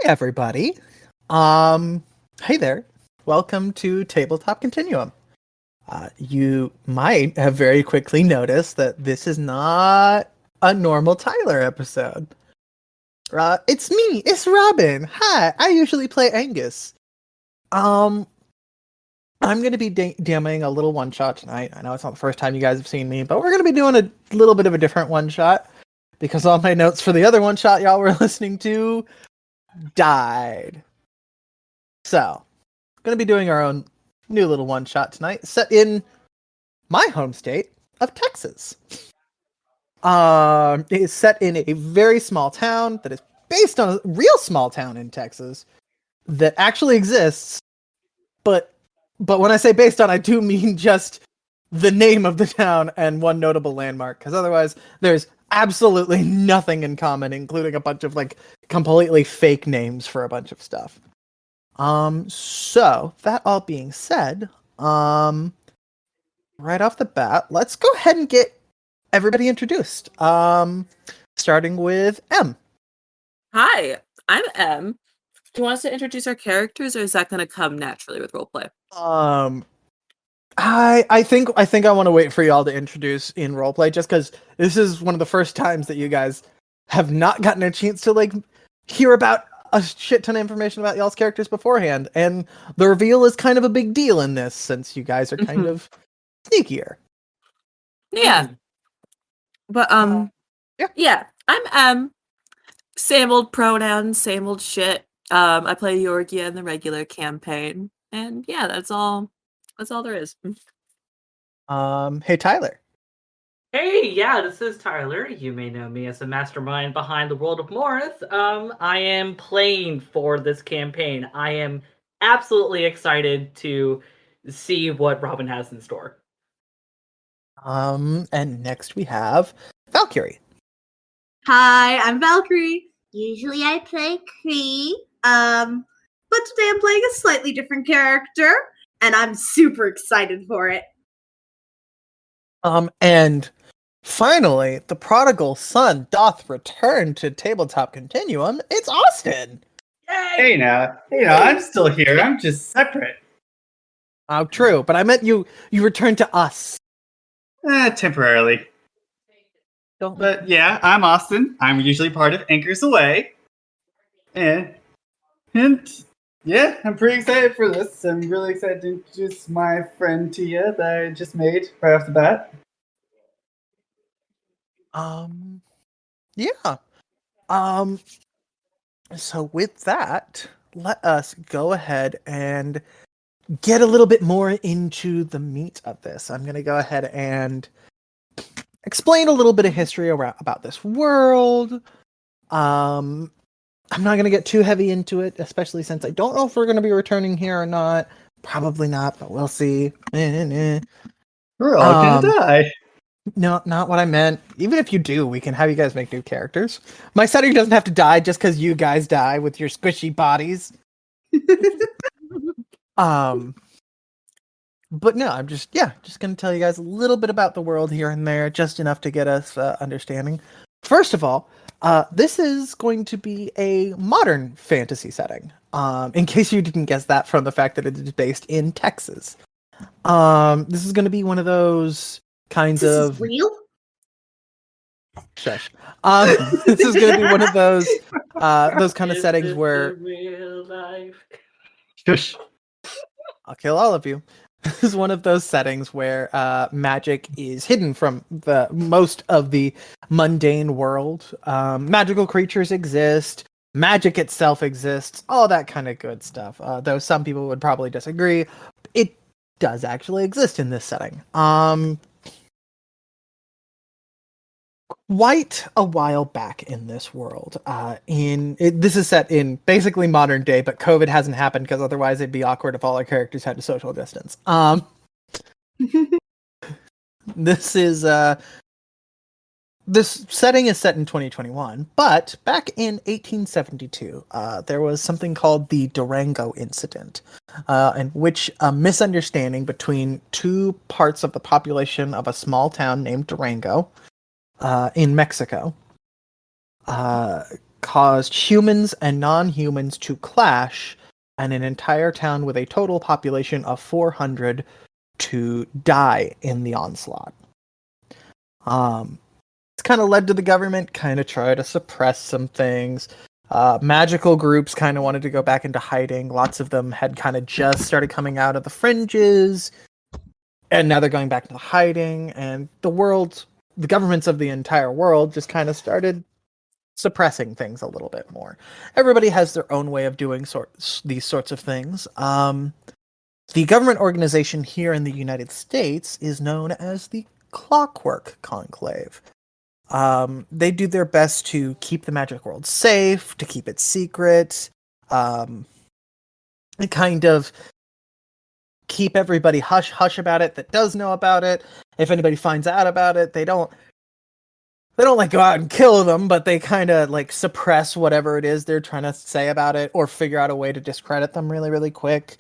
Hey everybody. Hey there. Welcome to Tabletop Continuum. You might have very quickly noticed that this is not a normal Tyler episode. It's me. It's Robin. Hi. I usually play Angus. Um, I'm going to be DMing a little one shot tonight. I know it's not the first time you guys have seen me, but we're going to be doing a little bit of a different one shot because all my notes for the other one shot y'all were listening to died. So, going to be doing our own new little one shot tonight, set in my home state of Texas. It is set in a very small town that is based on a real small town in Texas that actually exists. But when I say based on, I do mean just the name of the town and one notable landmark, because otherwise there's absolutely nothing in common, including a bunch of like completely fake names for a bunch of stuff. So that all being said, right off the bat, let's go ahead and get everybody introduced. Starting with M. Hi, I'm M. Do you want us to introduce our characters, or is that going to come naturally with roleplay? I think I want to wait for y'all to introduce in roleplay, just because this is one of the first times that you guys have not gotten a chance to like hear about a shit ton of information about y'all's characters beforehand, and the reveal is kind of a big deal in this since you guys are kind of sneakier. Yeah. But yeah, I'm M. Same old pronouns, same old shit. I play Yorgia in the regular campaign, and yeah, that's all there is. Hey Tyler. Hey, yeah, this is Tyler. You may know me as the mastermind behind the world of Morris. I am playing for this campaign. I am absolutely excited to see what Robin has in store. And next we have Valkyrie. Hi, I'm Valkyrie. Usually I play Cree, but today I'm playing a slightly different character, and I'm super excited for it. And finally, the prodigal son doth return to Tabletop Continuum. It's Austin. Yay! Hey now, I'm still here. I'm just separate. Oh, true, but I meant you returned to us. Temporarily. Don't. But yeah, I'm Austin. I'm usually part of Anchors Away. And yeah, I'm pretty excited for this. I'm really excited to introduce my friend Tia that I just made right off the bat. Yeah. So with that, let us go ahead and get a little bit more into the meat of this. I'm going to go ahead and explain a little bit of history about this world. I'm not going to get too heavy into it, especially since I don't know if we're going to be returning here or not. Probably not, but we'll see. We're all gonna die. No, not what I meant. Even if you do, we can have you guys make new characters. My setting doesn't have to die just because you guys die with your squishy bodies. But no, I'm just going to tell you guys a little bit about the world here and there, just enough to get us understanding. First of all, this is going to be a modern fantasy setting. In case you didn't guess that from the fact that it is based in Texas. This is going to be one of those kinds of... This is real? Shush. This is going to be one of those kind of settings where... Real life? Shush. I'll kill all of you. This is one of those settings where magic is hidden from the most of the mundane world. Magical creatures exist. Magic itself exists. All that kind of good stuff. Though some people would probably disagree. It does actually exist in this setting. Quite a while back in this world, this is set in basically modern day, but COVID hasn't happened because otherwise it'd be awkward if all our characters had to social distance. This setting is set in 2021, but back in 1872, there was something called the Durango Incident, in which a misunderstanding between two parts of the population of a small town named Durango in Mexico caused humans and non-humans to clash, and an entire town with a total population of 400 to die in the onslaught. It's kind of led to the government kind of try to suppress some things. Magical groups kind of wanted to go back into hiding. Lots of them had kind of just started coming out of the fringes, and now they're going back into hiding, and the governments of the entire world just kind of started suppressing things a little bit more. Everybody has their own way of doing these sorts of things. The government organization here in the United States is known as the Clockwork Conclave. They do their best to keep the magic world safe, to keep it secret, and kind of keep everybody hush-hush about it that does know about it. If anybody finds out about it, they don't like go out and kill them, but they kind of like suppress whatever it is they're trying to say about it, or figure out a way to discredit them really, really quick,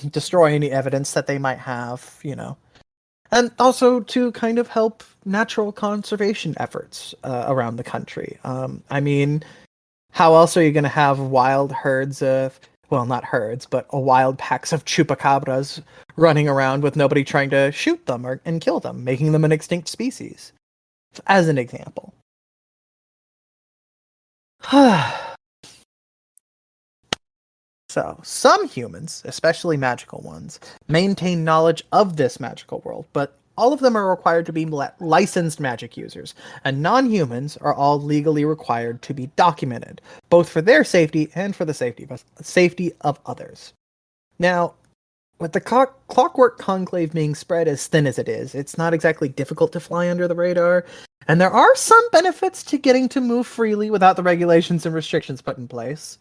destroy any evidence that they might have, and also to kind of help natural conservation efforts around the country. I mean, how else are you going to have wild herds of, well, not herds, but wild packs of chupacabras running around with nobody trying to shoot them and kill them, making them an extinct species? As an example. So, some humans, especially magical ones, maintain knowledge of this magical world, but all of them are required to be licensed magic users, and non-humans are all legally required to be documented, both for their safety and for the safety of others. Now, with the Clockwork Conclave being spread as thin as it is, it's not exactly difficult to fly under the radar, and there are some benefits to getting to move freely without the regulations and restrictions put in place.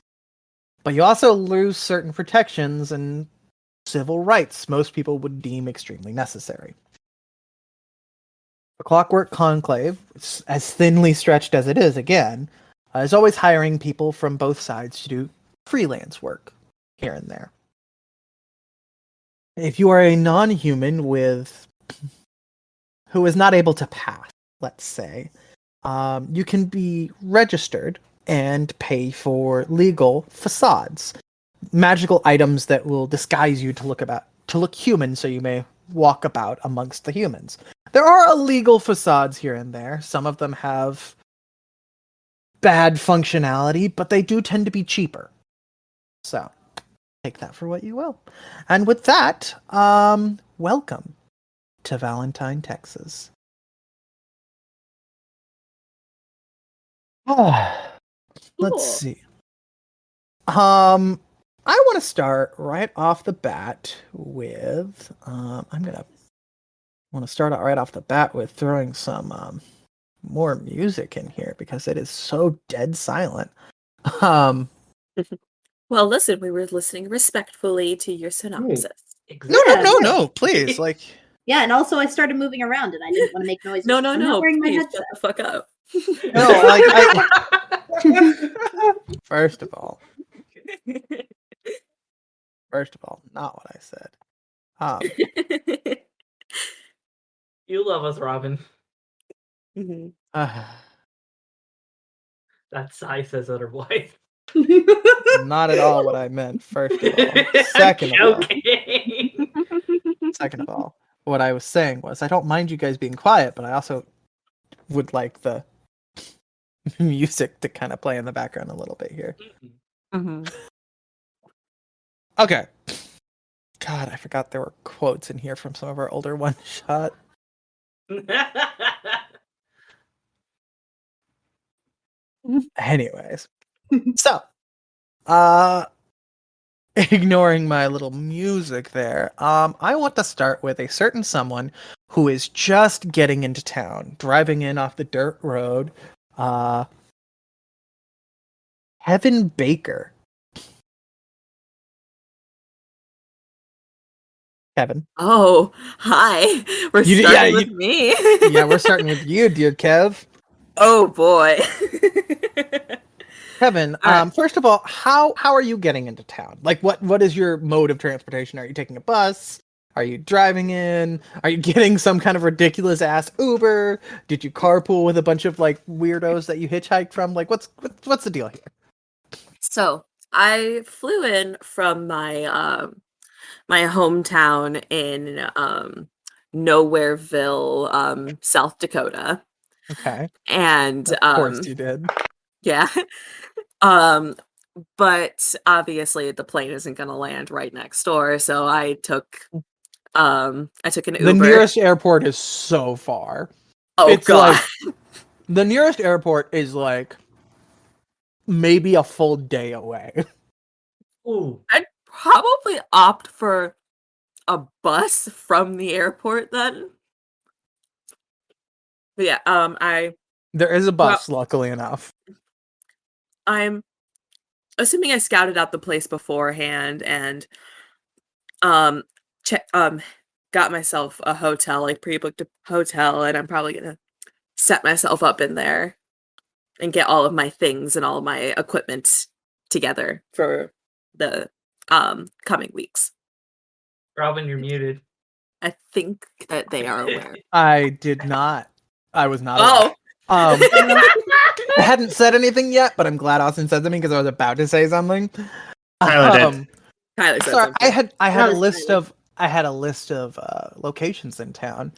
But you also lose certain protections and civil rights most people would deem extremely necessary. The Clockwork Conclave, as thinly stretched as it is, again, is always hiring people from both sides to do freelance work here and there. If you are a non-human who is not able to pass, let's say, you can be registered and pay for legal facades, magical items that will disguise you to look human, so you may walk about amongst the humans. There are illegal facades here and there. Some of them have bad functionality, but they do tend to be cheaper. So, take that for what you will. And with that, welcome to Valentine, Texas. Let's see. I want to start right off the bat with with throwing some more music in here because it is so dead silent. Well, listen, we were listening respectfully to your synopsis. Exactly. No, please, Yeah, and also I started moving around and I didn't want to make noise. No, wearing my please headset. shut the fuck up. First of all, not what I said. You love us, Robin. Mm-hmm. That sigh says otherwise. Not at all what I meant, first of all. Second of all, what I was saying was I don't mind you guys being quiet, but I also would like the music to kind of play in the background a little bit here. Mm-hmm. Okay. God, I forgot there were quotes in here from some of our older one-shot. Anyways. So, ignoring my little music there, I want to start with a certain someone who is just getting into town, driving in off the dirt road. Kevin Baker. Kevin. Oh, hi. We're starting with me. Yeah, we're starting with you, dear Kev. Oh boy. Kevin, first of all, how are you getting into town? Like, what is your mode of transportation? Are you taking a bus? Are you driving in? Are you getting some kind of ridiculous ass Uber? Did you carpool with a bunch of like weirdos that you hitchhiked from? Like, what's the deal here? So I flew in from my hometown in Nowhereville, South Dakota. Okay. And Of course you did. yeah. But obviously the plane isn't gonna land right next door, so I took an Uber. The nearest airport is so far. Oh It's god. like the nearest airport is like maybe a full day away. Ooh. I'd probably opt for a bus from the airport then. But yeah, There is a bus, luckily enough. I'm assuming I scouted out the place beforehand and got myself a hotel, like pre-booked a hotel, and I'm probably gonna set myself up in there and get all of my things and all of my equipment together for the coming weeks. Robin, you're muted. I think that they are aware. I did not. I was not. Oh, I hadn't said anything yet, but I'm glad Austin said something because I was about to say something. Tyler did. Tyler said Sorry, something. I had That a was list Tyler. of locations in town,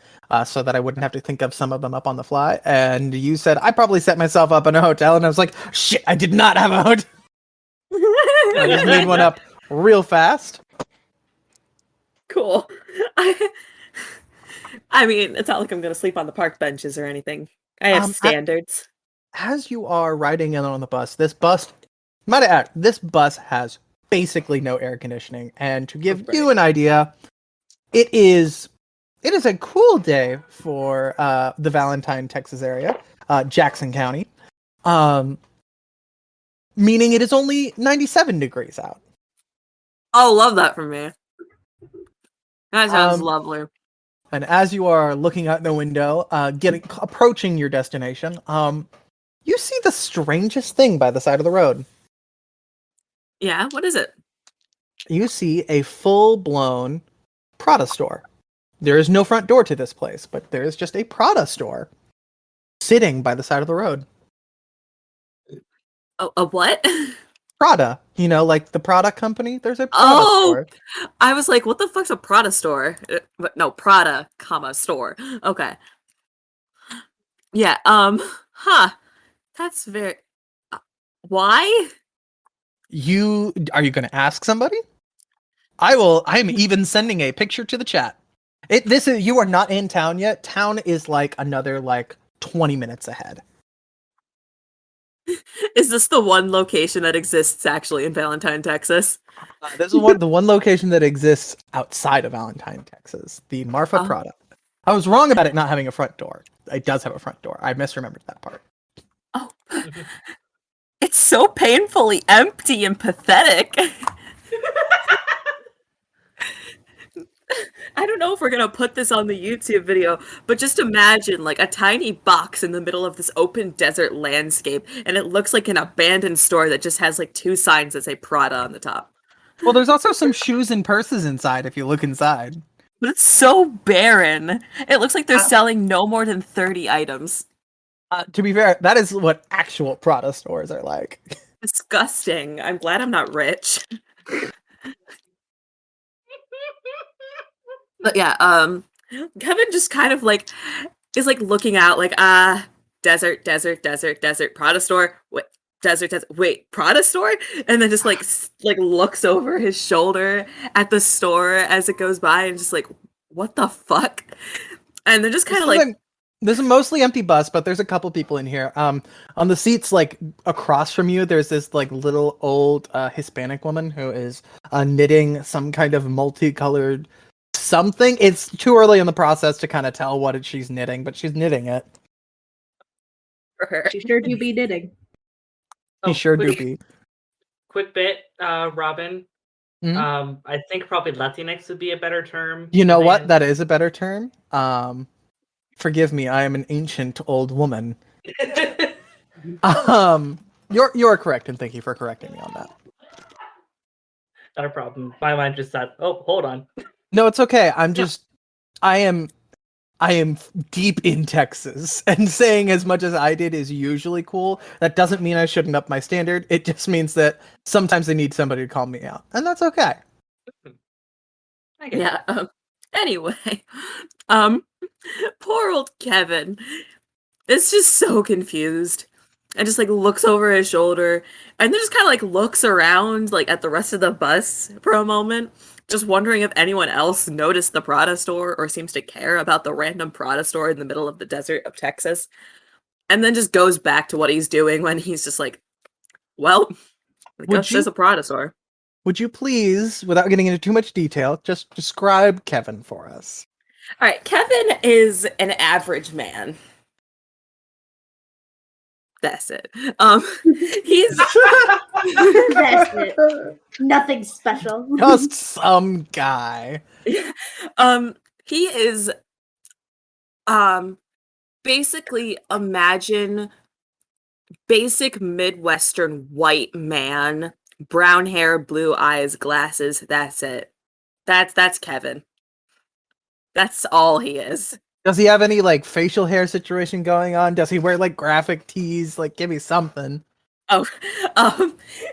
so that I wouldn't have to think of some of them up on the fly. And you said I probably set myself up in a hotel, and I was like, shit, I did not have a hotel. I just made one up real fast. Cool. I mean, it's not like I'm gonna sleep on the park benches or anything. I have standards. As you are riding in on the bus, this bus has basically no air conditioning. And to give you an idea, it is a cool day for the Valentine, Texas area, Jackson County, meaning it is only 97 degrees out. Oh, love that for me. That sounds lovely. And as you are looking out the window, approaching your destination, you see the strangest thing by the side of the road. Yeah, what is it? You see a full-blown Prada store. There is no front door to this place, but there is just a Prada store sitting by the side of the road. A what? Prada, like the Prada company. There's a Prada store. I was like, what the fuck's a Prada store? But no, Prada, store. Okay. Yeah, that's very... why? Are you going to ask somebody? I'm even sending a picture to the chat. You are not in town yet. Town is like another 20 minutes ahead. Is this the one location that exists actually in Valentine, Texas? This is the one location that exists outside of Valentine, Texas. The Marfa Prada. I was wrong about it not having a front door. It does have a front door. I misremembered that part. Oh. It's so painfully empty and pathetic. I don't know if we're gonna put this on the YouTube video, but just imagine a tiny box in the middle of this open desert landscape, and it looks like an abandoned store that just has 2 signs that say Prada on the top. Well, there's also some shoes and purses inside if you look inside. But it's so barren. It looks like they're selling no more than 30 items. To be fair, that is what actual Prada stores are like. Disgusting. I'm glad I'm not rich. But yeah, Kevin just kind of is looking out desert, Prada store. Wait, desert, wait, Prada store? And then just looks over his shoulder at the store as it goes by and just what the fuck? And they're just kind of there's a mostly empty bus, but there's a couple people in here. On the seats across from you, there's this little old Hispanic woman who is knitting some kind of multicolored something. It's too early in the process to kind of tell what she's knitting, but she's knitting it. She sure do be knitting. She sure do be. Quick bit, Robin. Mm-hmm. I think probably Latinx would be a better term. You know what? That is a better term. Forgive me, I am an ancient old woman. You're correct, and thank you for correcting me on that. Not a problem. My mind just thought, oh, hold on. No, it's okay. I am deep in Texas, and saying as much as I did is usually cool. That doesn't mean I shouldn't up my standard. It just means that sometimes I need somebody to call me out, and that's okay. Yeah. Anyway, um, poor old Kevin is just so confused, and just like looks over his shoulder, and then just kind of like looks around like at the rest of the bus for a moment, just wondering if anyone else noticed the Prada store or seems to care about the random Prada store in the middle of the desert of Texas, and then just goes back to what he's doing when he's just like, well, I guess there's a Prada store. Would you please, without getting into too much detail, just describe Kevin for us? All right, Kevin is an average man. That's it. He's That's it. Nothing special. Just some guy. He is basically imagine basic Midwestern white man, brown hair, blue eyes, glasses. That's it. That's Kevin. That's all he is. Does he have any like facial hair situation going on? Does he wear like graphic tees? Like, give me something. Oh,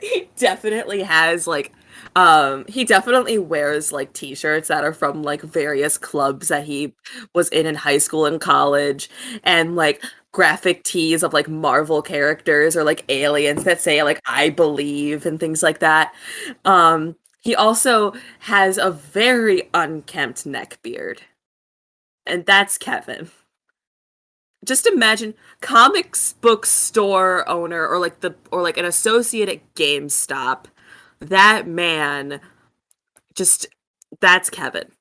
he definitely has like, he definitely wears like t-shirts that are from like various clubs that he was in high school and college, and like graphic tees of like Marvel characters or like aliens that say like I believe and things like that. He also has a very unkempt neck beard. And that's Kevin. Just imagine comics book store owner or like an associate at GameStop. That man, just that's Kevin.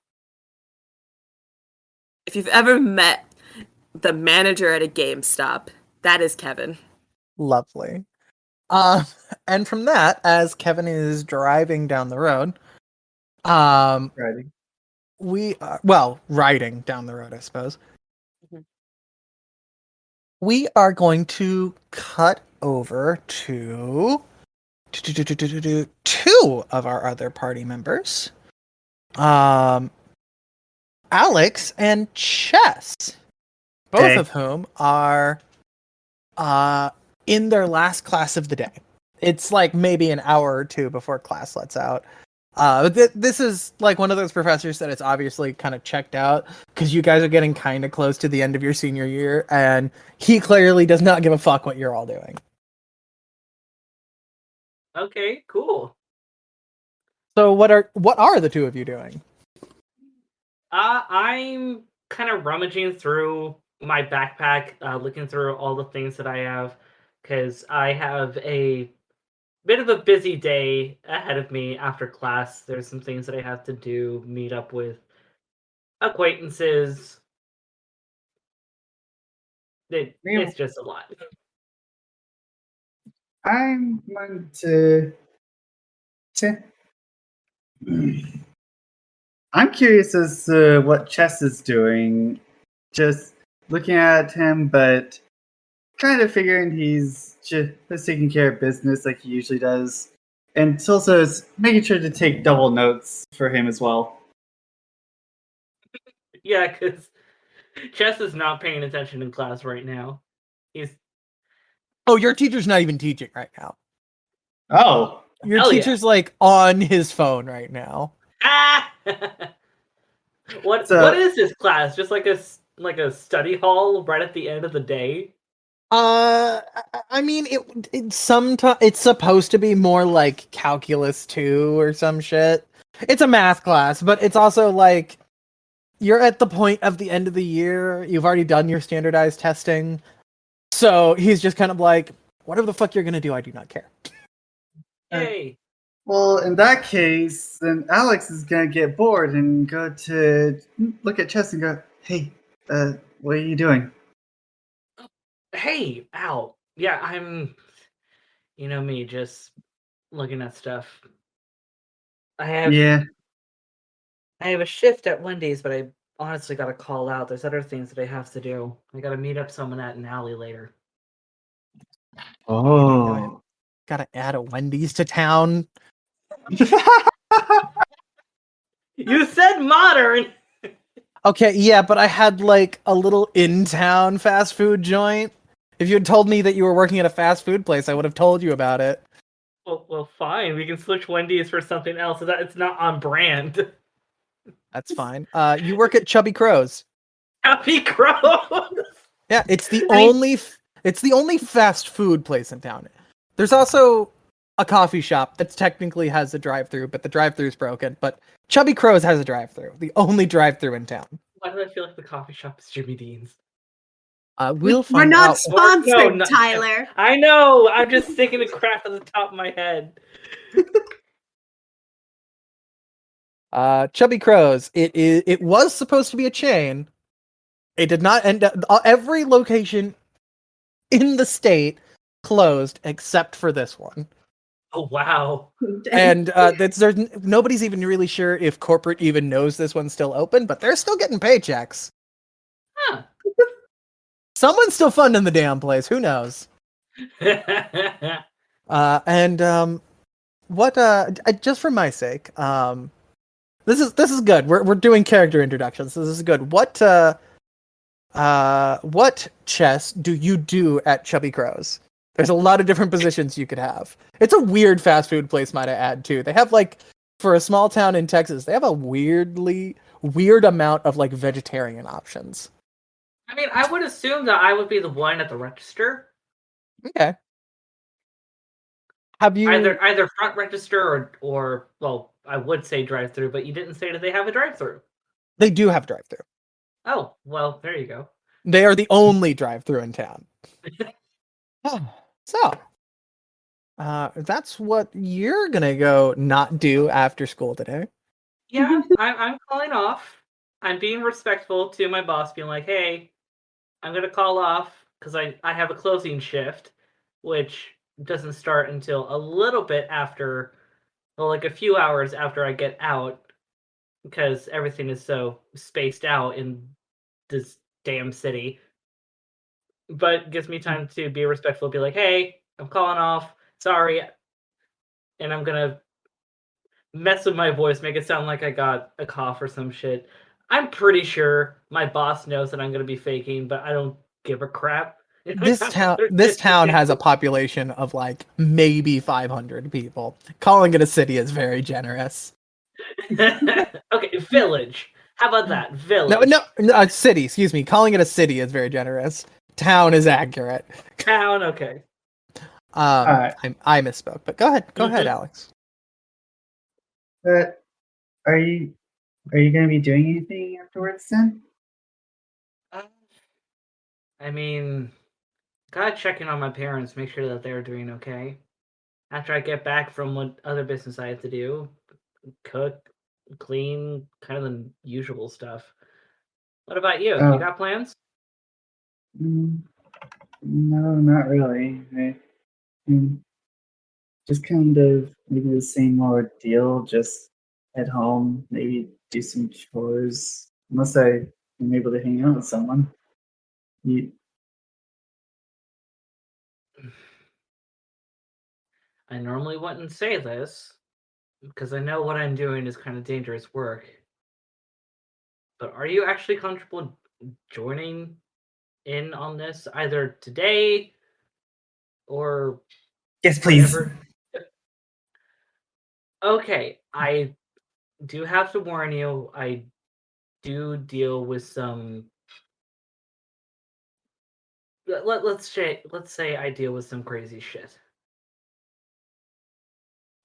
If you've ever met the manager at a GameStop, that is Kevin. Lovely. And from that, as Kevin is driving down the road, Riding. we are, riding down the road, I suppose. Mhm. We are going to cut over to two of our other party members, Alex and Chess, both of whom are in their last class of the day. It's like maybe an hour or two before class lets out. This is like one of those professors that it's obviously kind of checked out because you guys are getting kind of close to the end of your senior year, and he clearly does not give a fuck what you're all doing. Okay, cool. So what are the two of you doing? I'm kind of rummaging through my backpack, looking through all the things that I have, because I have a bit of a busy day ahead of me after class. There's some things that I have to do, meet up with acquaintances. It's just a lot. I'm going to. I'm curious as to what Chess is doing. Just looking at him, but kind of figuring he's just taking care of business like he usually does. And it's also making sure to take double notes for him as well. Yeah, because Chess is not paying attention in class right now. Oh, your teacher's not even teaching right now. Oh. Your Hell teacher's like on his phone right now. Ah! What is this class? Just like a study hall right at the end of the day? I mean, it's supposed to be more like calculus 2 or some shit. It's a math class, but it's also like you're at the point of the end of the year. You've already done your standardized testing, so he's just kind of like, whatever the fuck you're gonna do, I do not care. Yay! Well, in that case, then Alex is gonna get bored and go to look at Chess and go, "Hey, what are you doing?" Hey, Al. Yeah, I'm. You know me, just looking at stuff. I have a shift at Wendy's, but I honestly got to call out. There's other things that I have to do. I got to meet up someone at an alley later. Oh. Gotta add a Wendy's to town. You said modern. Okay, yeah, but I had like a little in-town fast food joint. If you had told me that you were working at a fast food place, I would have told you about it. Well, fine. We can switch Wendy's for something else so that it's not on brand. That's fine. You work at Chubby Crow's. Happy Crows. Yeah, it's the I mean- only fast food place in town. There's also a coffee shop that technically has a drive-through, but the drive-through is broken. But Chubby Crow's has a drive-through, the only drive-through in town. Why do I feel like the coffee shop is Jimmy Dean's? We'll We're find not out. sponsored, No, not- Tyler. I know. I'm just thinking of crap at the top of my head. Chubby Crow's. It was supposed to be a chain. It did not end up. Every location in the state closed except for this one. Oh wow. And nobody's even really sure if corporate even knows this one's still open, but they're still getting paychecks. Huh. Someone's still funding the damn place. Who knows? Just for my sake, this is good. We're doing character introductions. So this is good. What chess do you do at Chubby Crow's? There's a lot of different positions you could have. It's a weird fast food place, might I add, too. They have, like, for a small town in Texas, they have a weird amount of, like, vegetarian options. I mean, I would assume that I would be the one at the register. Okay. Have you Either front register or well, I would say drive-through, but you didn't say that they have a drive-through. They do have drive-through. Oh, well, there you go. They are the only drive-through in town. So, that's what you're gonna go not do after school today. Yeah, I'm calling off. I'm being respectful to my boss, being like, hey, I'm gonna call off because I have a closing shift, which doesn't start until a little bit after, well, like a few hours after I get out, because everything is so spaced out in this damn city. But gives me time to be respectful, be like, hey, I'm calling off, sorry. And I'm gonna mess with my voice, make it sound like I got a cough or some shit. I'm pretty sure my boss knows that I'm gonna be faking, but I don't give a crap. This town has a population of like maybe 500 people. Calling it a city is very generous. Okay, village. How about that? Village. No, city. Excuse me. Calling it a city is very generous. Town is accurate. Town. Okay. I misspoke, but go ahead. Go ahead, Alex. Are you gonna be doing anything afterwards then? I mean, gotta check in on my parents, make sure that they're doing okay. After I get back from what other business I have to do, cook, clean, kind of the usual stuff. What about you? You got plans? No, not really. Just kind of maybe the same old deal. Just at home, maybe do some chores. Unless I am able to hang out with someone. I normally wouldn't say this because I know what I'm doing is kind of dangerous work. But are you actually comfortable joining in on this either today or Yes, please. whenever? Okay, I do have to warn you, I do deal with some. Let's say I deal with some crazy shit.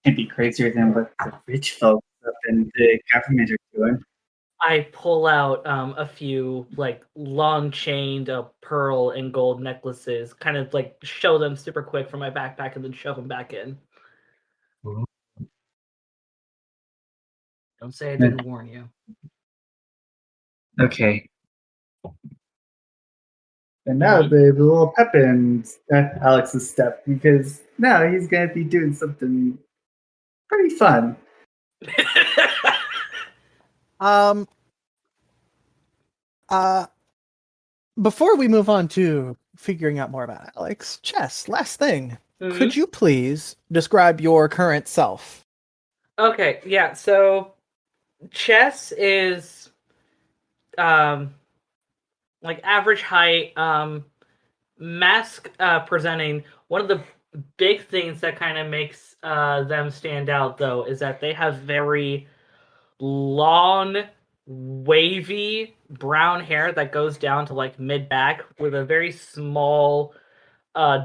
Can't be crazier than what the rich folks up in the government are doing. I pull out a few like long chained pearl and gold necklaces, kind of like show them super quick from my backpack and then shove them back in. Ooh. Don't say I didn't warn you. Okay. And now the little pep in Alex's step, because now he's going to be doing something pretty fun. Before we move on to figuring out more about Alex, Chess, last thing. Mhm. Could you please describe your current self? Okay, yeah, so Chess is like average height, mask presenting. One of the big things that kind of makes them stand out, though, is that they have very long, wavy brown hair that goes down to like mid back with a very small,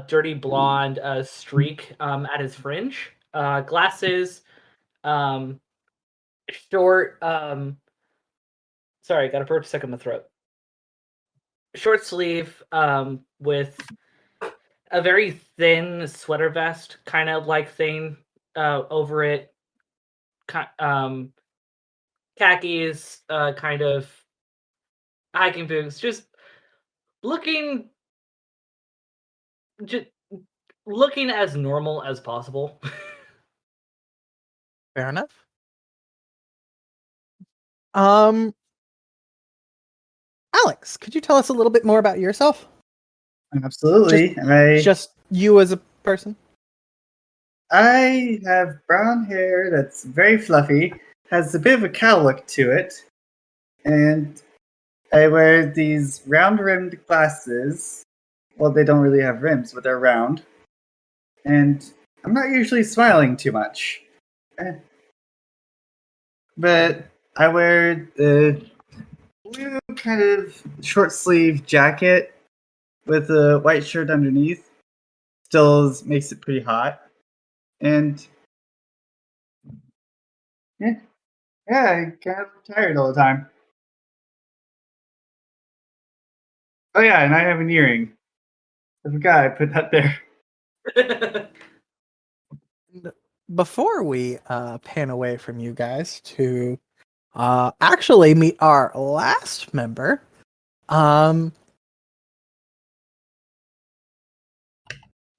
dirty blonde streak at his fringe. Glasses, short. Sorry, got a burp stuck in my throat. Short sleeve with a very thin sweater vest kind of like thing over it. Khakis, kind of hiking boots, just looking as normal as possible. Fair enough. Alex, could you tell us a little bit more about yourself? Absolutely. Just you as a person? I have brown hair that's very fluffy, has a bit of a cow look to it, and I wear these round-rimmed glasses. Well, they don't really have rims, but they're round. And I'm not usually smiling too much. But I wear the blue kind of short-sleeve jacket with a white shirt underneath. Still makes it pretty hot. And yeah, I kind of tired all the time. Oh yeah, and I have an earring. I forgot I put that there. Before we pan away from you guys to actually meet our last member,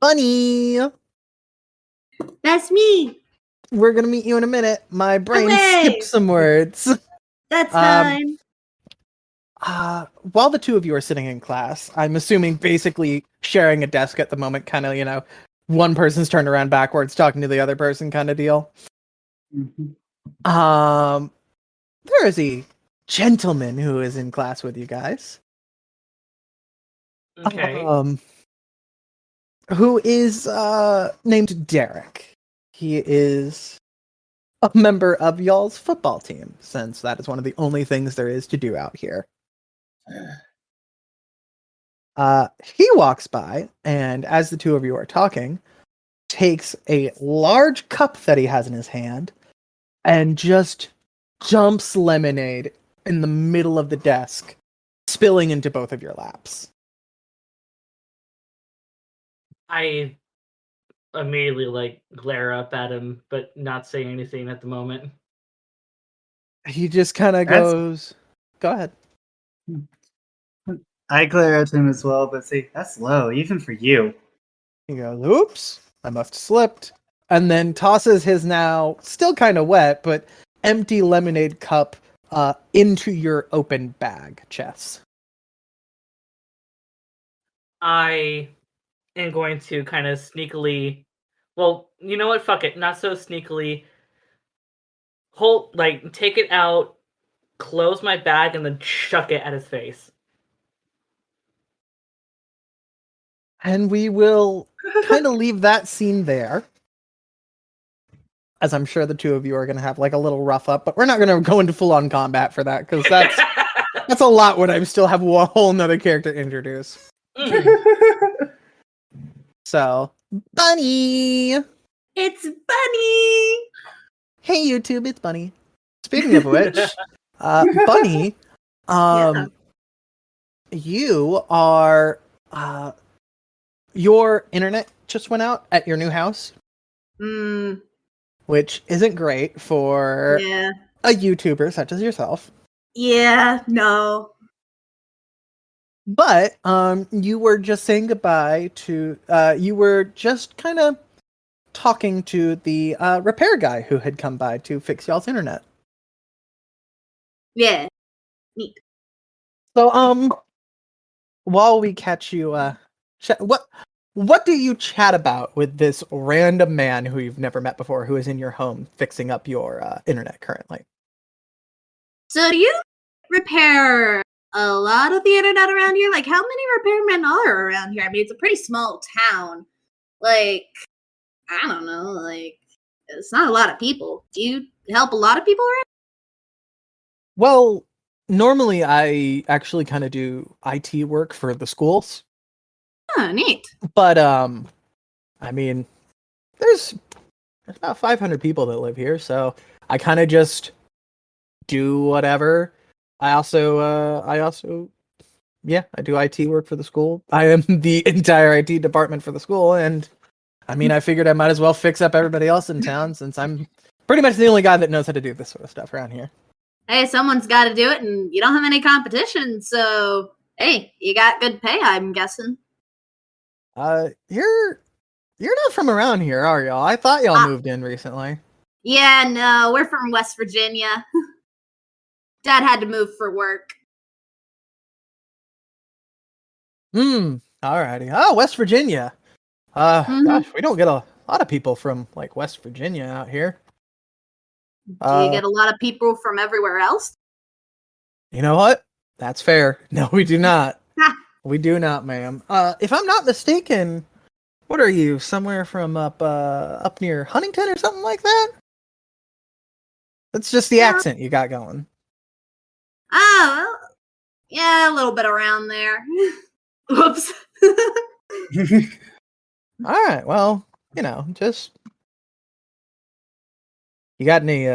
Bunny, That's me. we're gonna meet you in a minute. My brain Hooray! skipped some words. That's fine. While the two of you are sitting in class, I'm assuming basically sharing a desk at the moment, kind of, one person's turned around backwards talking to the other person kind of deal. Mm-hmm. There is a gentleman who is in class with you guys. Okay. Who is named Derek. He is a member of y'all's football team, since that is one of the only things there is to do out here. He walks by, and as the two of you are talking, takes a large cup that he has in his hand and just dumps lemonade in the middle of the desk, spilling into both of your laps. I immediately glare up at him, but not say anything at the moment. He just kind of goes, "Go ahead." I glare at him as well, but say, that's low, even for you. He goes, "Oops, I must have slipped." And then tosses his now still kind of wet, but empty lemonade cup into your open bag, Chess. I am going to kind of sneakily, well, you know what? Fuck it. Not so sneakily. Take it out, close my bag, and then chuck it at his face. And we will kind of leave that scene there, as I'm sure the two of you are going to have like a little rough up, but we're not going to go into full-on combat for that, because that's a lot when I still have a whole nother character to introduce. So, Bunny! It's Bunny! Hey YouTube, it's Bunny. Speaking of which, Bunny, you are, your internet just went out at your new house. Which isn't great for a YouTuber such as yourself. Yeah, no. But you were just saying goodbye to, you were just kind of talking to the repair guy who had come by to fix y'all's internet. Yeah. Neat. So, while we catch you, what do you chat about with this random man who you've never met before, who is in your home fixing up your internet currently? So do you repair a lot of the internet around here? Like, how many repairmen are around here? I mean, it's a pretty small town. Like, I don't know, like, it's not a lot of people. Do you help a lot of people around? Well, normally I actually kind of do IT work for the schools. Oh, neat. But I mean, there's about 500 people that live here, so I kind of just do whatever. I also yeah, I do IT work for the school. I am the entire IT department for the school, and I mean, I figured I might as well fix up everybody else in town since I'm pretty much the only guy that knows how to do this sort of stuff around here. Hey, someone's got to do it, and you don't have any competition, so hey, you got good pay, I'm guessing. You're not from around here, are y'all? I thought y'all moved in recently. Yeah, no, we're from West Virginia. Dad had to move for work. Alrighty. Oh, West Virginia. Gosh, we don't get a lot of people from like West Virginia out here. Do you get a lot of people from everywhere else? You know what? That's fair. No, we do not. We do not, ma'am. If I'm not mistaken, what are you? Somewhere from up near Huntington or something like that? That's just the accent you got going. Oh, well, yeah, a little bit around there. Whoops. All right. Well, just you got any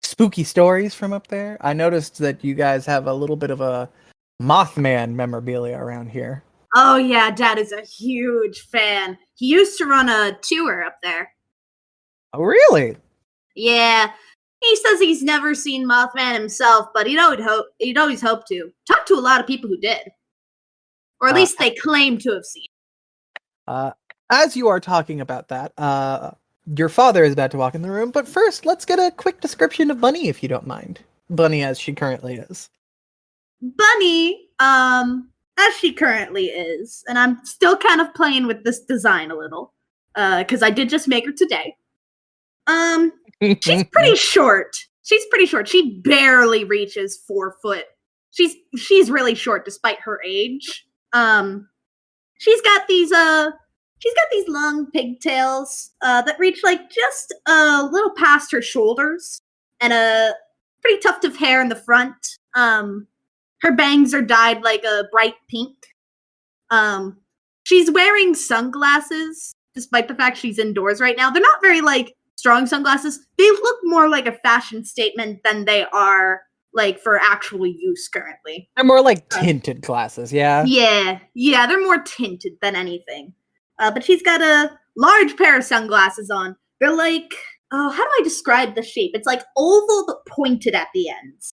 spooky stories from up there? I noticed that you guys have a little bit of a Mothman memorabilia around here. Oh yeah, Dad is a huge fan. He used to run a tour up there. Oh, really? Yeah. He says he's never seen Mothman himself, but he'd always hope to. Talked to a lot of people who did. Or at least they claim to have seen. As you are talking about that, your father is about to walk in the room, but first, let's get a quick description of Bunny, if you don't mind. Bunny as she currently is. Bunny, as she currently is, and I'm still kind of playing with this design a little, because I did just make her today. She's pretty short. She barely reaches 4 foot. She's really short despite her age. She's got these long pigtails that reach like just a little past her shoulders, and a pretty tuft of hair in the front. Her bangs are dyed like a bright pink. She's wearing sunglasses, despite the fact she's indoors right now. They're not very like strong sunglasses. They look more like a fashion statement than they are like for actual use currently. They're more like tinted glasses, yeah? Yeah, they're more tinted than anything. But she's got a large pair of sunglasses on. They're like, how do I describe the shape? It's like oval but pointed at the ends.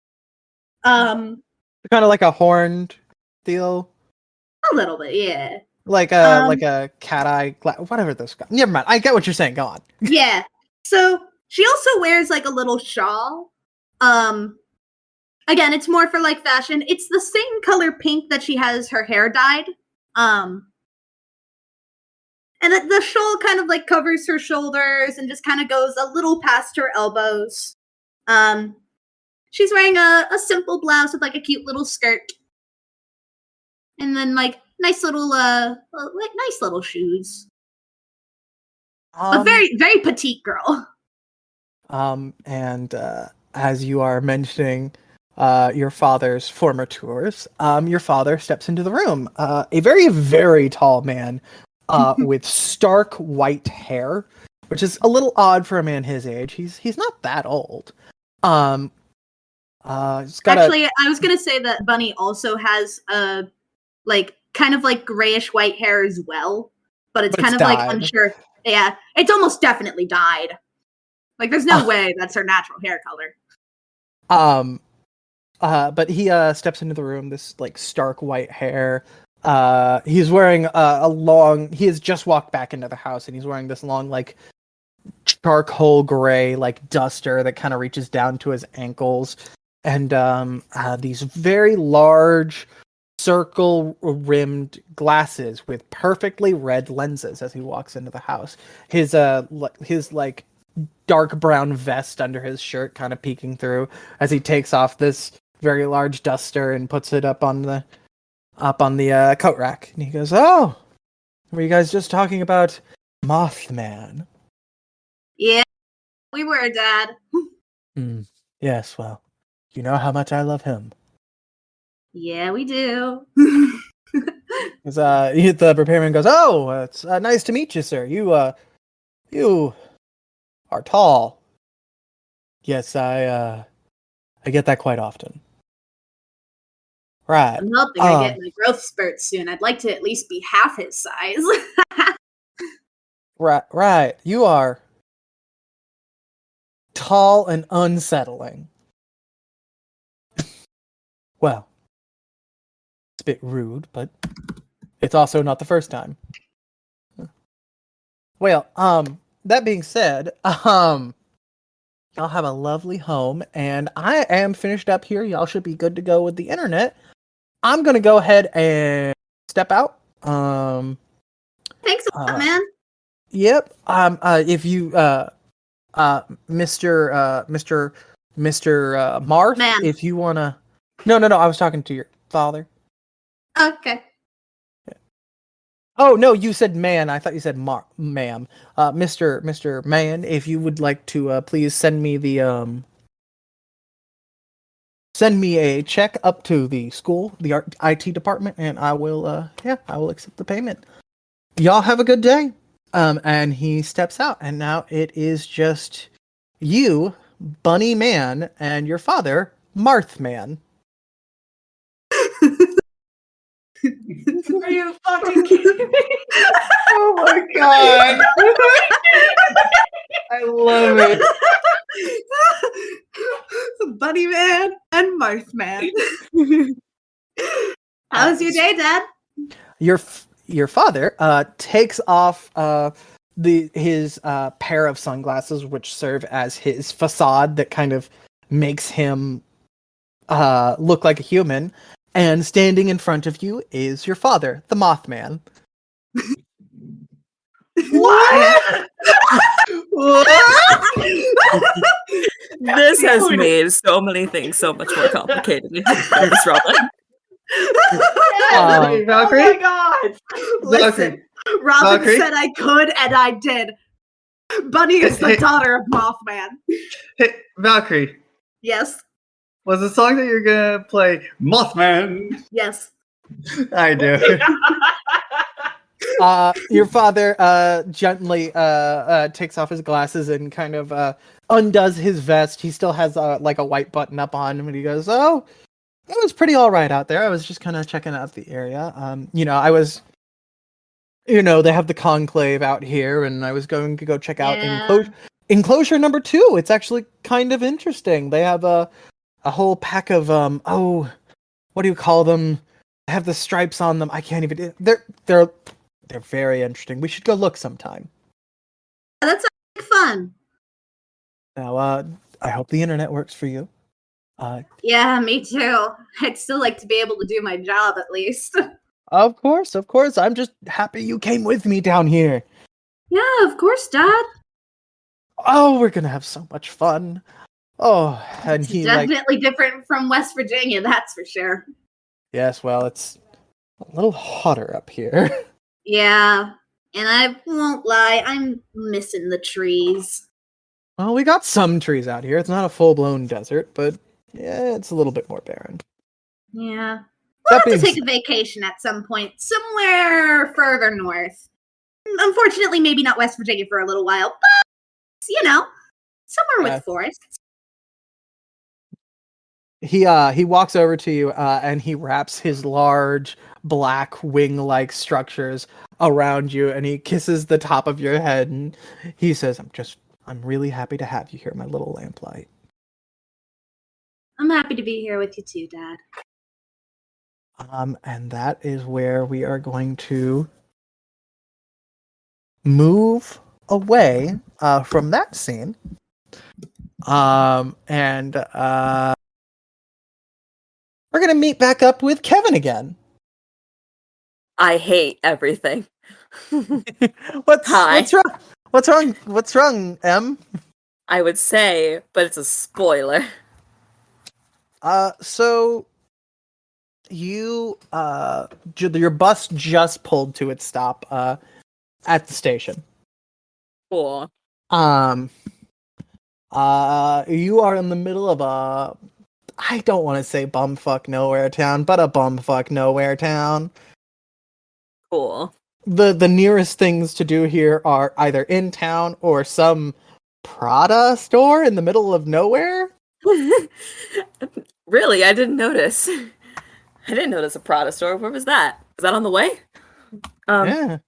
Kind of like a horned deal. A little bit, yeah. Like a cat eye, whatever those. Never mind. I get what you're saying. Go on. Yeah. So she also wears like a little shawl. Again, it's more for like fashion. It's the same color pink that she has her hair dyed. And the shawl kind of like covers her shoulders and just kind of goes a little past her elbows. She's wearing a simple blouse with like a cute little skirt. And then like nice little shoes. A very, very petite girl. And as you are mentioning your father's former tours, your father steps into the room. A very, very tall man with stark white hair, which is a little odd for a man his age. He's not that old. Actually, I was gonna say that Bunny also has like kind of like grayish white hair as well, but it's kind of dyed. Like unsure. Yeah, it's almost definitely dyed. Like, there's no way that's her natural hair color. But he steps into the room. This like stark white hair. He's wearing he has just walked back into the house, and he's wearing this long like charcoal gray like duster that kind of reaches down to his ankles, and these very large circle rimmed glasses with perfectly red lenses as he walks into the house. His like dark brown vest under his shirt, kind of peeking through as he takes off this very large duster and puts it up on the coat rack. And he goes, "Oh, were you guys just talking about Mothman?" Yeah, we were, Dad. Yes, well, you know how much I love him. Yeah, we do. The repairman goes, "Oh, it's nice to meet you, sir. You are tall." Yes, I get that quite often. Right. I'm hoping I get my growth spurt soon. I'd like to at least be half his size. Right. You are tall and unsettling. Well, it's a bit rude, but it's also not the first time. Well, that being said, y'all have a lovely home, and I am finished up here. Y'all should be good to go with the internet. I'm gonna go ahead and step out. Thanks a lot, man. Yep. If you, Mr. Marth, Man. if you wanna, no, I was talking to your father. Okay. Oh no, you said man. I thought you said ma'am. Mr. Man, if you would like to, please send me send me a check up to the school, the IT department, and I will, I will accept the payment. Y'all have a good day. And he steps out, and now it is just you, Bunny Man, and your father, Marth Man. Are you fucking kidding me? Oh my god! I love it. Bunny Man and Marth Man. How was your day, Dad? Your father takes off his pair of sunglasses, which serve as his facade that kind of makes him look like a human. And standing in front of you is your father, the Mothman. What? What? This has made so many things so much more complicated in this Robin. Oh my god! Listen, Robin said I could, and I did. Bunny is the daughter of Mothman. Hey, Valkyrie. Yes. Was the song that you're gonna play Mothman? Yes. I do. Your father gently takes off his glasses and kind of undoes his vest. He still has like a white button up on him, and he goes, "Oh, it was pretty all right out there. I was just kind of checking out the area. I was, they have the conclave out here, and I was going to go check out enclosure number 2. It's actually kind of interesting. They have a whole pack of what do you call them? They have the stripes on them. I can't even. They're very interesting. We should go look sometime." That sounds fun. Now, I hope the internet works for you. Yeah, me too. I'd still like to be able to do my job at least. Of course. I'm just happy you came with me down here. Yeah, of course, Dad. Oh, we're gonna have so much fun. Oh, and It's he definitely different from West Virginia, that's for sure. Yes, well, it's a little hotter up here. Yeah, and I won't lie, I'm missing the trees. Well, we got some trees out here. It's not a full-blown desert, but yeah, it's a little bit more barren. Yeah. We'll That have to being take a vacation at some point, somewhere further north. Unfortunately, maybe not West Virginia for a little while, but, somewhere with forests. He walks over to you, and he wraps his large black wing-like structures around you, and he kisses the top of your head, and he says, I'm really happy to have you here, my little lamplight. I'm happy to be here with you too, Dad. And that is where we are going to move away from that scene. And we're gonna meet back up with Kevin again. I hate everything. What's wrong? What's wrong? What's wrong, Em? I would say, but it's a spoiler. So you your bus just pulled to its stop at the station. Cool. You are in the middle of I don't want to say bumfuck nowhere town, but a bumfuck nowhere town. Cool. The nearest things to do here are either in town or some Prada store in the middle of nowhere. Really, I didn't notice. I didn't notice a Prada store. Where was that? Is that on the way? Yeah.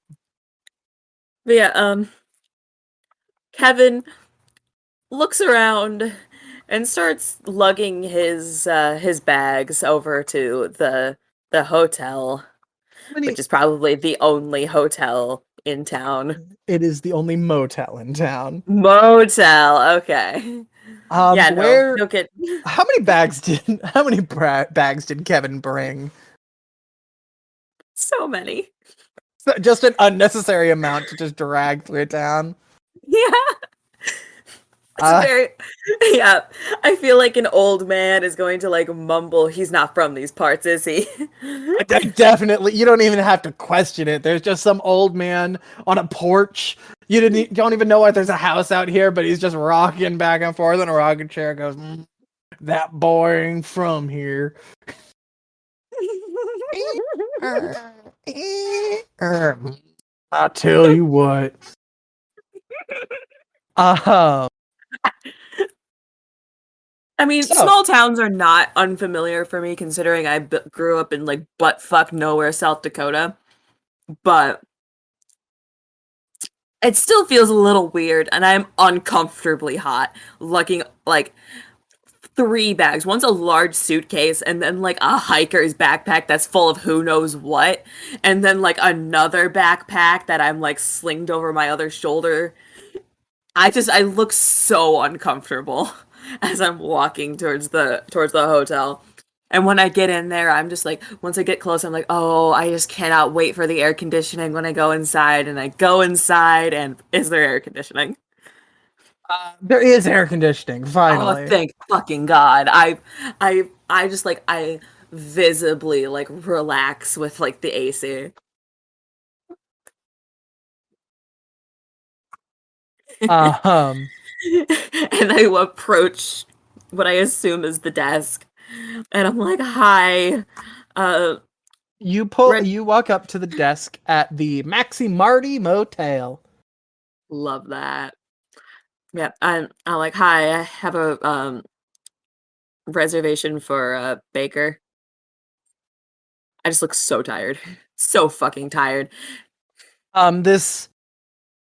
But yeah, Kevin looks around and starts lugging his bags over to the hotel, which is probably the only hotel in town. It is the only motel in town. Motel, okay. Yeah, where? no kid. How many bags did Kevin bring? So many. Just an unnecessary amount to just drag through town. Yeah. Yeah. I feel like an old man is going to like mumble. He's not from these parts, is he? Definitely. You don't even have to question it. There's just some old man on a porch. You don't even know why there's a house out here, but he's just rocking back and forth in a rocking chair. Goes, that boy ain't from here. I'll tell you what. I mean, small towns are not unfamiliar for me, considering I grew up in like buttfuck nowhere, South Dakota. But it still feels a little weird, and I'm uncomfortably hot, lugging like 3 bags. One's a large suitcase, and then like a hiker's backpack that's full of who knows what, and then like another backpack that I'm like slinged over my other shoulder. I look so uncomfortable as I'm walking towards the hotel. And when I get in there, I'm just like, once I get close, I'm like, oh, I just cannot wait for the air conditioning when I go inside. And I go inside, and is there air conditioning? There is air conditioning, finally. Oh, thank fucking God. I just like, I visibly like relax with like the AC. And I approach what I assume is the desk, and I'm like, "Hi." You walk up to the desk at the Maxi Marty Motel. Love that. Yeah, I'm like, "Hi, I have a reservation for Baker." I just look so tired, so fucking tired. This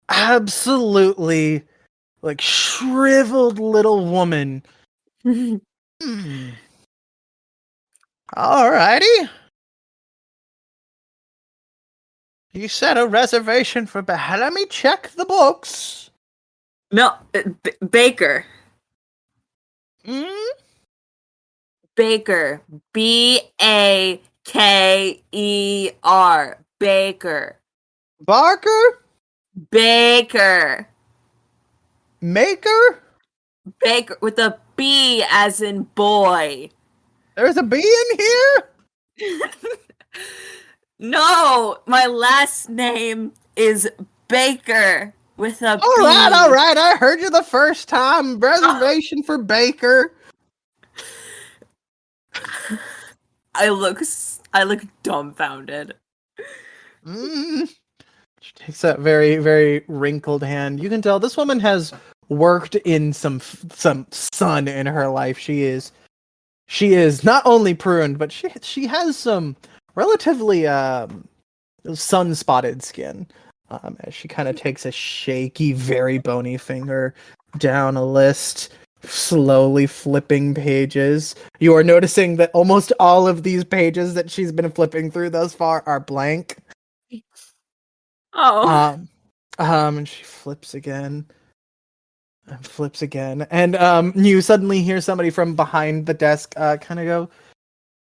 absolutely like shriveled little woman. Alrighty. You said a reservation for let me check the books. No, Baker. Baker. Baker. Baker. Barker? Baker. Maker? Baker with a B as in boy. There's a B in here? No, my last name is Baker with a B. All right. I heard you the first time. Reservation for Baker. I look dumbfounded. She takes that very, very wrinkled hand. You can tell this woman has worked in some sun in her life. She is not only pruned, but she has some relatively sun-spotted skin. As she kind of takes a shaky, very bony finger down a list, slowly flipping pages. You are noticing that almost all of these pages that she's been flipping through thus far are blank. Oh. And she flips again. And you suddenly hear somebody from behind the desk kind of go,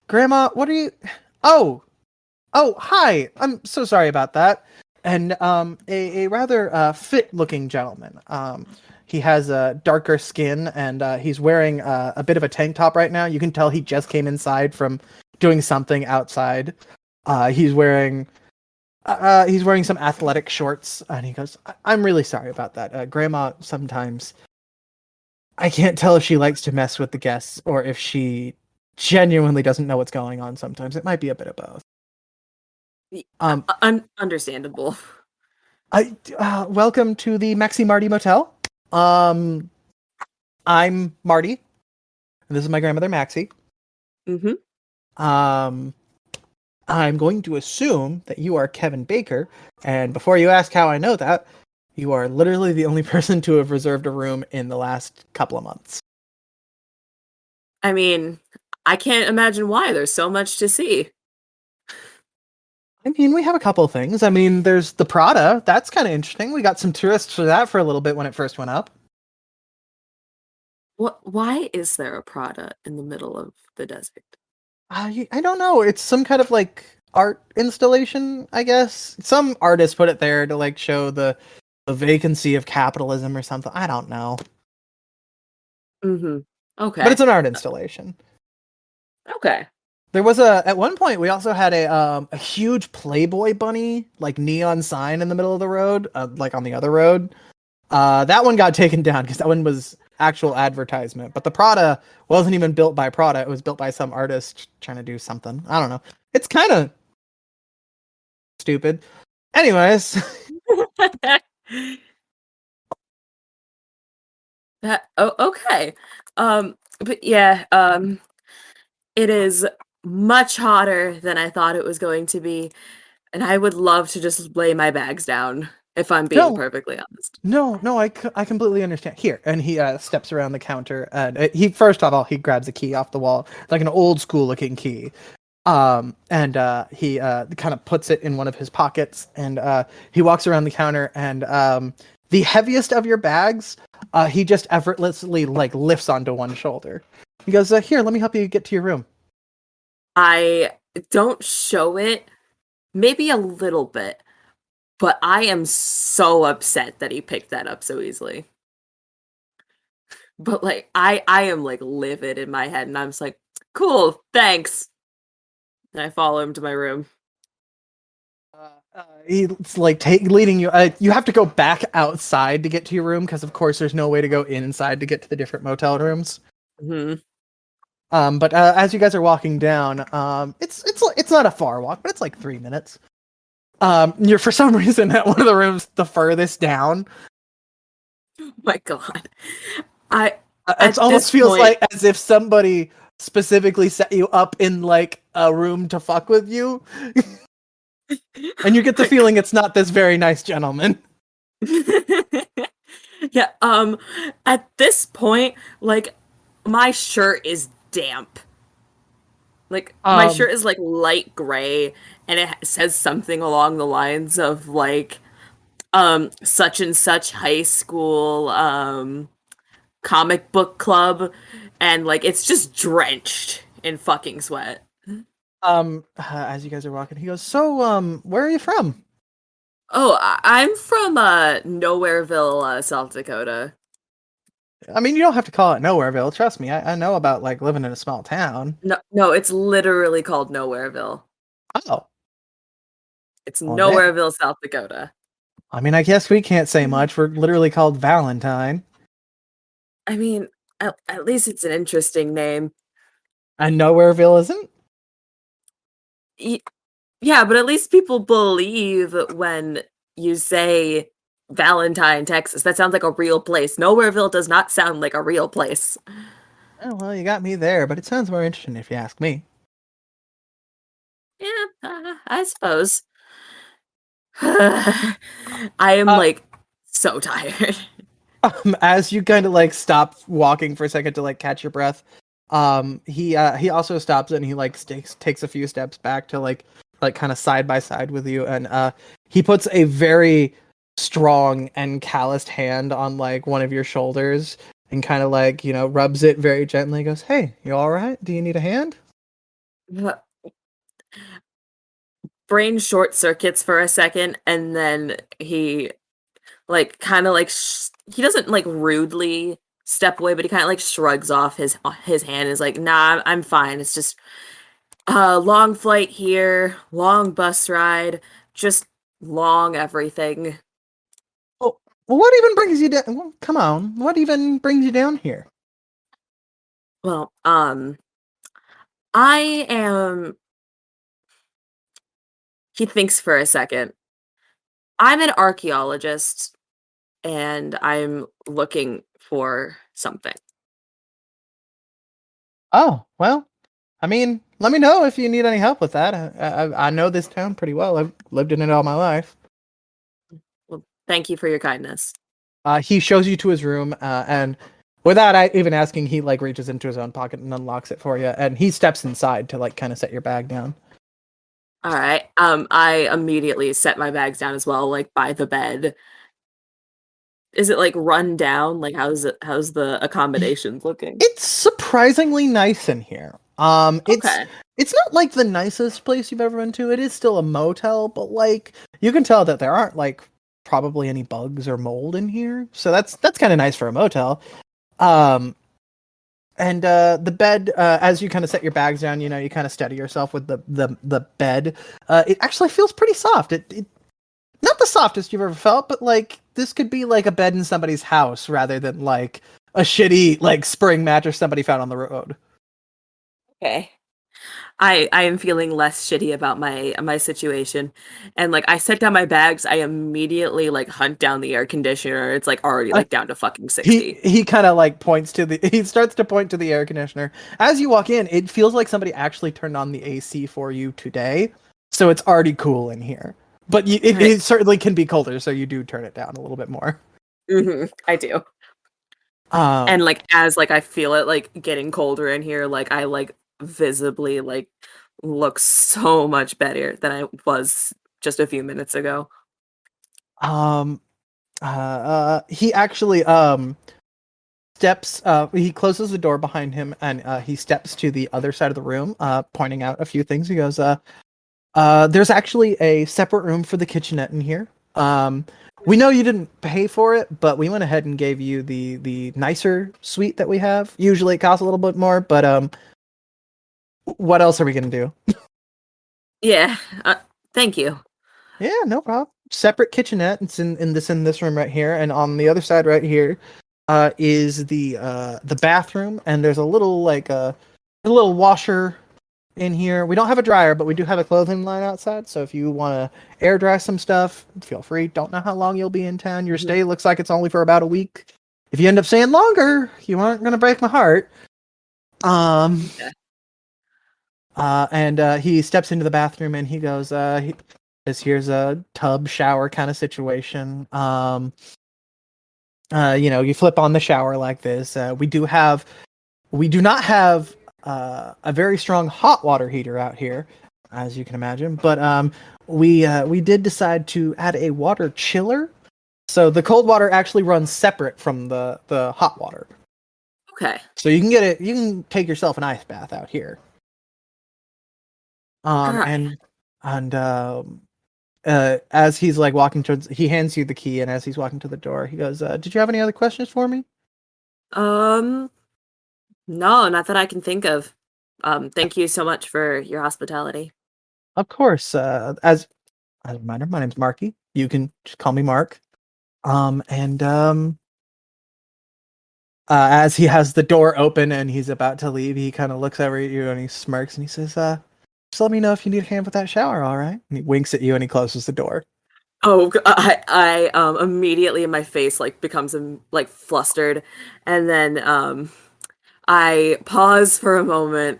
"Grandma, what are you... Oh, hi. I'm so sorry about that. and a rather fit-looking gentleman. He has a darker skin, and he's wearing a bit of a tank top right now. You can tell he just came inside from doing something outside. He's wearing some athletic shorts, and he goes, "I'm really sorry about that. Grandma sometimes, I can't tell if she likes to mess with the guests or if she genuinely doesn't know what's going on. Sometimes it might be a bit of both." Understandable. Welcome to the Maxi Marty Motel. I'm Marty, and this is my grandmother Maxie. I'm going to assume that you are Kevin Baker, and before you ask how I know that, you are literally the only person to have reserved a room in the last couple of months. I mean, I can't imagine why. There's so much to see. I mean, we have a couple things. I mean, there's the Prada. That's kind of interesting. We got some tourists for that for a little bit when it first went up. Why is there a Prada in the middle of the desert? I don't know. It's some kind of like art installation, I guess. Some artists put it there to like show the vacancy of capitalism or something. I don't know. Okay. But it's an art installation. Okay. There was at one point we also had a huge Playboy bunny like neon sign in the middle of the road, like on the other road. That one got taken down because that one was actual advertisement. But the Prada wasn't even built by Prada; it was built by some artist trying to do something. I don't know. It's kind of stupid. Anyways. Okay. But yeah, it is much hotter than I thought it was going to be, and I would love to just lay my bags down if I'm being perfectly honest. No, I completely understand. Here, and he steps around the counter, and he first of all he grabs a key off the wall, like an old school looking key, and he kind of puts it in one of his pockets, and he walks around the counter, and the heaviest of your bags, he just effortlessly like lifts onto one shoulder. He goes, "Here, let me help you get to your room." I don't show it, maybe a little bit, but I am so upset that he picked that up so easily. But like, I am like livid in my head, and I'm just like, cool, thanks. And I follow him to my room. He's like leading you. You have to go back outside to get to your room because, of course, there's no way to go inside to get to the different motel rooms. But as you guys are walking down, it's not a far walk, but it's like 3 minutes. You're for some reason at one of the rooms the furthest down. Oh my god, it almost feels like as if somebody specifically set you up in like a room to fuck with you, and you get the feeling it's not this very nice gentleman. Yeah. At this point, like my shirt is damp. Like my shirt is like light gray, and it says something along the lines of like such and such high school comic book club, and like it's just drenched in fucking sweat. As you guys are walking, he goes, "So where are you from?" Oh, I'm from Nowhereville, South Dakota. I mean, you don't have to call it Nowhereville. Trust me, I know about like living in a small town. No, it's literally called Nowhereville. Oh. It's Nowhereville, South Dakota. I mean, I guess we can't say much. We're literally called Valentine. I mean, at least it's an interesting name. And Nowhereville isn't? Yeah, but at least people believe when you say Valentine, Texas. That sounds like a real place. Nowhereville does not sound like a real place. Oh, well, you got me there, but it sounds more interesting if you ask me. Yeah, I suppose. I am like so tired. As you kind of like stop walking for a second to like catch your breath, he also stops and he like takes a few steps back to like kind of side by side with you, and he puts a very strong and calloused hand on like one of your shoulders and kind of like, you know, rubs it very gently. He goes, "Hey, you all right? Do you need a hand?" brain short circuits for a second, and then he kind of he doesn't rudely step away, but he kind of shrugs off his hand and is like, nah, I'm fine. It's just a long flight here, long bus ride, just long everything. Well, what even brings you down? Well, come on, what even brings you down here? Well, I am. He thinks for a second. I'm an archaeologist, and I'm looking for something. Oh, well, I mean, let me know if you need any help with that. I know this town pretty well. I've lived in it all my life. Well, thank you for your kindness. He shows you to his room, and without even asking, he reaches into his own pocket and unlocks it for you, and he steps inside to kind of set your bag down. All right. I immediately set my bags down as well, by the bed. Is it run down? How's the accommodations looking? It's surprisingly nice in here. Okay. It's not the nicest place you've ever been to. It is still a motel, but you can tell that there aren't probably any bugs or mold in here. So that's kind of nice for a motel. And the bed, as you kind of set your bags down, you kind of steady yourself with the bed. It actually feels pretty soft. It not the softest you've ever felt, but this could be a bed in somebody's house rather than a shitty spring mattress somebody found on the road. Okay. I am feeling less shitty about my situation, and I set down my bags. I immediately hunt down the air conditioner. It's already down to fucking 60. He kind of points to he starts to point to the air conditioner. As you walk in, it feels like somebody actually turned on the AC for you today, so it's already cool in here. But it certainly can be colder, so you do turn it down a little bit more. Mm-hmm, I do. And as I feel it getting colder in here, I visibly look so much better than I was just a few minutes ago. He actually steps he closes the door behind him, and he steps to the other side of the room, pointing out a few things. He goes, there's actually a separate room for the kitchenette in here. We know you didn't pay for it, but we went ahead and gave you the nicer suite that we have. Usually it costs a little bit more, but what else are we gonna do? Yeah, thank you. Yeah, no problem. Separate kitchenette. It's in this room right here, and on the other side right here is the bathroom, and there's a little a little washer in here. We don't have a dryer, but we do have a clothing line outside, so if you want to air dry some stuff, feel free. Don't know how long you'll be in town. Your stay looks like it's only for about a week. If you end up staying longer, you aren't going to break my heart. And he steps into the bathroom, and he goes, here's a tub shower kind of situation. You flip on the shower like this. We do not have a very strong hot water heater out here, as you can imagine, but we did decide to add a water chiller, so the cold water actually runs separate from the hot water. Okay. So you can take yourself an ice bath out here. Right. As he's walking towards, he hands you the key, and as he's walking to the door, he goes, "Did you have any other questions for me?" No, not that I can think of. Thank you so much for your hospitality. Of course. As a reminder, my name's Marky. You can just call me Mark. As he has the door open and he's about to leave, he kind of looks over at you and he smirks and he says, "Just let me know if you need a hand with that shower, all right?" And he winks at you and he closes the door. Oh, I immediately my face becomes flustered, and then I pause for a moment,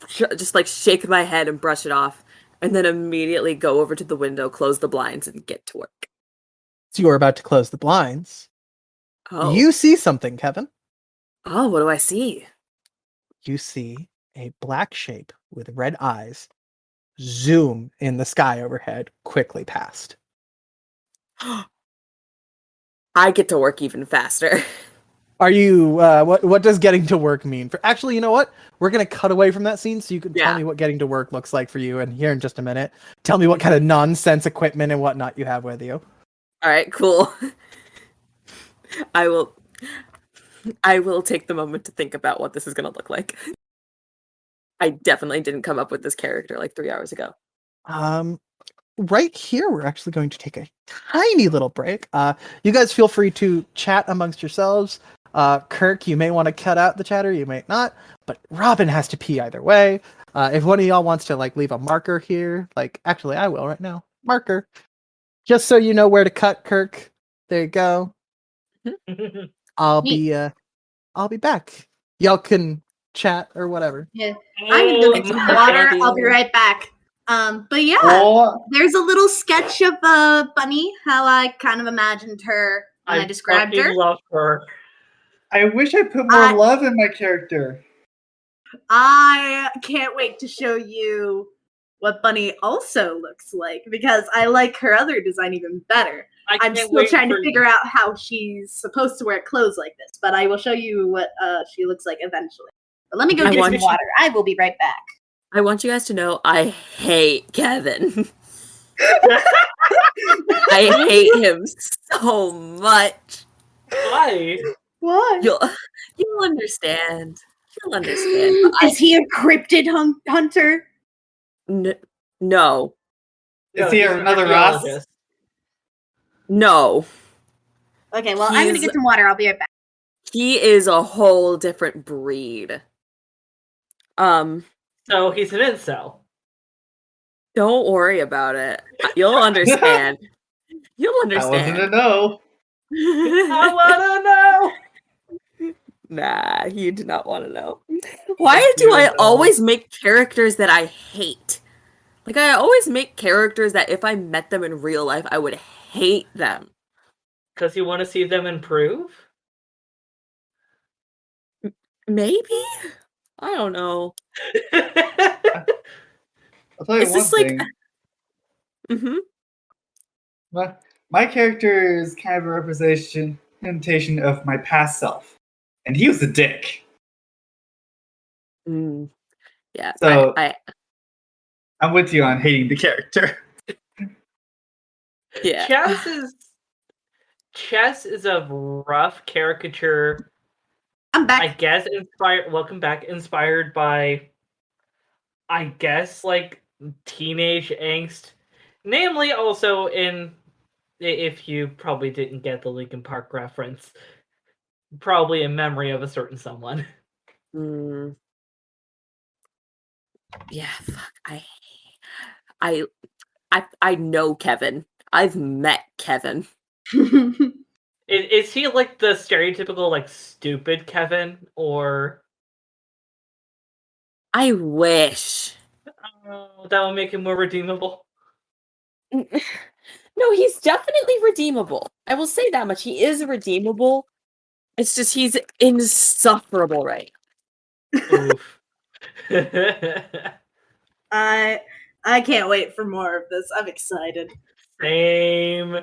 just shake my head and brush it off, and then immediately go over to the window, close the blinds, and get to work. So you are about to close the blinds. Oh. You see something, Kevin. Oh, what do I see? You see a black shape with red eyes zoom in the sky overhead, quickly past. I get to work even faster. Are you what does getting to work mean? For actually, you know what? We're gonna cut away from that scene so you can tell me what getting to work looks like for you. And here in just a minute, tell me what kind of nonsense equipment and whatnot you have with you. All right, cool. I will take the moment to think about what this is gonna look like. I definitely didn't come up with this character like 3 hours ago. Right here, we're actually going to take a tiny little break. You guys feel free to chat amongst yourselves. Kirk, you may want to cut out the chatter, you may not, but Robin has to pee either way. If one of y'all wants to like leave a marker here, like actually I will right now. Marker. Just so you know where to cut, Kirk. There you go. I'll be back. Y'all can chat or whatever. Yeah. I'm gonna go get some water. I'll be right back. But yeah, there's a little sketch of Bunny, how I kind of imagined her when I described her. I love her. I wish I put more love in my character. I can't wait to show you what Bunny also looks like, because I like her other design even better. I'm still trying to figure out how she's supposed to wear clothes like this, but I will show you what she looks like eventually. But let me go get some water. I will be right back. I want you guys to know I hate Kevin. I hate him so much. Why? Why? You'll understand. You'll understand. Is he a cryptid hunter? No. Is he another Ross? No. Okay, well, I'm gonna get some water. I'll be right back. He is a whole different breed. So he's an incel. Don't worry about it. You'll understand. You'll understand. I wasn't a no. I wanna know. Nah, you do not want to know. Why do I always make characters that I hate? Like, I always make characters that if I met them in real life, I would hate them. Because you want to see them improve? Maybe? I don't know. I'll tell you one thing. My character is kind of a representation of my past self. And he was a dick. Yeah. So I'm with you on hating the character. Yeah. Chess is a rough caricature. I'm back. I guess welcome back. Inspired by, I guess, like teenage angst. Namely, also if you probably didn't get the Linkin Park reference, probably in memory of a certain someone. Yeah, fuck. I know Kevin. I've met Kevin. Is he like the stereotypical like stupid Kevin, or? I wish. Oh, that would make him more redeemable. No, he's definitely redeemable. I will say that much. He is redeemable. It's just he's insufferable, right? Oof. I can't wait for more of this. I'm excited. Same.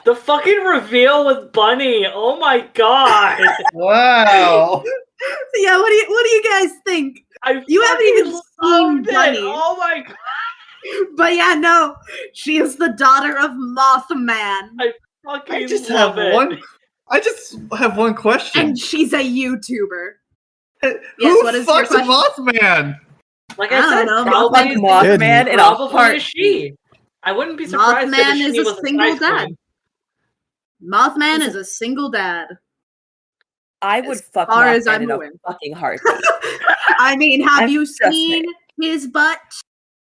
The fucking reveal with Bunny. Oh my god. Wow. Yeah, what do you guys think? You haven't even seen Bunny. Oh my god. But yeah, no, she is the daughter of Mothman. I just have one question. And she's a YouTuber. Who fucks Mothman? Like I said, probably Mothman in a heart. She. I wouldn't be surprised Mothman if is she a was single dad. Mothman is a single dad. I would fuck Mothman in a fucking heartbeat. I mean, have you seen his butt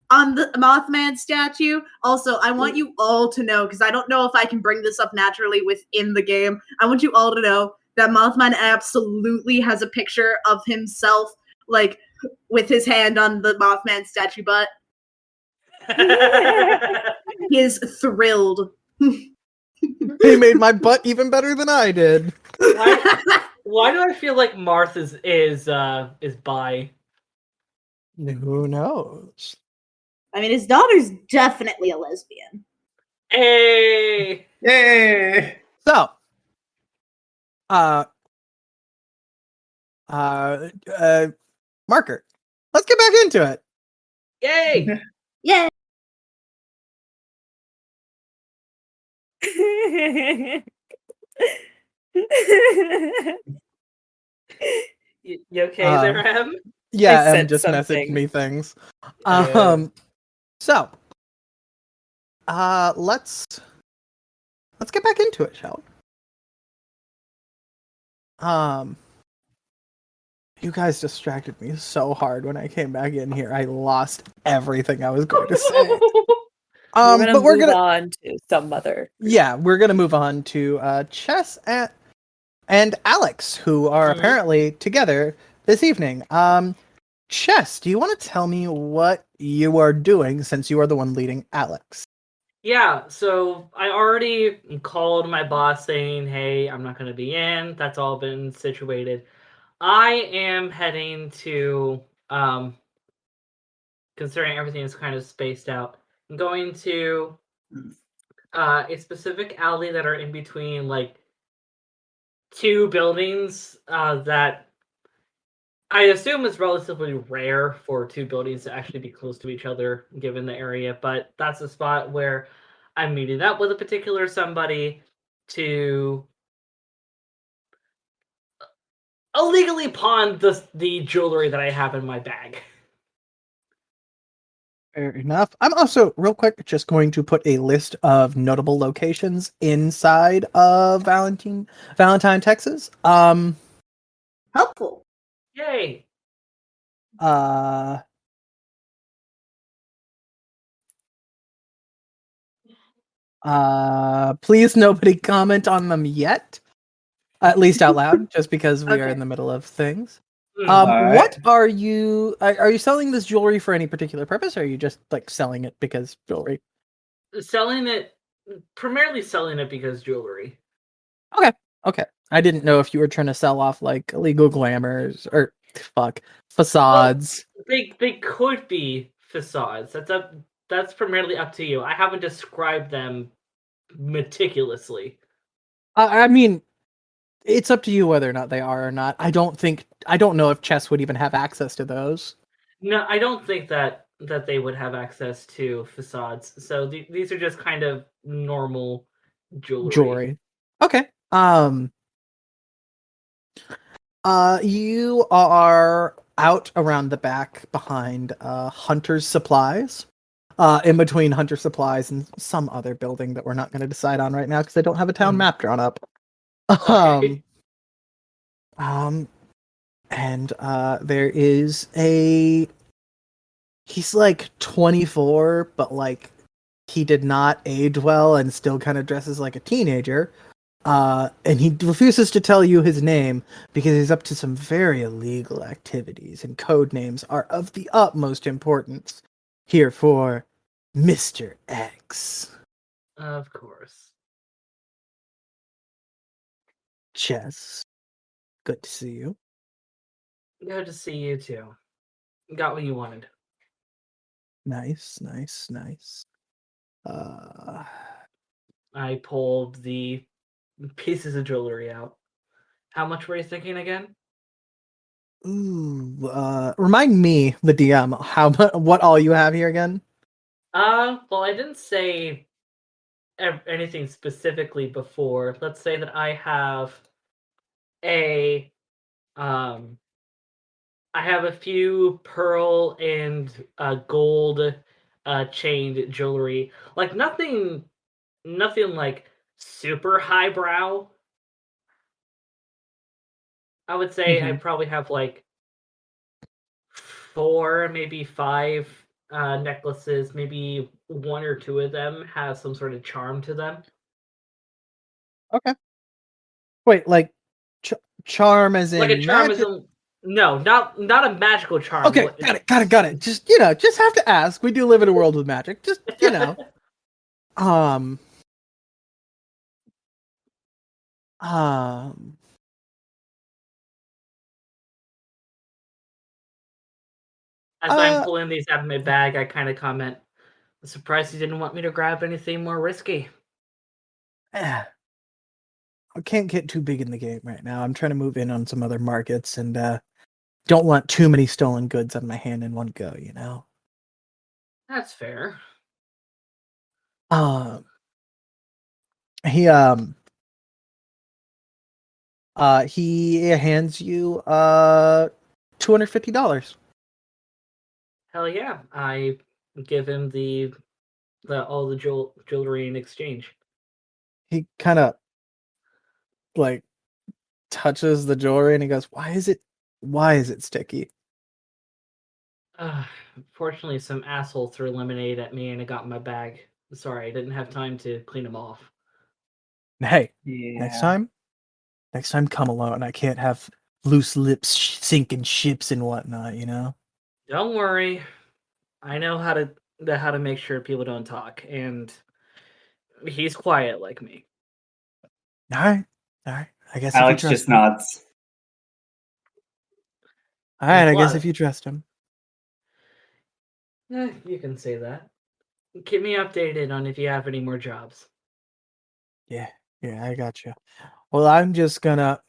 on the Mothman statue? Also, I want you all to know, because I don't know if I can bring this up naturally within the game. I want you all to know that Mothman absolutely has a picture of himself, like, with his hand on the Mothman statue butt. He is thrilled. He made my butt even better than I did. Why do I feel like Marth is bi? Who knows? I mean, his daughter's definitely a lesbian. Hey! So, Marker. Let's get back into it. Yay! Yeah. You okay there, Em? Yeah, I Em said just messaged something. me things. Yeah. So, let's get back into it, shall we? You guys distracted me so hard when I came back in here. I lost everything I was going to say. We're gonna but move on to some other. Yeah, we're gonna move on to Chess and Alex, who are apparently together this evening. Chess, do you want to tell me what you are doing since you are the one leading Alex? Yeah, so I already called my boss saying, hey, I'm not going to be in. That's all been situated. I am heading to, considering everything is kind of spaced out, I'm going to a specific alley that are in between, like, two buildings that I assume is relatively rare for two buildings to actually be close to each other, given the area. But that's a spot where I'm meeting up with a particular somebody to illegally pawn the jewelry that I have in my bag. Fair enough. I'm also, real quick, just going to put a list of notable locations inside of Valentine, Texas. Helpful. Yay! Please nobody comment on them yet. At least out loud, just because we are Okay. in the middle of things. Alright. What are you selling this jewelry for any particular purpose, or are you just like selling it because jewelry? Primarily selling it because jewelry. Okay. I didn't know if you were trying to sell off like illegal glamours or facades. Well, they could be facades. That's primarily up to you. I haven't described them meticulously. I mean, it's up to you whether or not they are or not. I don't know if Chess would even have access to those. No, I don't think that they would have access to facades. So these are just kind of normal jewelry. Okay. You are out around the back behind Hunter's Supplies. In between Hunter Supplies and some other building that we're not going to decide on right now because I don't have a town map drawn up. Okay. And there is he's like 24, but like he did not age well and still kind of dresses like a teenager. And he refuses to tell you his name because he's up to some very illegal activities, and code names are of the utmost importance here for Mr. X. Of course. Chess. Good to see you. Good to see you too. Got what you wanted. Nice. I pulled the pieces of jewelry out. How much were you thinking again? Remind me, the DM, what all you have here again? Well, I didn't say anything specifically before. Let's say that I have a few pearl and gold chained jewelry. Like nothing like super highbrow. I would say I probably have like 4, maybe 5 necklaces. Maybe 1 or 2 of them have some sort of charm to them. Okay. Wait, like charm as Like in a charm magic? no, not a magical charm. Okay, got it. Just just have to ask. We do live in a world with magic. Just As I'm pulling these out of my bag, I kind of comment, I'm surprised you didn't want me to grab anything more risky. can't get too big in the game right now. I'm trying to move in on some other markets and don't want too many stolen goods on my hand in one go, you know? That's fair. He hands you $250. Hell yeah. I give him all the jewelry in exchange. He kind of like touches the jewelry and he goes, why is it sticky? Fortunately, some asshole threw lemonade at me and it got in my bag. Sorry, I didn't have time to clean them off. Hey, Yeah. next time come alone. I can't have loose lips sinking ships and whatnot, you know? Don't worry. I know how to make sure people don't talk, and he's quiet like me. All right. I guess Alex if you trust just him. nods. All right, I guess What? if you trust him. You can say that. Keep me updated on if you have any more jobs. Yeah, I got you. Well, I'm just gonna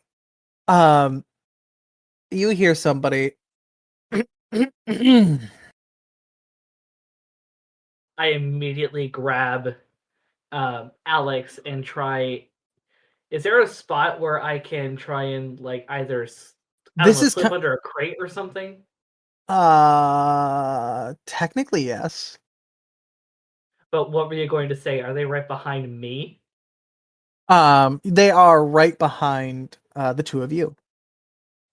you hear somebody I immediately grab Alex and try. Is there a spot where I can try and like either This is slip under a crate or something? technically yes. But what were you going to say? Are they right behind me? They are right behind the two of you.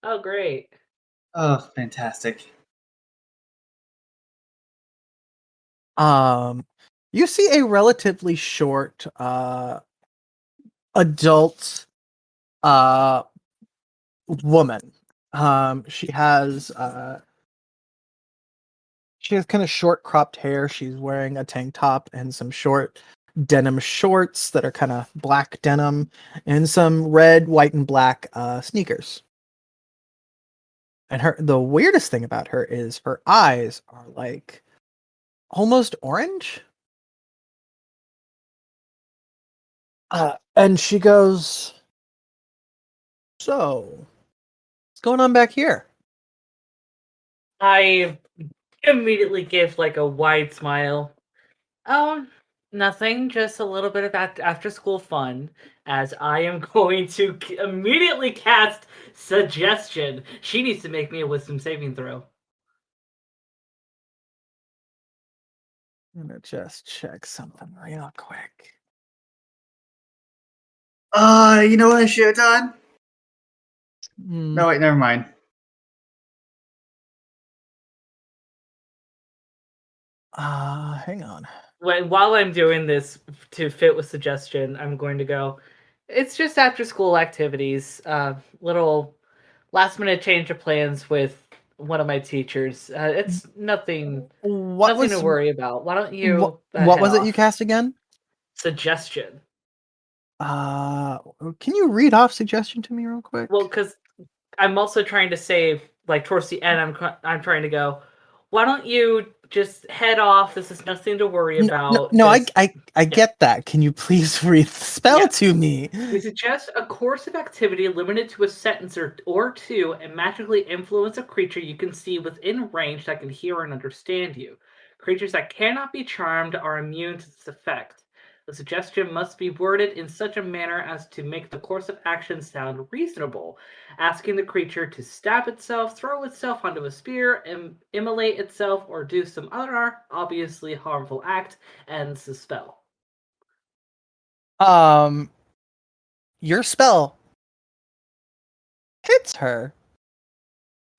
Oh, great. Oh, fantastic. You see a relatively short adult woman. She has kind of short cropped hair. She's wearing a tank top and some short denim shorts that are kind of black denim and some red, white, and black sneakers. And the weirdest thing about her is her eyes are like almost orange. And she goes, "So, what's going on back here?" I immediately give like a wide smile. Oh, nothing. Just a little bit of after school fun. As I am going to immediately cast suggestion. She needs to make me a wisdom saving throw. I'm gonna just check something real quick. You know what I should have done? No, wait, never mind. Hang on. While I'm doing this to fit with suggestion, I'm going to go. It's just after school activities. Little last minute change of plans with one of my teachers. It's nothing. Nothing to worry about. Why don't you? What was head it you off? cast again? Suggestion. Can you read off suggestion to me real quick? Well, because I'm also trying to save. Like towards the end, I'm trying to go. Why don't you just head off? This is nothing to worry about. No, Just, I get that. Can you please read the spell to me? We suggest a course of activity limited to a sentence or two and magically influence a creature you can see within range that can hear and understand you. Creatures that cannot be charmed are immune to this effect. The suggestion must be worded in such a manner as to make the course of action sound reasonable, asking the creature to stab itself, throw itself onto a spear, immolate itself, or do some other obviously harmful act, ends the spell. Your spell hits her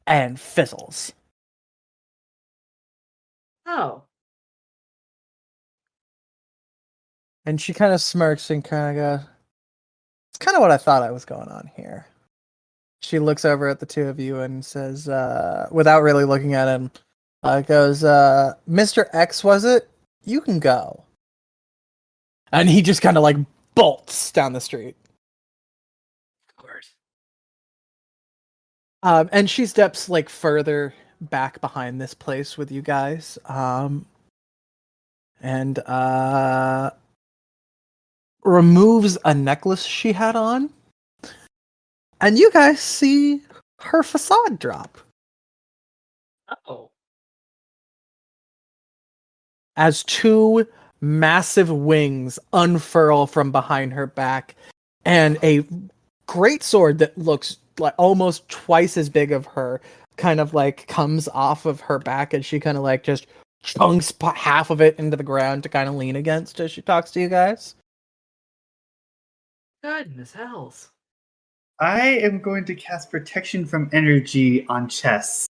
and fizzles. Oh. And she kind of smirks and kind of goes, "It's kind of what I thought I was going on here." She looks over at the two of you and says, without really looking at him, goes, "Mr. X, was it? You can go." And he just kind of like bolts down the street. Of course. And she steps like further back behind this place with you guys. And removes a necklace she had on And you guys see her facade drop. Oh. As two massive wings unfurl from behind her back, and a great sword that looks like almost twice as big of her kind of like comes off of her back, and she kind of like just chunks half of it into the ground to kind of lean against as she talks to you guys. Goodness hells. I am going to cast protection from energy on Chess.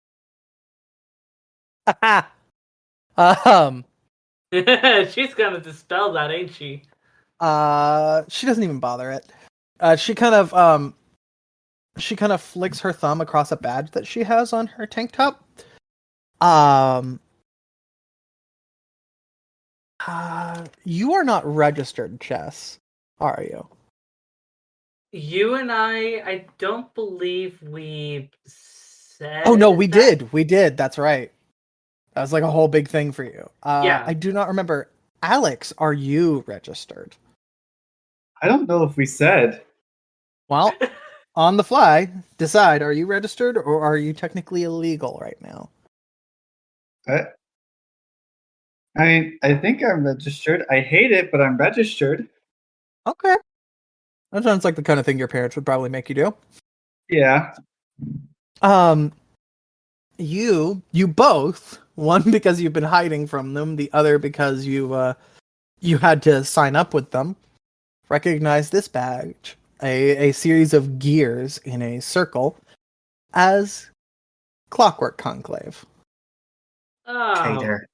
She's gonna dispel that, ain't she? She doesn't even bother it. She kind of flicks her thumb across a badge that she has on her tank top. You are not registered, Chess, are you? You and I don't believe we said. Oh no, we that. did. That's right. That was like a whole big thing for you. Yeah. I do not remember. Alex, are you registered? I don't know if we said. Well, on the fly, decide, are you registered or are you technically illegal right now? I mean, I think I'm registered. I hate it, but I'm registered. Okay. That sounds like the kind of thing your parents would probably make you do. Yeah. You both, one because you've been hiding from them, the other because you had to sign up with them, recognize this badge, a series of gears in a circle, as Clockwork Conclave. Okay, Oh. there.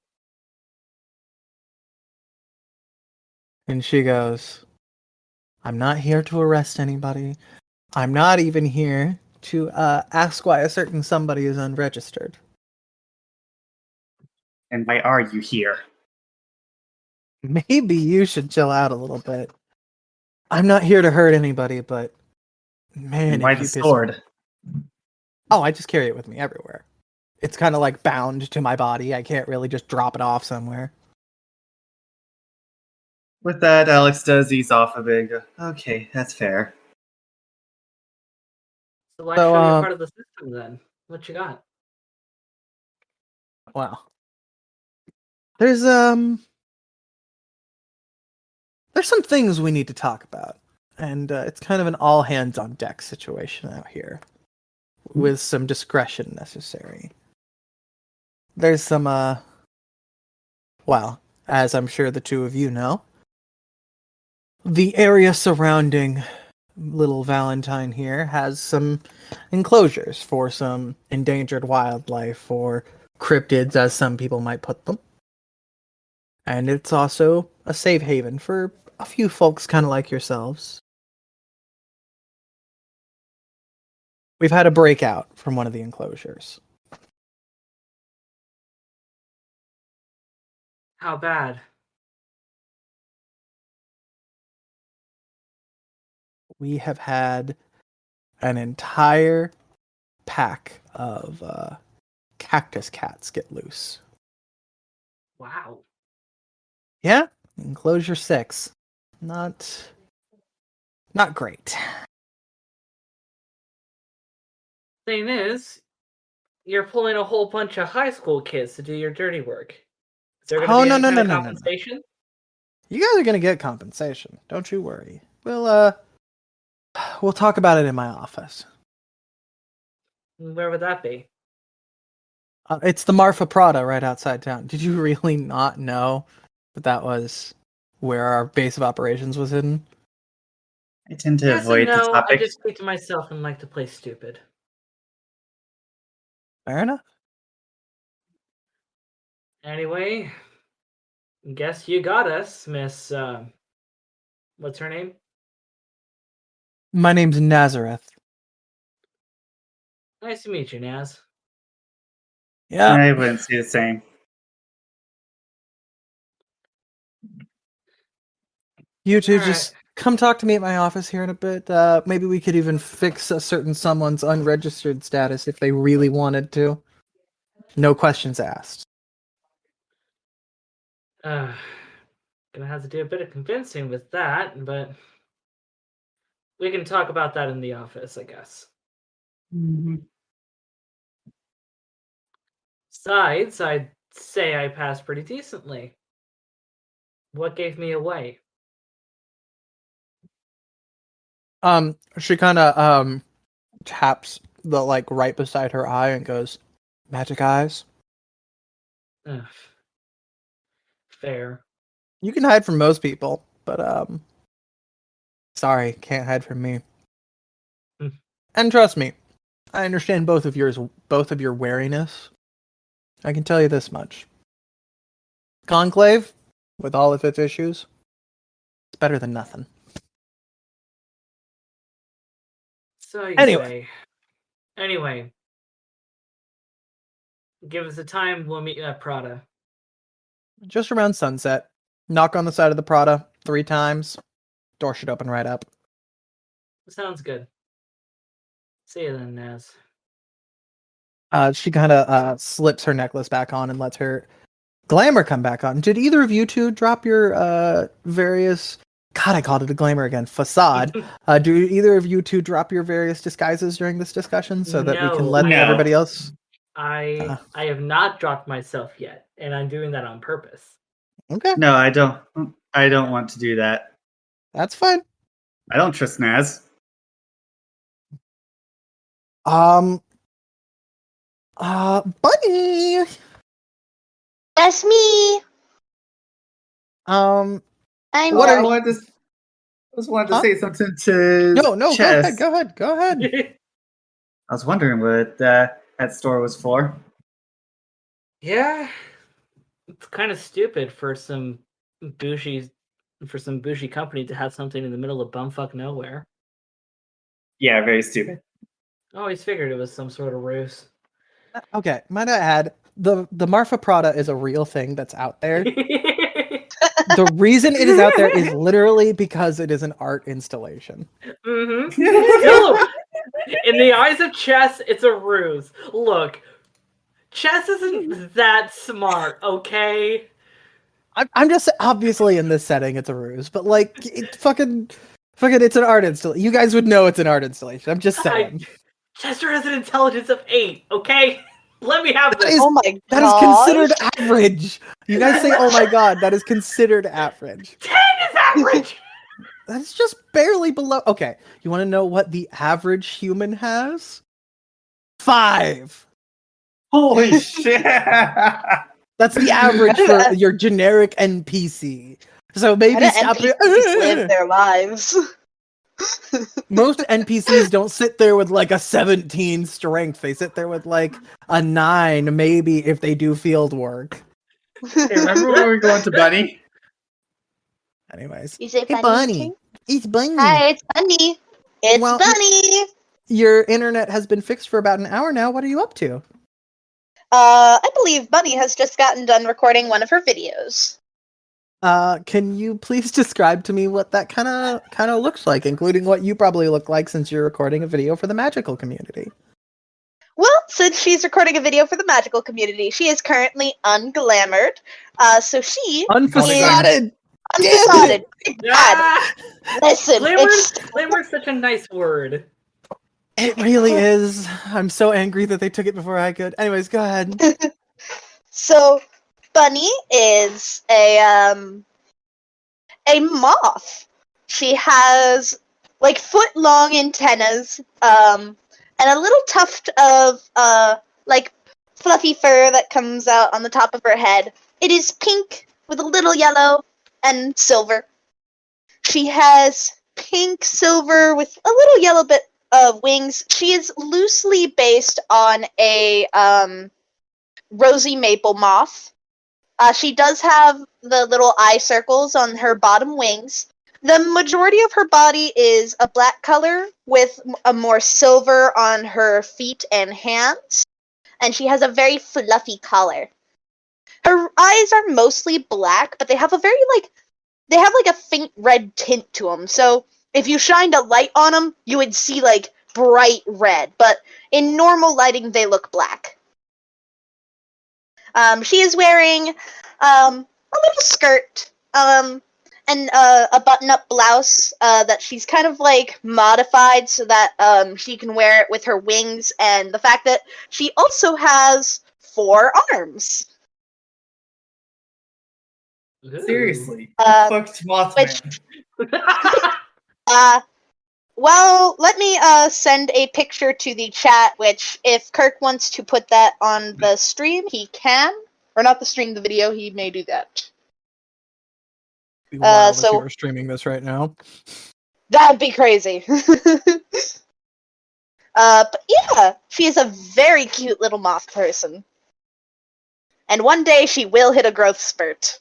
And she goes, I'm not here to arrest anybody. I'm not even here to ask why a certain somebody is unregistered. And why are you here? Maybe you should chill out a little bit. I'm not here to hurt anybody, but man, And why if the you piss sword? Oh, I just carry it with me everywhere. It's kind of like bound to my body. I can't really just drop it off somewhere. With that, Alex does ease off a bit and go, okay, that's fair. So why So, show you're part of the system then? What you got? Wow. There's some things we need to talk about. And it's kind of an all hands on deck situation out here. With some discretion necessary. There's some well, as I'm sure the two of you know, the area surrounding little Valentine here has some enclosures for some endangered wildlife, or cryptids as some people might put them. And it's also a safe haven for a few folks kind of like yourselves. We've had a breakout from one of the enclosures. How bad? We have had an entire pack of cactus cats get loose. Wow. Yeah, enclosure 6. Not great. Thing is, you're pulling a whole bunch of high school kids to do your dirty work. Is there going to Oh, be no, any no, kind no, of no, no, no. compensation? You guys are gonna get compensation. Don't you worry. We'll talk about it in my office. Where would that be? It's the Marfa Prada right outside town. Did you really not know that was where our base of operations was hidden? I tend to Yes and avoid the no. I topic. just speak to myself and like to play stupid. Fair enough. Anyway, guess you got us, Miss. What's her name? My name's Nazareth. Nice to meet you, Naz. Yeah. I wouldn't say the same. You two All right. just come talk to me at my office here in a bit. Maybe we could even fix a certain someone's unregistered status if they really wanted to. No questions asked. Gonna have to do a bit of convincing with that, but We can talk about that in the office, I guess. Mm-hmm. Besides, I'd say I passed pretty decently. What gave me away? She kind of taps the like right beside her eye and goes, "Magic eyes." Ugh. Fair. You can hide from most people, but sorry, can't hide from me. Hmm. And trust me, I understand both of your wariness. I can tell you this much: Conclave, with all of its issues, it's better than nothing. So you Anyway. say. Anyway. Give us a time, we'll meet you at Prada. Just around sunset. Knock on the side of the Prada 3 times. Door should open right up. Sounds good. See you then, Naz. She kind of slips her necklace back on and lets her glamour come back on. Did either of you two drop your various... God, I called it a glamour again. Facade. Do either of you two drop your various disguises during this discussion so that we can let everybody else... I have not dropped myself yet, and I'm doing that on purpose. Okay. No, I don't. I don't want to do that. That's fine. I don't trust Naz. Bunny. That's me. I'm What I Bunny. wanted to say something to No, Chess. go ahead. I was wondering what that store was for. Yeah, it's kind of stupid for some bougie company to have something in the middle of bumfuck nowhere. Yeah, very stupid. I always figured it was some sort of ruse. Okay, might I add, the Marfa Prada is a real thing that's out there. The reason it is out there is literally because it is an art installation. Mm-hmm. No, in the eyes of Chess, it's a ruse. Look, Chess isn't that smart, okay? I'm just obviously in this setting it's a ruse, but like it fucking it's an art installation. You guys would know it's an art installation. I'm just saying. Chester has an intelligence of 8, okay? Let me have this. Oh my god. That is considered average. You guys say, "Oh my god," that is considered average. 10 is average. That's just barely below. Okay, you want to know what the average human has? 5. Holy shit! That's the average for your generic NPC. So maybe How do stop NPCs it. live their lives? Most NPCs don't sit there with like a 17 strength. They sit there with like a 9, maybe if they do field work. Hey, remember when we were going to Bunny? Anyways. You say Hey, Bunny? Bunny. It's Bunny. Hi, it's Bunny. It's Well, Bunny. Your internet has been fixed for about an hour now. What are you up to? I believe Bunny has just gotten done recording one of her videos. Can you please describe to me what that kind of looks like, including what you probably look like since you're recording a video for the magical community? Well, since she's recording a video for the magical community, she is currently unglamored. So she Unfacaded. unfacaded. Ah! Listen, Glamour is such a nice word. It really is. I'm so angry that they took it before I could. Anyways, go ahead. So Bunny is a moth. She has like foot-long antennas, and a little tuft of like fluffy fur that comes out on the top of her head. It is pink with a little yellow and silver. She has pink, silver with a little yellow bit of wings. She is loosely based on a rosy maple moth. She does have the little eye circles on her bottom wings. The majority of her body is a black color with a more silver on her feet and hands. And she has a very fluffy collar. Her eyes are mostly black, but they have a faint red tint to them. So if you shined a light on them, you would see like bright red. But in normal lighting, they look black. She is wearing a little skirt, and and a button-up blouse that she's kind of like modified so that she can wear it with her wings, and the fact that she also has 4 arms. Seriously, Uh, fucked Mothman. Well, let me send a picture to the chat, which if Kirk wants to put that on the stream, he can. Or not the stream, the video, he may do that. Be wild so- if you were streaming this right now. That'd be crazy. But yeah, she is a very cute little moth person. And one day she will hit a growth spurt.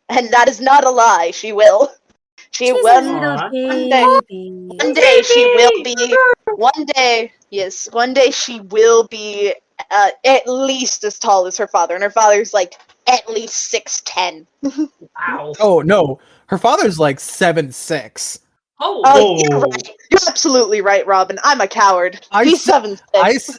And that is not a lie, she will. She She's will. a little One day. baby. One day she will be. One day, yes. One day she will be at least as tall as her father, and her father's like at least 6'10". Wow. Oh no, her father's like 7'6". Oh. Oh, you're right. You're absolutely right, Robin. I'm a coward. He's 7'6".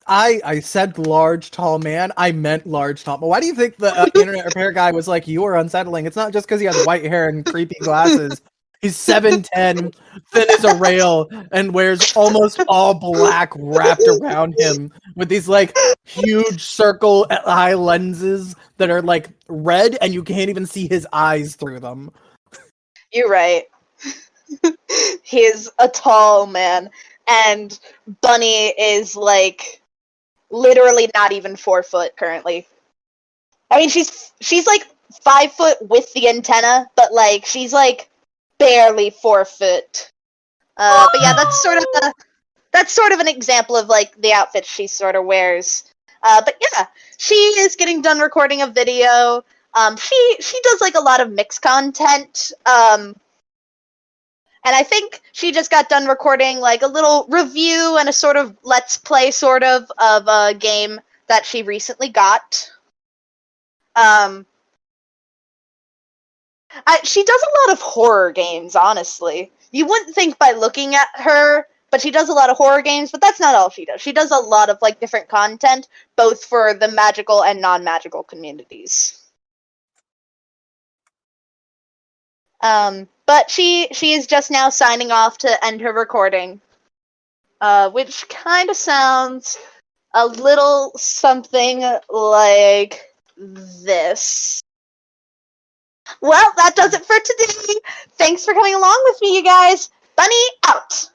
I said large, tall man. I meant large, tall. But why do you think the internet repair guy was like, you are unsettling? It's not just because he has white hair and creepy glasses. He's 7'10", thin as a rail, and wears almost all black wrapped around him with these like huge circle eye lenses that are like red, and you can't even see his eyes through them. You're right. He is a tall man, and Bunny is like literally not even 4 foot currently. I mean, she's like 5 foot with the antenna, but like she's like barely 4 foot. But yeah, that's sort of an example of like the outfit she sort of wears. But yeah, she is getting done recording a video. She does like a lot of mixed content. And I think she just got done recording like a little review and a sort of let's play sort of a game that she recently got. She does a lot of horror games, honestly. You wouldn't think by looking at her, but she does a lot of horror games, but that's not all she does. She does a lot of like different content, both for the magical and non-magical communities. But she is just now signing off to end her recording, which kind of sounds a little something like this. Well, that does it for today. Thanks for coming along with me, you guys. Bunny out.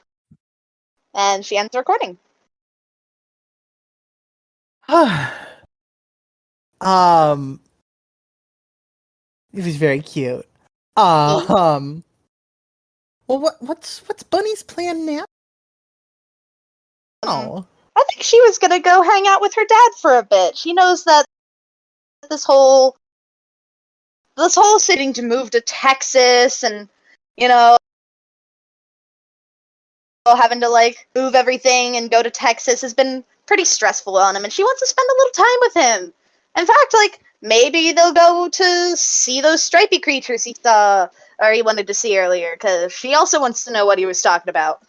And she ends the recording. It was very cute. Well, what's Bunny's plan now? Oh, I think she was gonna go hang out with her dad for a bit. She knows that this whole sitting to move to Texas and, you know, having to like move everything and go to Texas has been pretty stressful on him, and she wants to spend a little time with him. In fact, like maybe they'll go to see those stripy creatures he saw or he wanted to see earlier, because she also wants to know what he was talking about.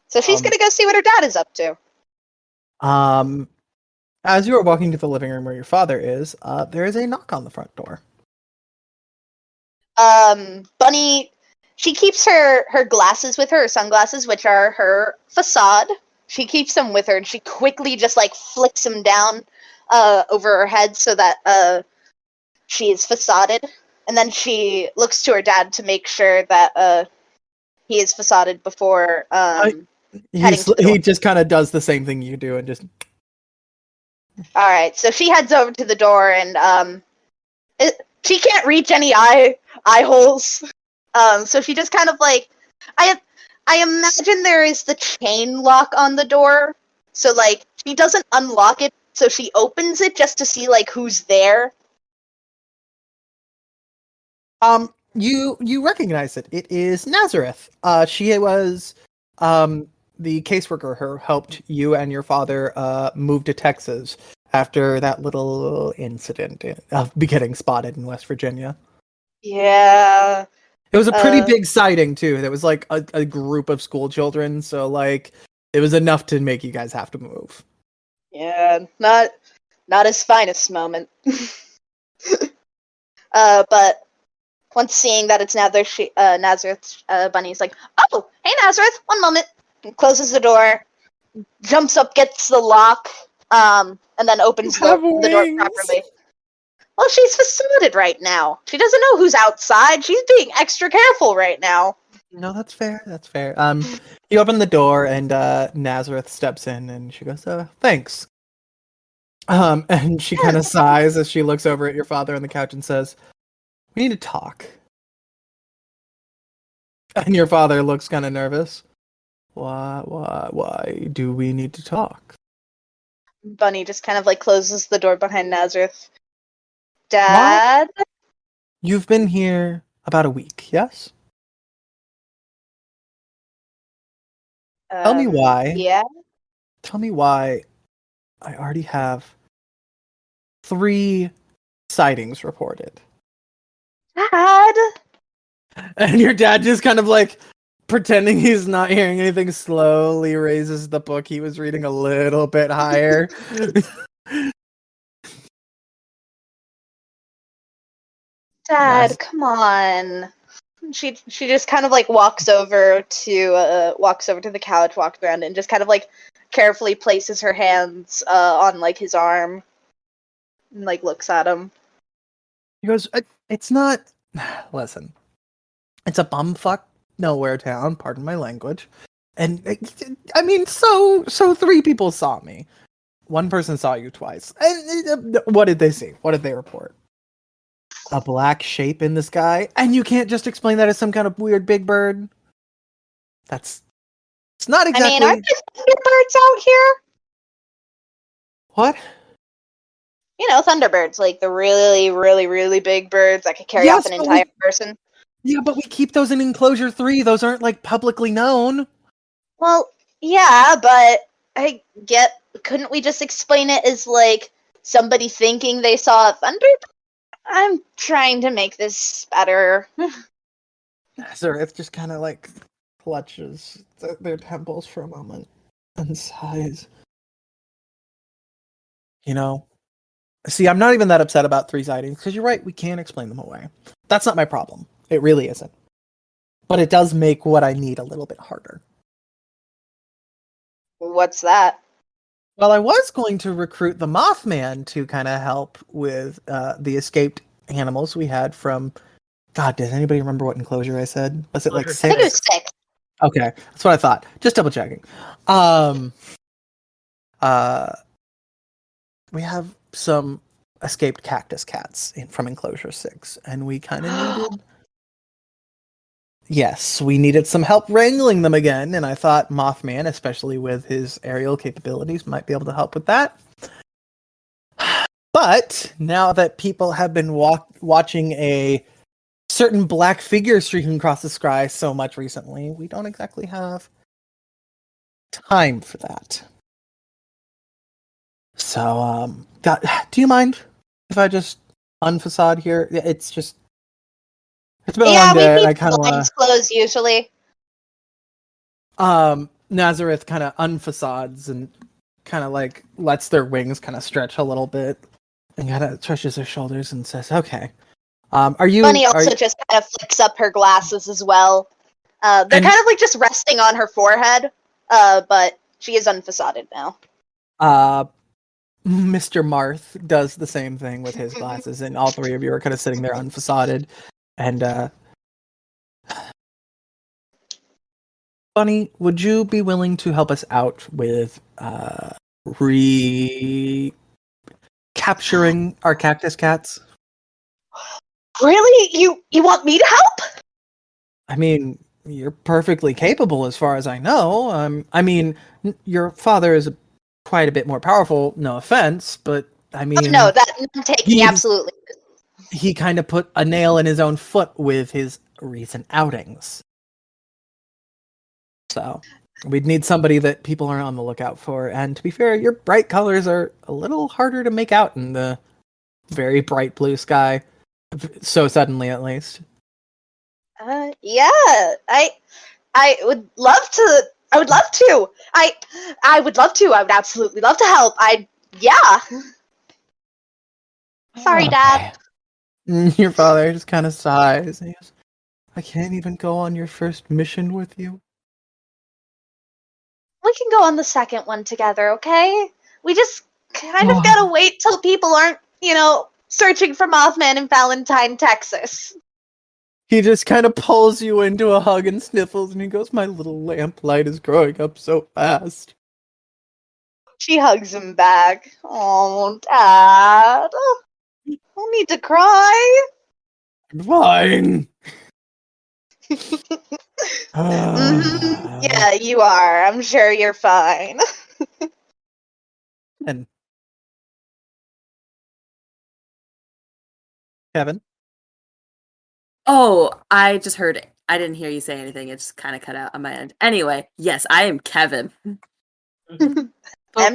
So she's gonna go see what her dad is up to. As you are walking to the living room where your father is, there is a knock on the front door. Bunny, she keeps her glasses with her sunglasses, which are her facade. She keeps them with her, and she quickly just like flicks them down over her head so that she is facaded. And then she looks to her dad to make sure that he is facaded before heading to the door. He just kind of does the same thing you do and just... Alright, so she heads over to the door, and she can't reach any eye holes. So she just kind of like... I imagine there is the chain lock on the door. So like, she doesn't unlock it, so she opens it just to see like who's there. You recognize it. It is Nazareth. She was the caseworker who helped you and your father move to Texas after that little incident of getting spotted in West Virginia. Yeah. It was a pretty big sighting too. There was like a group of school children, so like it was enough to make you guys have to move. Yeah, not his finest moment. But once seeing that it's Nazareth's bunny's like, oh, hey Nazareth, one moment. And closes the door, jumps up, gets the lock, and then opens the door properly. Well, she's facaded right now. She doesn't know who's outside. She's being extra careful right now. No, that's fair. That's fair. You open the door and Nazareth steps in and she goes, thanks. And she kind of sighs as she looks over at your father on the couch and says, we need to talk. And your father looks kind of nervous. Why do we need to talk? Bunny just kind of like closes the door behind Nazareth. Dad? What? You've been here about a week, yes? Tell me why. Yeah? Tell me why I already have 3 sightings reported. Dad? And your dad just kind of like pretending he's not hearing anything, slowly raises the book he was reading a little bit higher. Dad, Yes. come on. She just kind of like walks over to the couch, walks around, and just kind of like carefully places her hands on like his arm, and like looks at him. He goes, it's not. Listen, it's a bumfuck nowhere town. Pardon my language. And I mean, so 3 people saw me. 1 person saw you twice. And what did they see? What did they report? A black shape in the sky, and you can't just explain that as some kind of weird big bird. It's not exactly. I mean, aren't there thunderbirds out here? What? You know, thunderbirds, like the really, really, really big birds that could carry off an entire person. Yeah, but we keep those in enclosure 3. Those aren't like publicly known. Well, yeah, but couldn't we just explain it as like somebody thinking they saw a thunderbird? I'm trying to make this better. Nazareth just kind of like clutches their temples for a moment and sighs. You know, see, I'm not even that upset about 3 sightings because you're right, we can't explain them away. That's not my problem. It really isn't. But it does make what I need a little bit harder. What's that? Well, I was going to recruit the Mothman to kind of help with the escaped animals we had from... God, does anybody remember what enclosure I said? Was it like 6? I think it was 6. Okay, that's what I thought. Just double checking. We have some escaped cactus cats from enclosure 6, and we kind of needed... Yes, we needed some help wrangling them again, and I thought Mothman, especially with his aerial capabilities, might be able to help with that. But now that people have been watching a certain black figure streaking across the sky so much recently, we don't exactly have time for that. So, do you mind if I just unfacade here? It's been a long day, and I kind of want to close usually. Nazareth kind of unfacades and kind of like lets their wings kind of stretch a little bit and kind of stretches her shoulders and says, "Okay, are you?" Bunny also just kind of flicks up her glasses as well. They're kind of like just resting on her forehead, but she is unfacaded now. Mr. Marth does the same thing with his glasses, and all 3 of you are kind of sitting there unfacaded. And, Bunny, would you be willing to help us out with, recapturing our cactus cats? Really? You want me to help? I mean, you're perfectly capable as far as I know. I mean, your father is quite a bit more powerful, no offense, but I mean... no, that take me, absolutely. He kind of put a nail in his own foot with his recent outings. So, we'd need somebody that people are on the lookout for. And to be fair, your bright colors are a little harder to make out in the very bright blue sky. So suddenly, at least. Yeah, I would love to. I would love to. I would love to. I would absolutely love to help. Yeah. Sorry, Okay. Dad. Your father just kind of sighs. And he goes, I can't even go on your first mission with you. We can go on the second one together, okay? We just kind of gotta wait till people aren't, searching for Mothman in Valentine, Texas. He just kind of pulls you into a hug and sniffles, and he goes, my little lamplight is growing up so fast. She hugs him back. Oh, Dad. I don't need to cry. Fine. Yeah, you are. I'm sure you're fine. And Kevin? Oh, I just heard it. I didn't hear you say anything. It just kind of cut out on my end. Anyway, yes, I am Kevin. I'm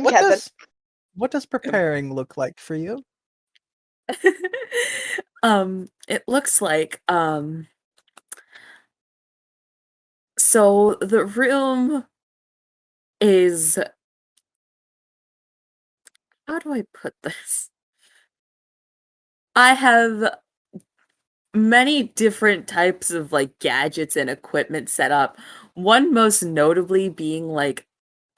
Kevin. What does preparing look like for you? It looks like so the room is, how do I put this? I have many different types of like gadgets and equipment set up. One most notably being like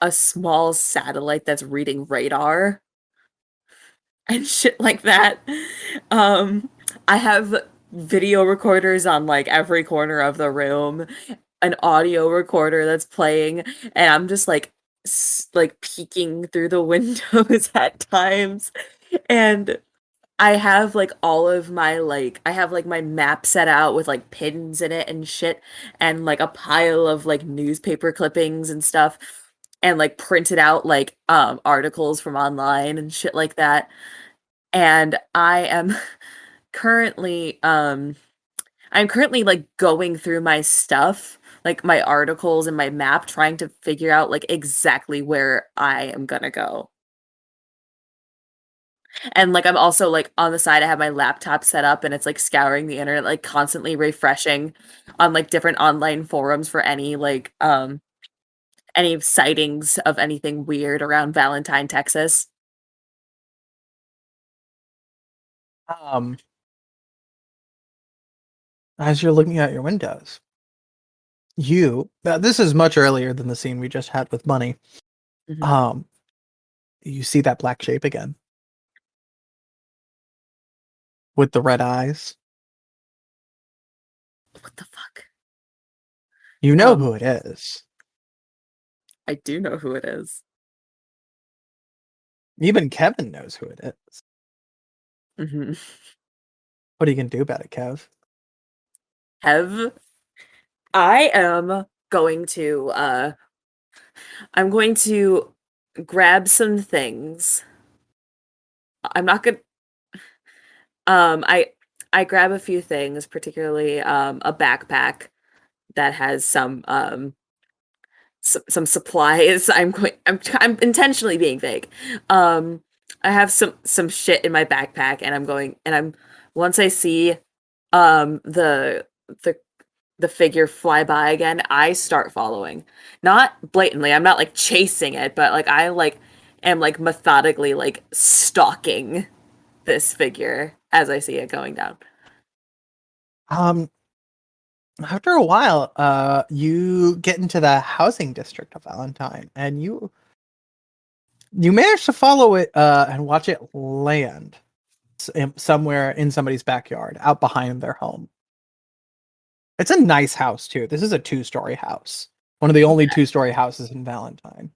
a small satellite that's reading radar and shit like that. I have video recorders on like every corner of the room, an audio recorder that's playing, and I'm just like peeking through the windows at times. And I have like all of my I have like my map set out with like pins in it and shit, and like a pile of like newspaper clippings and stuff, and like printed out like articles from online and shit like that. And I am currently I'm currently like going through my stuff, like my articles and my map, trying to figure out like exactly where I am gonna go. And like I'm also like on the side I have my laptop set up and it's like scouring the internet, like constantly refreshing on like different online forums for any sightings of anything weird around Valentine, Texas. As you're looking out your windows, this is much earlier than the scene we just had with Money. Mhm. You see that black shape again with the red eyes. What the fuck? You know who it is. I do know who it is. Even Kevin knows who it is. Mhm. What are you gonna do about it, Kev? I am going to I'm going to grab some things. I'm not gonna I grab a few things, particularly a backpack that has some supplies. I'm intentionally being vague. I have some shit in my backpack, and I'm once I see the the figure fly by again, I start following. Not blatantly, I'm not like chasing it, but like I like am like methodically like stalking this figure as I see it going down. After a while, you get into the housing district of Valentine, and you manage to follow it and watch it land somewhere in somebody's backyard, out behind their home. It's a nice house too. This is a 2-story house, one of the only 2-story houses in Valentine.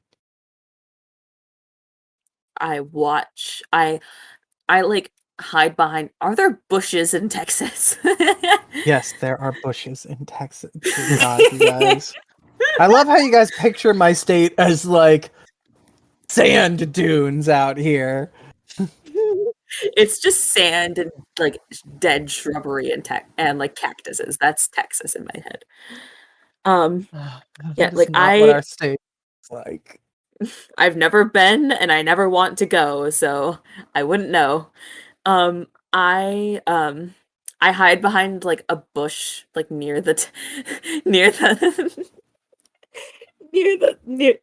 I watch. I like hide behind. Are there bushes in Texas? Yes, there are bushes in Texas. God, you guys. I love how you guys picture my state as like sand dunes out here. It's just sand and like dead shrubbery and like cactuses. That's Texas in my head. Yeah, That is like not what our state is like. I've never been and I never want to go, so I wouldn't know. Um, I um I hide behind like a bush, like near the near the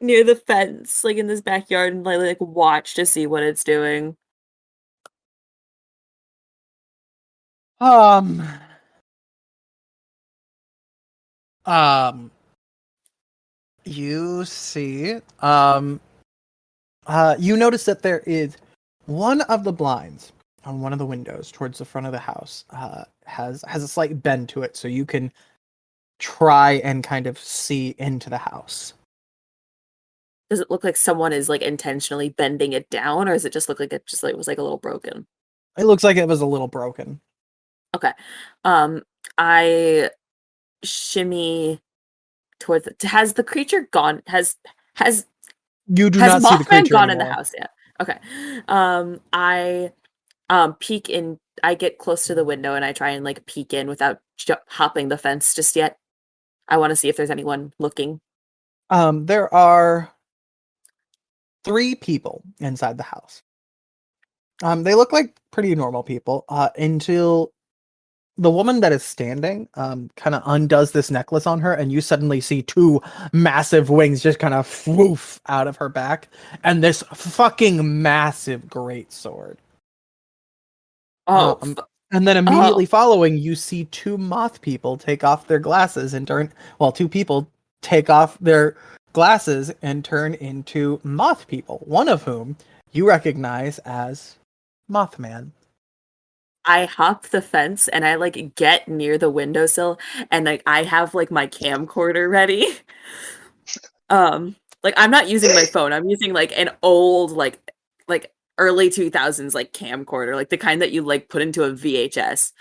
near the fence, like in this backyard, and like watch to see what it's doing. You see, you notice that there is one of the blinds on one of the windows towards the front of the house, has a slight bend to it, so you can try and kind of see into the house. Does it look like someone is like intentionally bending it down, or does it just look like it just like was like a little broken? It looks like it was a little broken. Okay. I shimmy towards it. Has the creature gone? Has You do has not see the Mothman creature gone in anymore. the house yet? Okay. I peek in. I get close to the window and I try and like peek in without hopping the fence just yet. I want to see if there's anyone looking. There are 3 people inside the house. They look like pretty normal people, until the woman that is standing, kind of undoes this necklace on her, and you suddenly see 2 massive wings just kind of woof out of her back, and this fucking massive greatsword. Oh, And then immediately following, you see 2 moth people take off their glasses and turn. Well, 2 people take off their glasses and turn into moth people. One of whom you recognize as Mothman. I hop the fence and I like get near the windowsill and like I have like my camcorder ready. Like I'm not using my phone. I'm using like an old like early 2000s like camcorder, like the kind that you like put into a VHS.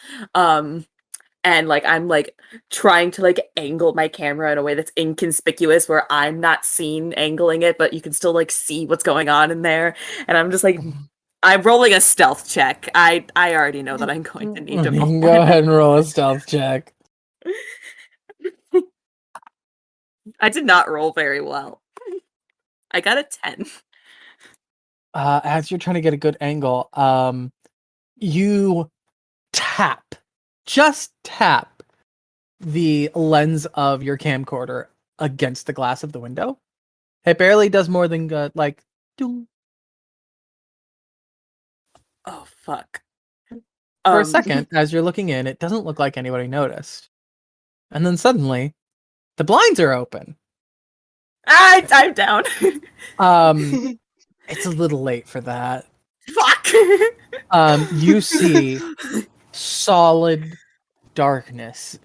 And like I'm like trying to like angle my camera in a way that's inconspicuous where I'm not seen angling it, but you can still like see what's going on in there. And I'm just like I'm rolling a stealth check. I already know that I'm going to need to roll. Go ahead and roll a stealth check. I did not roll very well. I got a 10. As you're trying to get a good angle, you just tap the lens of your camcorder against the glass of the window. It barely does more than like doom. Oh fuck. For a second, as you're looking in, it doesn't look like anybody noticed. And then suddenly, the blinds are open. I'm down. It's a little late for that. Fuck. You see solid darkness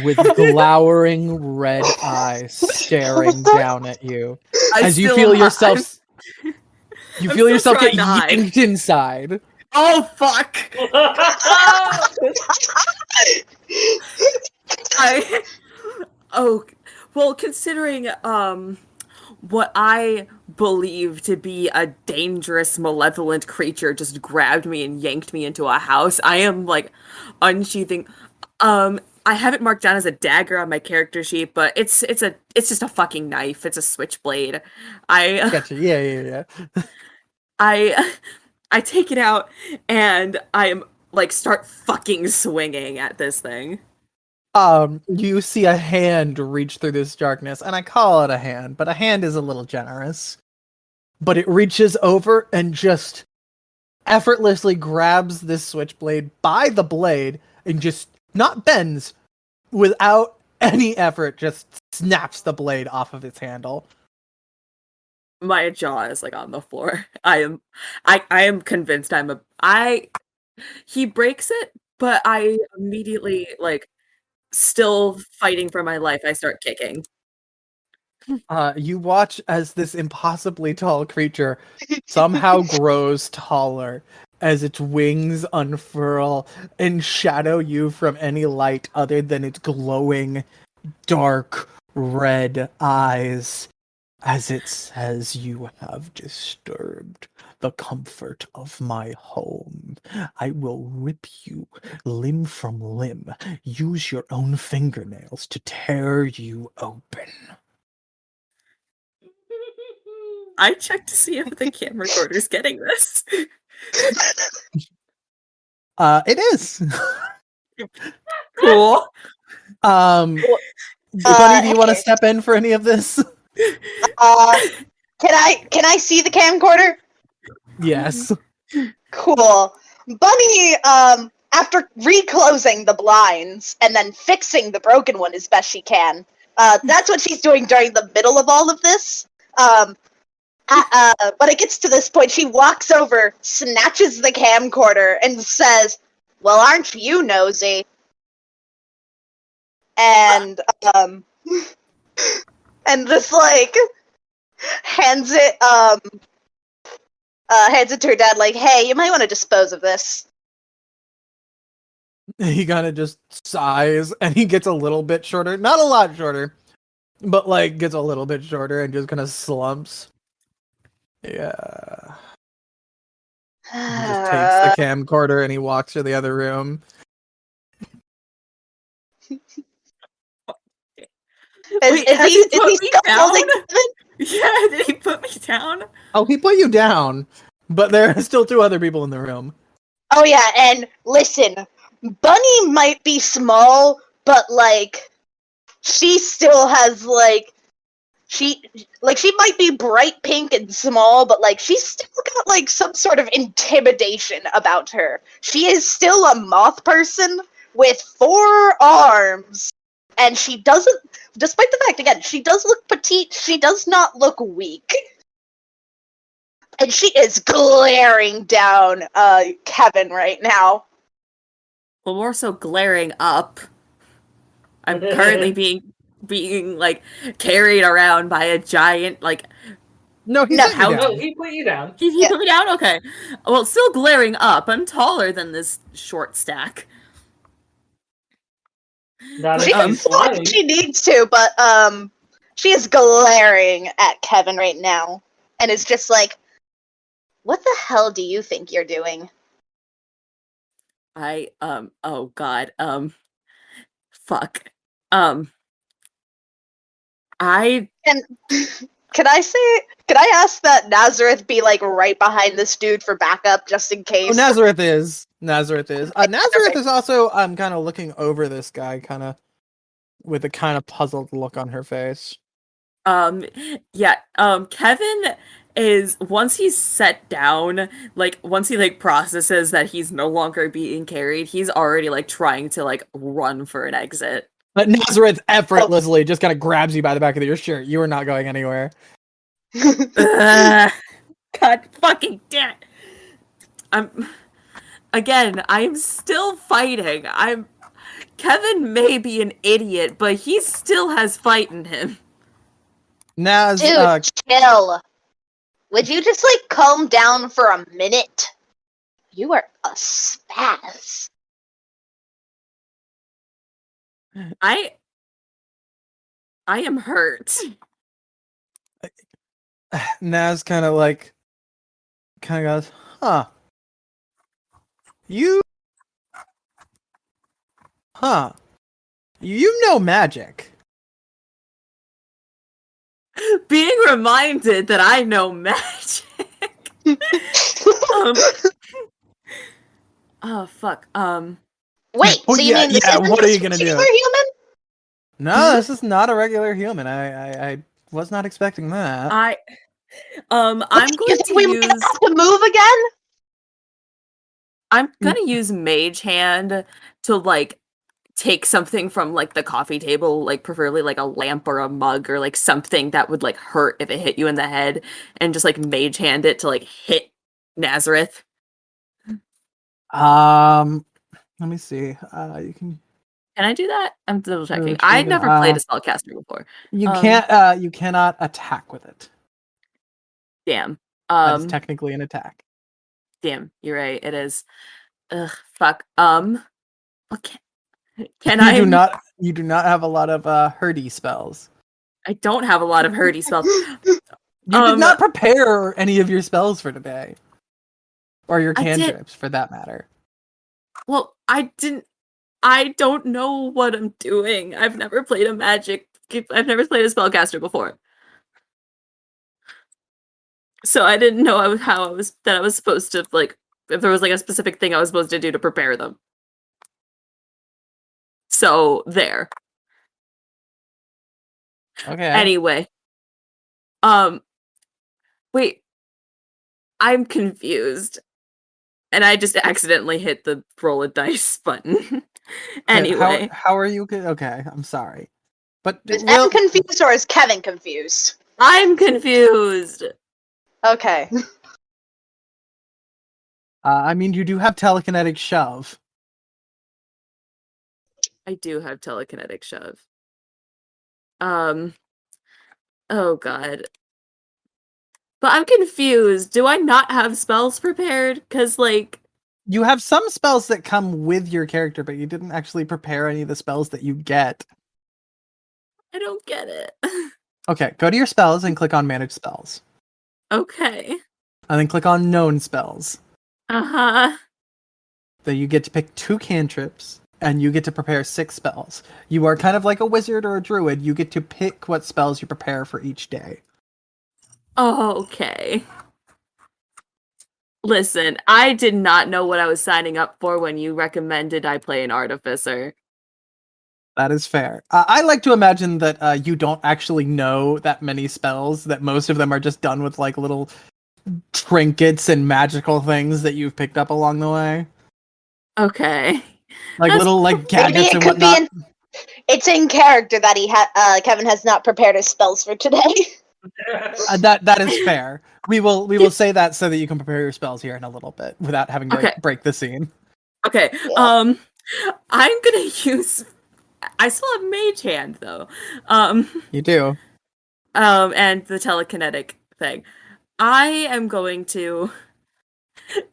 with glowering red eyes staring down at you as you feel yourself. You feel yourself get yanked inside. Oh fuck! Well, considering what I believe to be a dangerous, malevolent creature just grabbed me and yanked me into a house, I am like unsheathing. I have it marked down as a dagger on my character sheet, but it's just a fucking knife. It's a switchblade. Gotcha. Yeah. I take it out and I am like start fucking swinging at this thing. You see a hand reach through this darkness, and I call it a hand, but a hand is a little generous. But it reaches over and just effortlessly grabs this switchblade by the blade and just not bends, without any effort, just snaps the blade off of its handle. My jaw is like on the floor. I am convinced he breaks it, but I immediately like still fighting for my life. I start kicking. You watch as this impossibly tall creature somehow grows taller as its wings unfurl and shadow you from any light other than its glowing, dark, red eyes, as it says, "You have disturbed the comfort of my home. I will rip you limb from limb. Use your own fingernails to tear you open." I check to see if the camera recorder's getting this. It is. Cool. Bunny, do you want to step in for any of this? Can I see the camcorder? Yes. Cool. Bunny after reclosing the blinds and then fixing the broken one as best she can. That's what she's doing during the middle of all of this. But it gets to this point, she walks over, snatches the camcorder, and says, "Well, aren't you nosy?" And and just like hands it to her dad, like, "Hey, you might want to dispose of this." He kind of just sighs, and he gets a little bit shorter. Not a lot shorter, but like gets a little bit shorter and just kind of slumps. Yeah. He just takes the camcorder and he walks to the other room. Wait, has he put me down? Yeah, did he put me down? Oh, he put you down, but there are still 2 other people in the room. Oh yeah, and listen, Bunny might be small, but like she still has like she might be bright pink and small, but like she's still got like some sort of intimidation about her. She is still a moth person with 4 arms, and she doesn't, despite the fact, again, she does look petite, she does not look weak. And she is glaring down Kevin right now. Well, more so glaring up. I'm currently being like carried around by a giant like. No, he put you down. He put me down. Okay. Well, still glaring up. I'm taller than this short stack. She can walk if she needs to, but she is glaring at Kevin right now, and is just like, "What the hell do you think you're doing?" Oh god, fuck, Can I ask that Nazareth be like right behind this dude for backup just in case? Oh, Nazareth is. Nazareth is also kind of looking over this guy, kind of with a kind of puzzled look on her face. Yeah, Kevin is, once he's set down, like once he like processes that he's no longer being carried, he's already like trying to like run for an exit. But Nazareth effortlessly just kind of grabs you by the back of your shirt. You are not going anywhere. God fucking damn it. I'm still fighting. Kevin may be an idiot, but he still has fight in him. Naz, dude, chill. Would you just like calm down for a minute? You are a spaz. I am hurt. Naz kind of goes, huh? You know magic. Being reminded that I know magic. Oh fuck. Wait, so you mean this isn't what are you a gonna do? regular human? No, this is not a regular human. I was not expecting that. I'm going to might have to move again. I'm gonna use Mage Hand to like take something from like the coffee table, like preferably like a lamp or a mug or like something that would like hurt if it hit you in the head, and just like Mage Hand it to like hit Nazareth. Let me see. You can. Can I do that? I'm double checking. I'd never played a spellcaster before. You can't. You cannot attack with it. Damn. That's technically an attack. Damn, you're right. It is. Ugh. Fuck. Okay. You do not have a lot of hurdy spells. I don't have a lot of hurdy spells. You did not prepare any of your spells for today, or your cantrips, for that matter. Well, I don't know what I'm doing. I've never played a spellcaster before, so I didn't know I was supposed to like, if there was like a specific thing I was supposed to do to prepare them. So there. Okay. Anyway. Wait. I'm confused. And I just accidentally hit the roll a dice button. Anyway. How are you? Okay, I'm sorry. But Is Em confused or is Kevin confused? I'm confused. Okay. I mean, you do have telekinetic shove. I do have telekinetic shove. Oh god. But I'm confused. Do I not have spells prepared? Because, like... You have some spells that come with your character, but you didn't actually prepare any of the spells that you get. I don't get it. Okay, go to your spells and click on Manage Spells. Okay. And then click on Known Spells. Uh-huh. Then you get to pick 2 cantrips, and you get to prepare 6 spells. You are kind of like a wizard or a druid. You get to pick what spells you prepare for each day. Oh, okay. Listen, I did not know what I was signing up for when you recommended I play an artificer. That is fair. I like to imagine that you don't actually know that many spells, that most of them are just done with like little trinkets and magical things that you've picked up along the way. Okay. Like little like gadgets and whatnot. It's in character that Kevin has not prepared his spells for today. That is fair. We will say that so that you can prepare your spells here in a little bit without having to break the scene. Okay. Yeah. I'm gonna use. I still have Mage Hand though. You do. And the telekinetic thing. I am going to.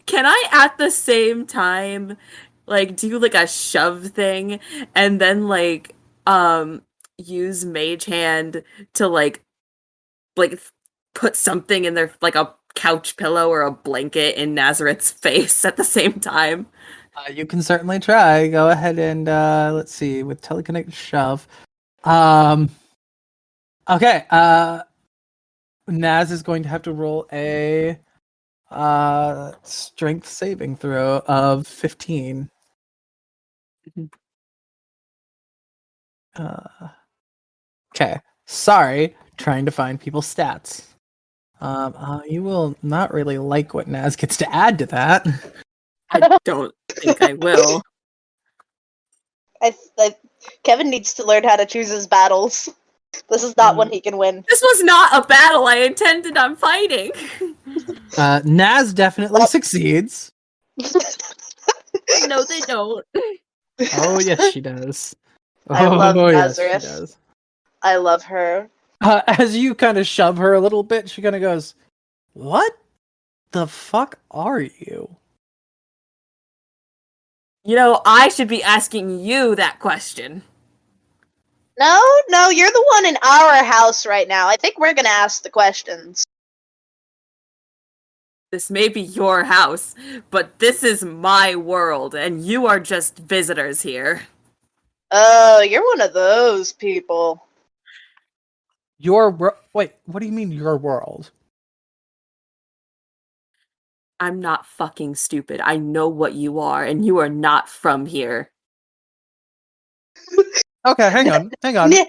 Can I at the same time, like, do like a shove thing and then like use Mage Hand to like put something in their, like a couch pillow or a blanket in Nazareth's face at the same time? You can certainly try. Go ahead and let's see with telekinetic shove. Okay. Naz is going to have to roll a strength saving throw of 15. Okay. Sorry, trying to find people's stats. You will not really like what Naz gets to add to that. I don't think I will. Kevin needs to learn how to choose his battles. This is not one he can win. This was not a battle I intended on fighting. Naz definitely succeeds. No, they don't. Oh, yes, she does. I love yes, Nazareth. she does. I love her. As you kind of shove her a little bit, she kind of goes, "What the fuck are you?" You know, I should be asking you that question. No, you're the one in our house right now. I think we're gonna ask the questions. This may be your house, but this is my world, and you are just visitors here. Oh, you're one of those people. Wait, what do you mean your world? I'm not fucking stupid. I know what you are, and you are not from here. Okay, hang on. He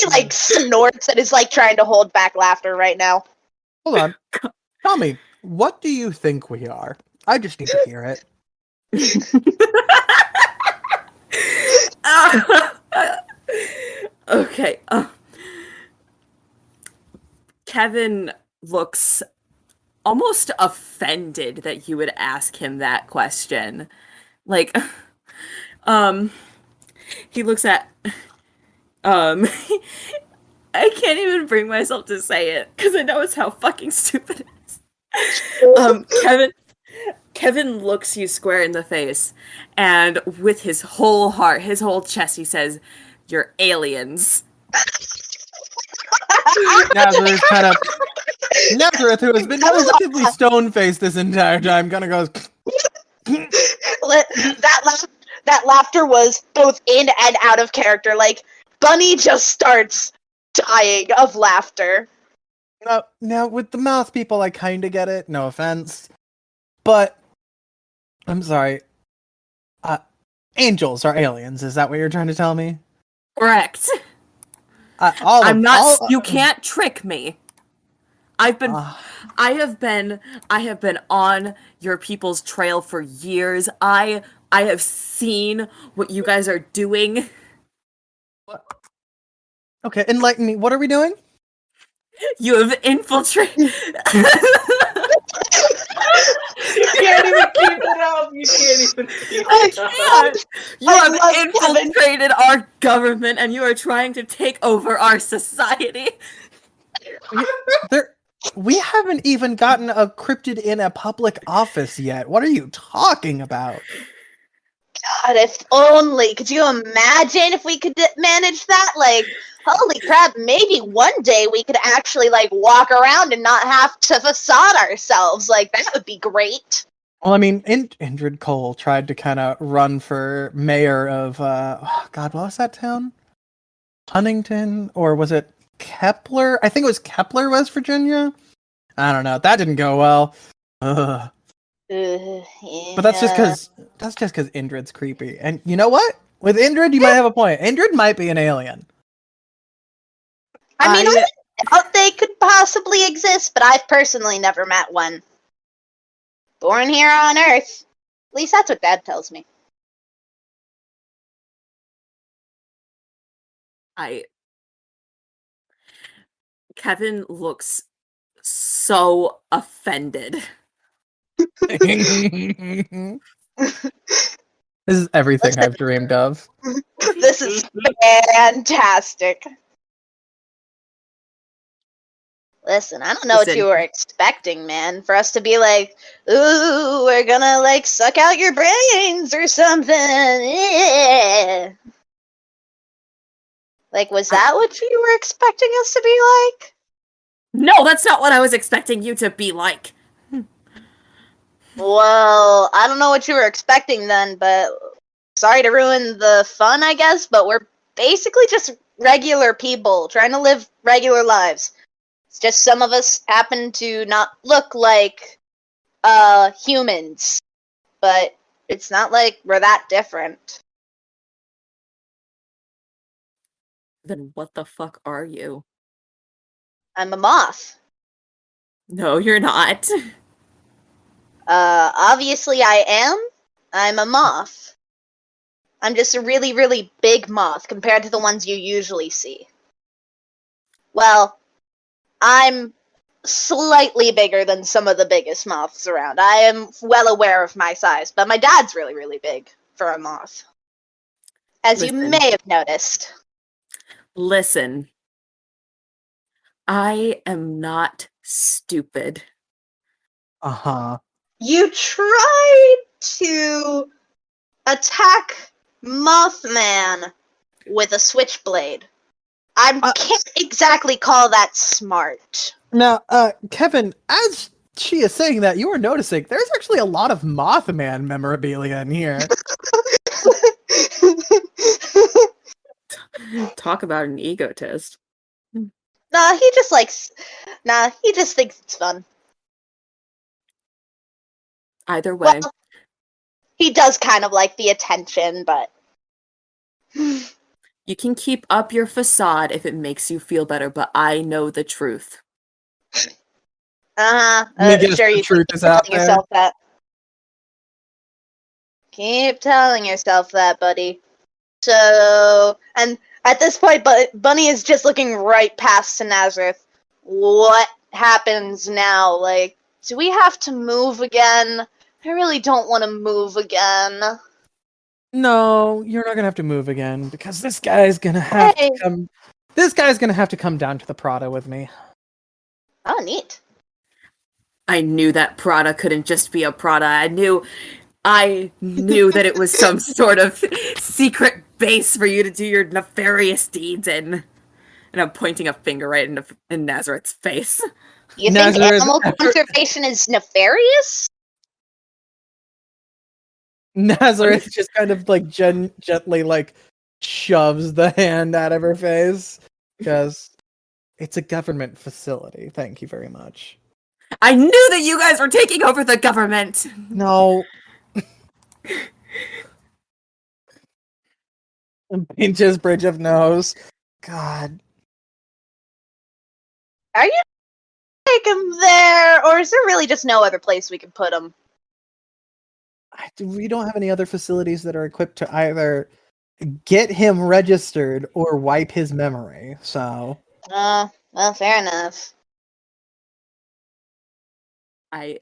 like snorts and is like trying to hold back laughter right now. Hold on. Tell me, what do you think we are? I just need to hear it. Okay. Kevin looks almost offended that you would ask him that question. Like, he looks at, I can't even bring myself to say it because I know it's how fucking stupid it is. Kevin looks you square in the face, and with his whole heart, his whole chest, he says, "You're aliens." Nazareth, who has been relatively stone-faced this entire time, kind of goes. That laughter was both in and out of character. Like, Bunny just starts dying of laughter. Now, with the mouth people, I kind of get it. No offense. But, I'm sorry. Angels are aliens. Is that what you're trying to tell me? Correct. You can't trick me. I have been on your people's trail for years. I have seen what you guys are doing. Okay, enlighten me. What are we doing? You have infiltrated. You can't even keep it up. You can't even keep it up. You have infiltrated our government, and you are trying to take over our society. We haven't even gotten a cryptid in a public office yet. What are you talking about? God, if only. Could you imagine if we could manage that? Like, holy crap, maybe one day we could actually, like, walk around and not have to facade ourselves. Like, that would be great. Well, I mean, Indrid Cole tried to kind of run for mayor of, God, what was that town? Huntington? Or was it Kepler? I think it was Kepler, West Virginia? I don't know. That didn't go well. Ugh. Yeah. But that's just because Indrid's creepy. And you know what? With Indrid, you might have a point. Indrid might be an alien. I mean, I thought they could possibly exist, but I've personally never met one. Born here on Earth. At least that's what Dad tells me. Kevin looks so offended. This is everything I've dreamed of. This is fantastic. Listen, I don't know what you were expecting, man. For us to be like, ooh, we're gonna, like, suck out your brains or something. Yeah. Like, was that what you were expecting us to be like? No, that's not what I was expecting you to be like. Well, I don't know what you were expecting then, but sorry to ruin the fun, I guess, but we're basically just regular people trying to live regular lives. It's just some of us happen to not look like humans, but it's not like we're that different. Then what the fuck are you? I'm a moth. No, you're not. Obviously I am. I'm a moth. I'm just a really, really big moth compared to the ones you usually see. Well, I'm slightly bigger than some of the biggest moths around. I am well aware of my size, but my dad's really, really big for a moth. As you may have noticed. Listen. I am not stupid. Uh-huh. You tried to attack Mothman with a switchblade. I can't exactly call that smart. Now, Kevin, as she is saying that, you are noticing there's actually a lot of Mothman memorabilia in here. Talk about an egotist. He just thinks it's fun. Either way. Well, he does kind of like the attention, but... You can keep up your facade if it makes you feel better, but I know the truth. Sure, you keep telling yourself that. Keep telling yourself that, buddy. So, and at this point, Bunny is just looking right past to Nazareth. What happens now? Like, do we have to move again? I really don't want to move again. No, you're not gonna have to move again because this guy's gonna have to come. This guy's gonna have to come down to the Prada with me. Oh, neat. I knew that Prada couldn't just be a Prada. I knew that it was some sort of secret base for you to do your nefarious deeds in. And I'm pointing a finger right in Nazareth's face. You think animal conservation is nefarious? Nazareth just kind of like gently like shoves the hand out of her face because it's a government facility. Thank you very much. I knew that you guys were taking over the government. No. Pinches bridge of nose. God. Are you like or is there really just no other place we can put him? We don't have any other facilities that are equipped to either get him registered or wipe his memory. So, well, fair enough. I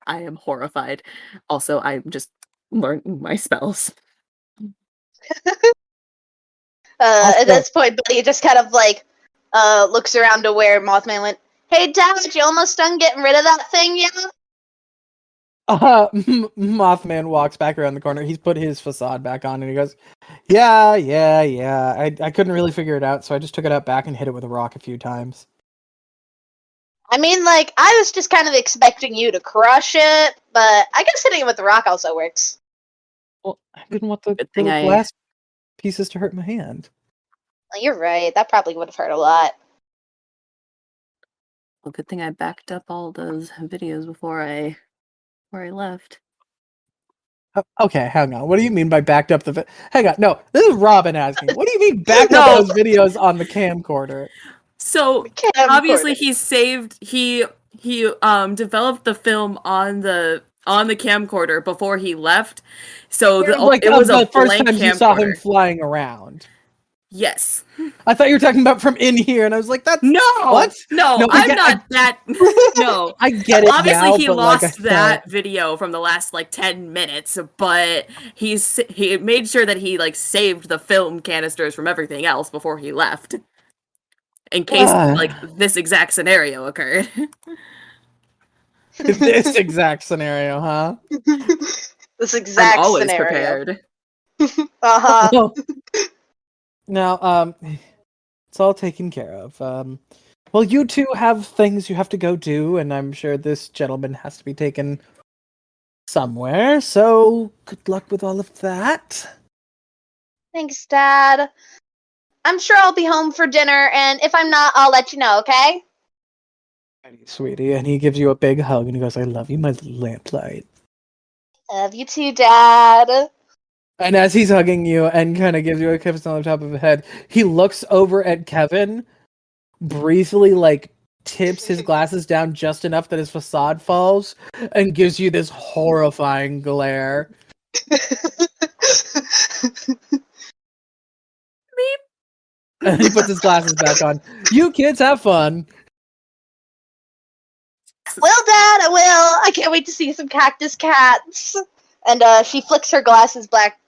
am horrified. Also, I'm just learning my spells. At this point, Buddy just kind of like looks around to where Mothman went. Hey, Dad, you almost done getting rid of that thing yet? Mothman walks back around the corner. He's put his facade back on, and he goes, "Yeah. I couldn't really figure it out, so I just took it out back and hit it with a rock a few times." I mean, like, I was just kind of expecting you to crush it, but I guess hitting it with the rock also works. Well, I didn't want the Good thing little glass pieces to hurt my hand. Well, you're right. That probably would have hurt a lot. Well, good thing I backed up all those videos before I left. Okay, hang on. What do you mean by backed up the hang on, no, this is Robin asking. What do you mean backed up those videos on the camcorder? So obviously he developed the film on the camcorder before he left. So it was the a first blank time camcorder. you saw him flying around. Yes. I thought you were talking about from in here, and I was like, "That's what? No, I'm not that. No, I get it. Obviously, now, he but lost that video from the last 10 minutes, but he made sure that he saved the film canisters from everything else before he left, in case this exact scenario occurred. This exact scenario, huh? This exact I'm always scenario. prepared. Uh-huh. Now, it's all taken care of. Well, you two have things you have to go do, and I'm sure this gentleman has to be taken somewhere, so good luck with all of that. Thanks, Dad. I'm sure I'll be home for dinner, and if I'm not, I'll let you know, okay? Sweetie, and he gives you a big hug, and he goes, "I love you, my lamplight." Love you too, Dad. And as he's hugging you and kind of gives you a kiss on the top of the head, he looks over at Kevin, briefly tips his glasses down just enough that his facade falls, and gives you this horrifying glare. And he puts his glasses back on. You kids have fun. Well, Dad, I will. I can't wait to see some cactus cats. And she flicks her glasses back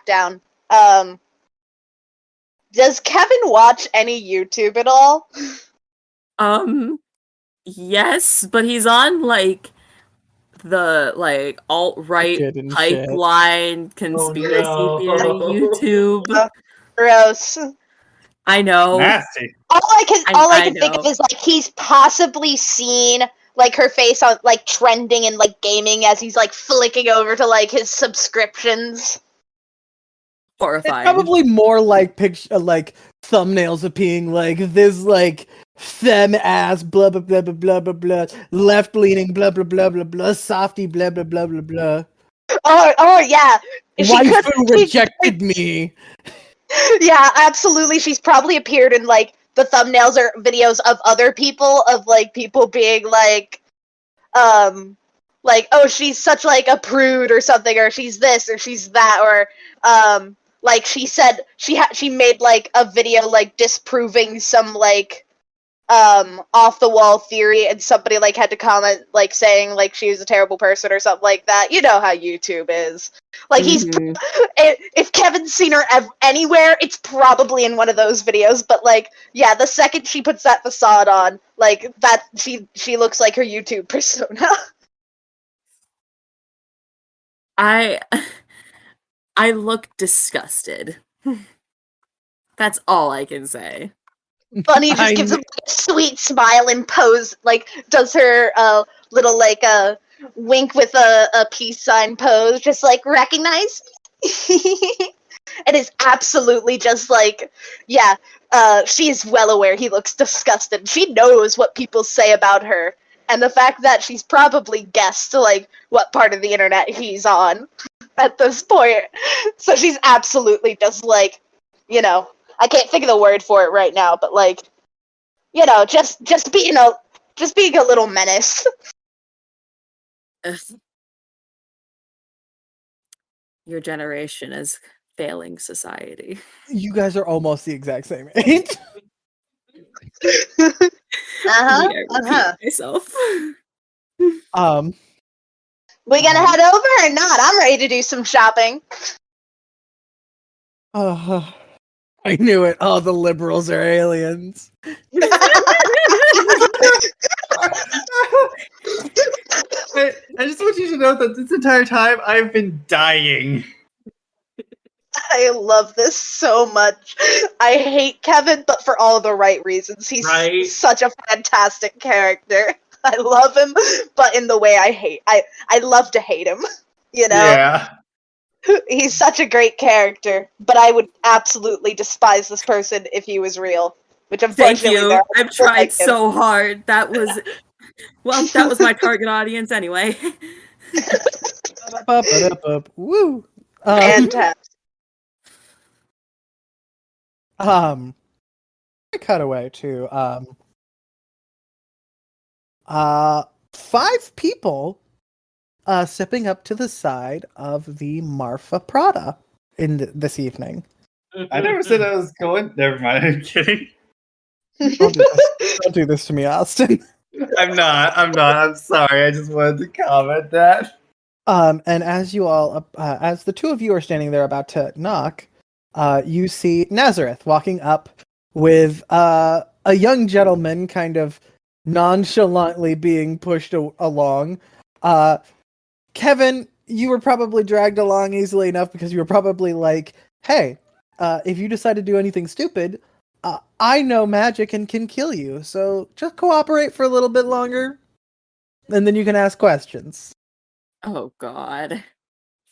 down. Does Kevin watch any YouTube at all? Yes, but he's on the alt-right pipeline conspiracy theory YouTube. Gross. I know. Nasty. All I can think of is he's possibly seen her face on trending and trending as he's flicking over to his subscriptions. Horrifying. It's probably more thumbnails of being this femme ass blah blah blah blah blah blah blah left leaning blah blah blah blah blah softy blah blah blah blah blah. Oh yeah. Waifu rejected me. Yeah, absolutely. She's probably appeared in the thumbnails or videos of other people of people being oh, she's such a prude or something, or she's this or she's that, or she said she made a video disproving some off the wall theory, and somebody had to comment saying she was a terrible person or something like that. You know how YouTube is. He's if Kevin's seen her anywhere, it's probably in one of those videos. But yeah, the second she puts that facade on, that she looks like her YouTube persona. I look disgusted. That's all I can say. Bunny just gives a sweet smile and pose, does her little wink with a peace sign pose, just recognize. It is absolutely just yeah. She's well aware he looks disgusted. She knows what people say about her, and the fact that she's probably guessed what part of the internet he's on at this point. So she's absolutely just you know, I can't think of the word for it right now, but just being just being a little menace. Ugh. Your generation is failing society. You guys are almost the exact same age. Need I repeat myself. We gonna head over or not? I'm ready to do some shopping. I knew it. Oh, the liberals are aliens. I just want you to know that this entire time I've been dying. I love this so much. I hate Kevin, but for all the right reasons. He's such a fantastic character. I love him, but in the way I love to hate him. You know? Yeah. He's such a great character, but I would absolutely despise this person if he was real. Which unfortunately, thank you. I've tried so hard. That was my target audience anyway. Woo. Fantastic. I cut away to 5 people stepping up to the side of the Marfa Prada this evening. I never said I was going. Never mind. I'm kidding. Don't do this to me, Austin. I'm not. I'm sorry. I just wanted to comment that. And as you all, as the two of you are standing there about to knock, you see Nazareth walking up with a young gentleman kind of nonchalantly being pushed along. Kevin, you were probably dragged along easily enough because you were probably like, hey, if you decide to do anything stupid, I know magic and can kill you, so just cooperate for a little bit longer, and then you can ask questions. Oh, God.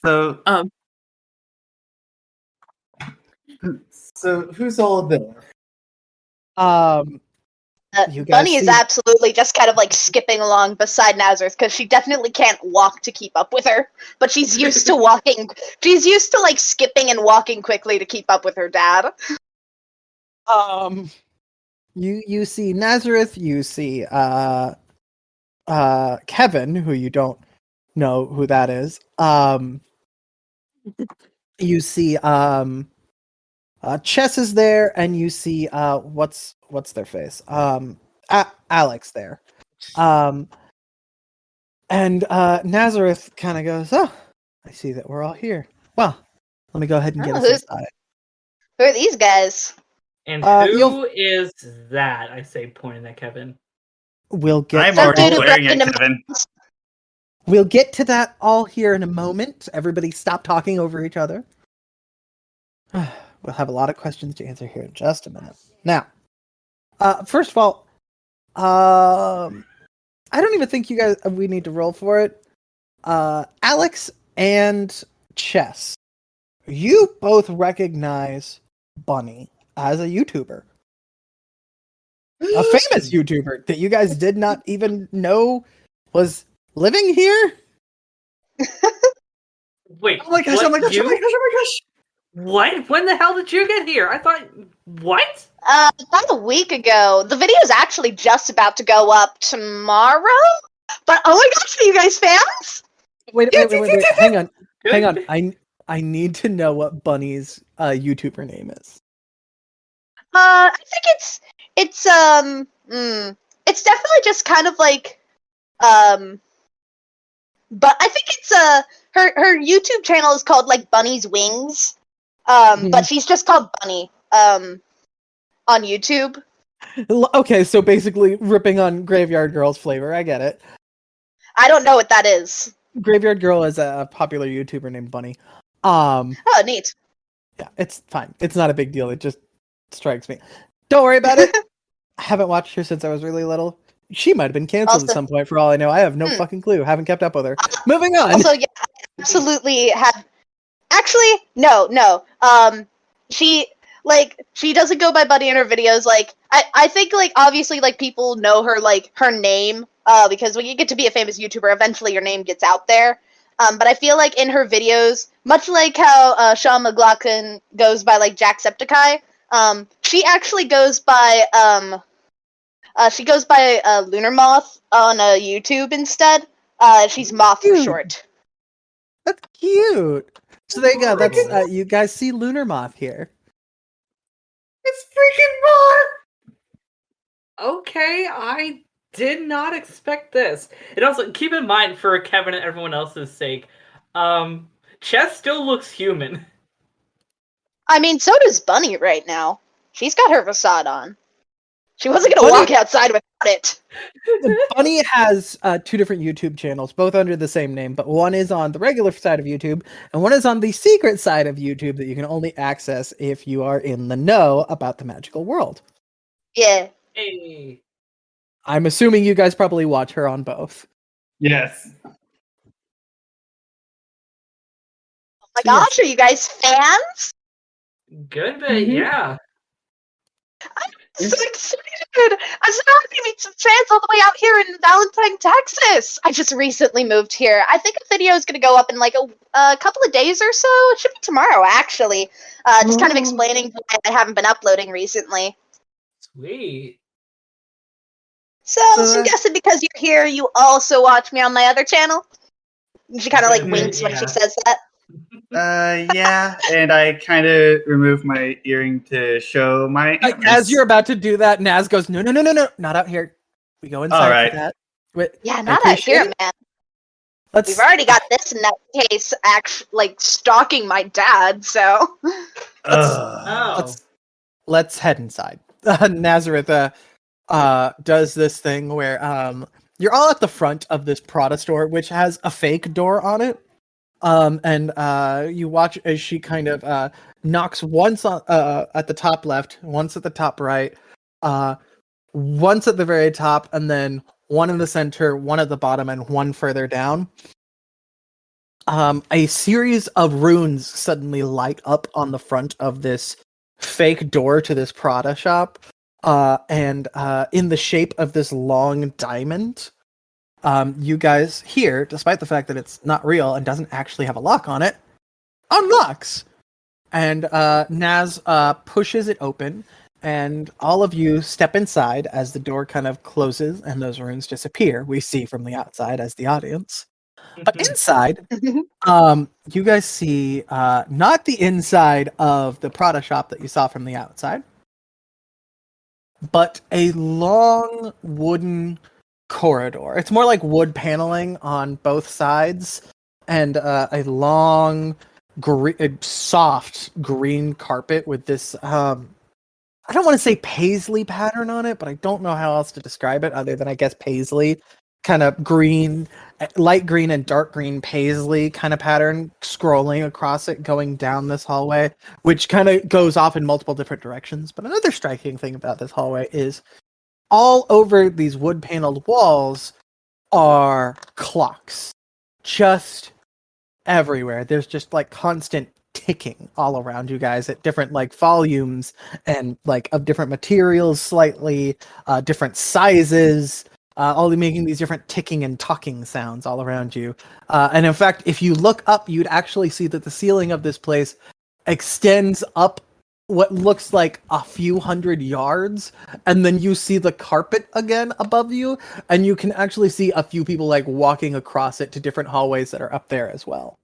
So who's all there? Bunny is absolutely just kind of like skipping along beside Nazareth because she definitely can't walk to keep up with her, but she's used to walking. She's used to like skipping and walking quickly to keep up with her dad. You see Nazareth, you see Kevin, who you don't know who that is. You see Chess is there, and you see what's their face? Alex there. And Nazareth kind of goes, "Oh, I see that we're all here. Well, let me go ahead and get us inside." Who are these guys? And who is that? I say, pointing at Kevin. We'll get. I'm already glaring at Kevin. We'll get to that all here in a moment. Everybody stop talking over each other. We'll have a lot of questions to answer here in just a minute. Now, first of all, I don't even think you guys, we need to roll for it. Alex and Chess, you both recognize Bunny as a YouTuber. A famous YouTuber that you guys did not even know was living here? Wait. Oh my gosh, oh my gosh, oh my gosh, oh my gosh. What? When the hell did you get here? I thought... What? About a week ago. The video's actually just about to go up tomorrow? But oh my gosh, are you guys fans? Wait. Hang on. I need to know what Bunny's YouTuber name is. I think it's definitely just kind of like but I think it's her YouTube channel is called like Bunny's Wings. But she's just called Bunny on YouTube. Okay, so basically ripping on Graveyard Girl's flavor. I get it. I don't know what that is. Graveyard Girl is a popular YouTuber named Bunny. Oh, neat. Yeah, it's fine. It's not a big deal. It just strikes me. Don't worry about it. I haven't watched her since I was really little. She might have been canceled at some point for all I know. I have no fucking clue. Haven't kept up with her. Moving on. Also, yeah, I absolutely have. Actually, no. She doesn't go by Bunny in her videos. Like, I think, like, obviously, like, people know her, like, her name, because when you get to be a famous YouTuber, eventually your name gets out there. But I feel like in her videos, much like how Sean McLaughlin goes by, like, Jacksepticeye, she actually goes by, She goes by Lunar Moth on YouTube instead. She's Moth for Cute. short. That's cute. So there you go. That's you guys see Lunar Moth here. It's freaking Moth! Okay, I did not expect this. And also, keep in mind, for Kevin and everyone else's sake, Chess still looks human. I mean, so does Bunny right now. She's got her facade on. She wasn't gonna walk outside without it. Bunny has 2 different YouTube channels, both under the same name, but one is on the regular side of YouTube, and one is on the secret side of YouTube that you can only access if you are in the know about the magical world. Yeah. Hey. I'm assuming you guys probably watch her on both. Yes. Oh my gosh, are you guys fans? Good bit, yeah. I'm so excited! I'm so happy to meet some fans all the way out here in Valentine, Texas! I just recently moved here. I think a video is going to go up in like a couple of days or so. It should be tomorrow, actually. Just kind of explaining why I haven't been uploading recently. Sweet. So I'm guessing because you're here, you also watch me on my other channel? She kind of like winks when she says that. Yeah, and I kind of removed my earring to show my As you're about to do that, Naz goes, no, not out here. We go inside All right. for that. Wait, Yeah, not out here, man. We've already got this nutcase like stalking my dad, so. Let's head inside. Nazareth does this thing where you're all at the front of this Prada store, which has a fake door on it. And you watch as she kind of knocks once on, at the top left, once at the top right, once at the very top, and then one in the center, one at the bottom, and one further down. A series of runes suddenly light up on the front of this fake door to this Prada shop, and in the shape of this long diamond. You guys here, despite the fact that it's not real and doesn't actually have a lock on it, unlocks. And Naz pushes it open, and all of you step inside as the door kind of closes and those runes disappear. We see from the outside as the audience. But inside, you guys see not the inside of the Prada shop that you saw from the outside, but a long wooden corridor. It's more like wood paneling on both sides, and a long, soft green carpet with this. I don't want to say paisley pattern on it, but I don't know how else to describe it other than I guess paisley, kind of green, light green and dark green paisley kind of pattern scrolling across it, going down this hallway, which kind of goes off in multiple different directions. But another striking thing about this hallway is all over these wood-paneled walls are clocks. Just everywhere. There's just like constant ticking all around you guys at different like volumes and like of different materials, slightly different sizes, all making these different ticking and talking sounds all around you. And in fact, if you look up, you'd actually see that the ceiling of this place extends up what looks like a few hundred yards, and then you see the carpet again above you, and you can actually see a few people like walking across it to different hallways that are up there as well.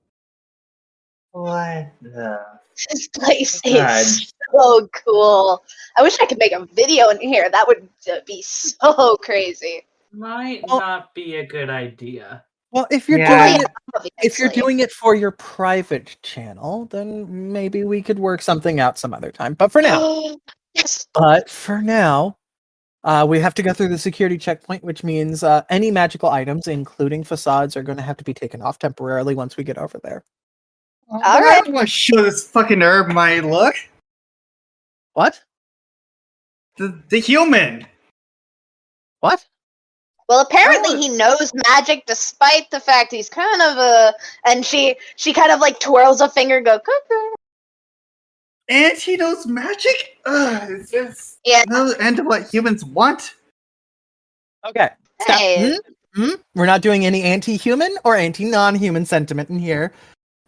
What the? This place is so cool. I wish I could make a video in here. That would be so crazy. Might not be a good idea. Well, if you're doing it for your private channel, then maybe we could work something out some other time. But for now, yes. But for now, we have to go through the security checkpoint, which means any magical items, including facades, are going to have to be taken off temporarily once we get over there. All right. I don't want to show this fucking herb my look. What? The human. What? Well, apparently he knows magic, despite the fact he's kind of and she kind of like twirls a finger, and go cuckoo. And he knows magic. It's just Yeah. no end to what humans want. Okay. Stop. Hey. We're not doing any anti-human or anti-non-human sentiment in here.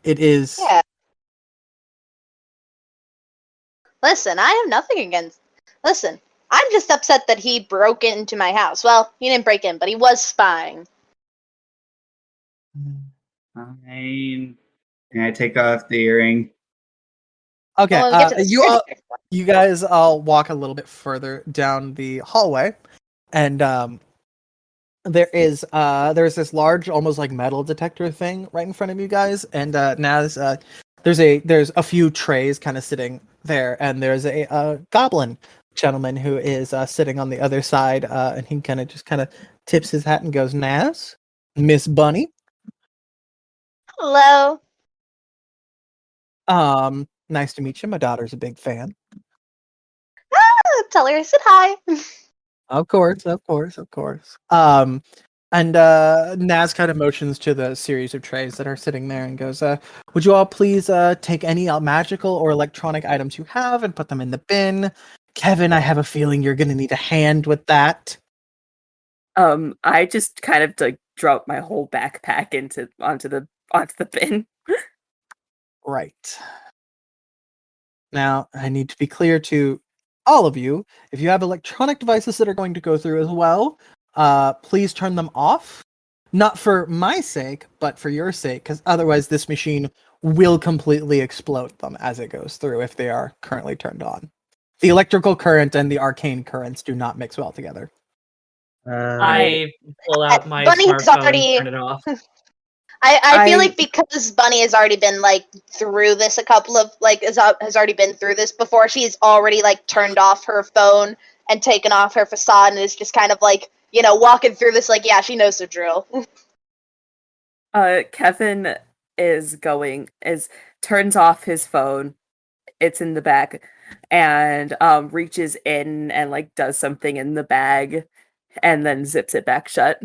It is. Yeah. Listen, I have nothing against. Listen, I'm just upset that he broke into my house. Well, he didn't break in, but he was spying. Fine. Can I take off the earring? Okay, Well, we'll get to the specifics. you guys all walk a little bit further down the hallway, and there's this large, almost like metal detector thing right in front of you guys, and Naz, there's a few trays kind of sitting there, and there's a goblin gentleman who is sitting on the other side, and he kind of tips his hat and goes, "Naz, Miss Bunny." Hello. Nice to meet you. My daughter's a big fan. Tell her I said hi. Of course. And Naz kind of motions to the series of trays that are sitting there and goes, would you all please take any magical or electronic items you have and put them in the bin? Kevin, I have a feeling you're going to need a hand with that. I just kind of like drop my whole backpack onto the bin. Right. Now, I need to be clear to all of you, if you have electronic devices that are going to go through as well, please turn them off. Not for my sake, but for your sake, because otherwise this machine will completely explode them as it goes through if they are currently turned on. The electrical current and the arcane currents do not mix well together. I pull out my Bunny's smartphone already- and turn it off. I feel like because Bunny has already been through this a couple of has already been through this before, she's already turned off her phone and taken off her facade and is just kind of walking through this yeah, she knows the drill. Kevin turns off his phone. It's in the bag, and reaches in and does something in the bag, and then zips it back shut.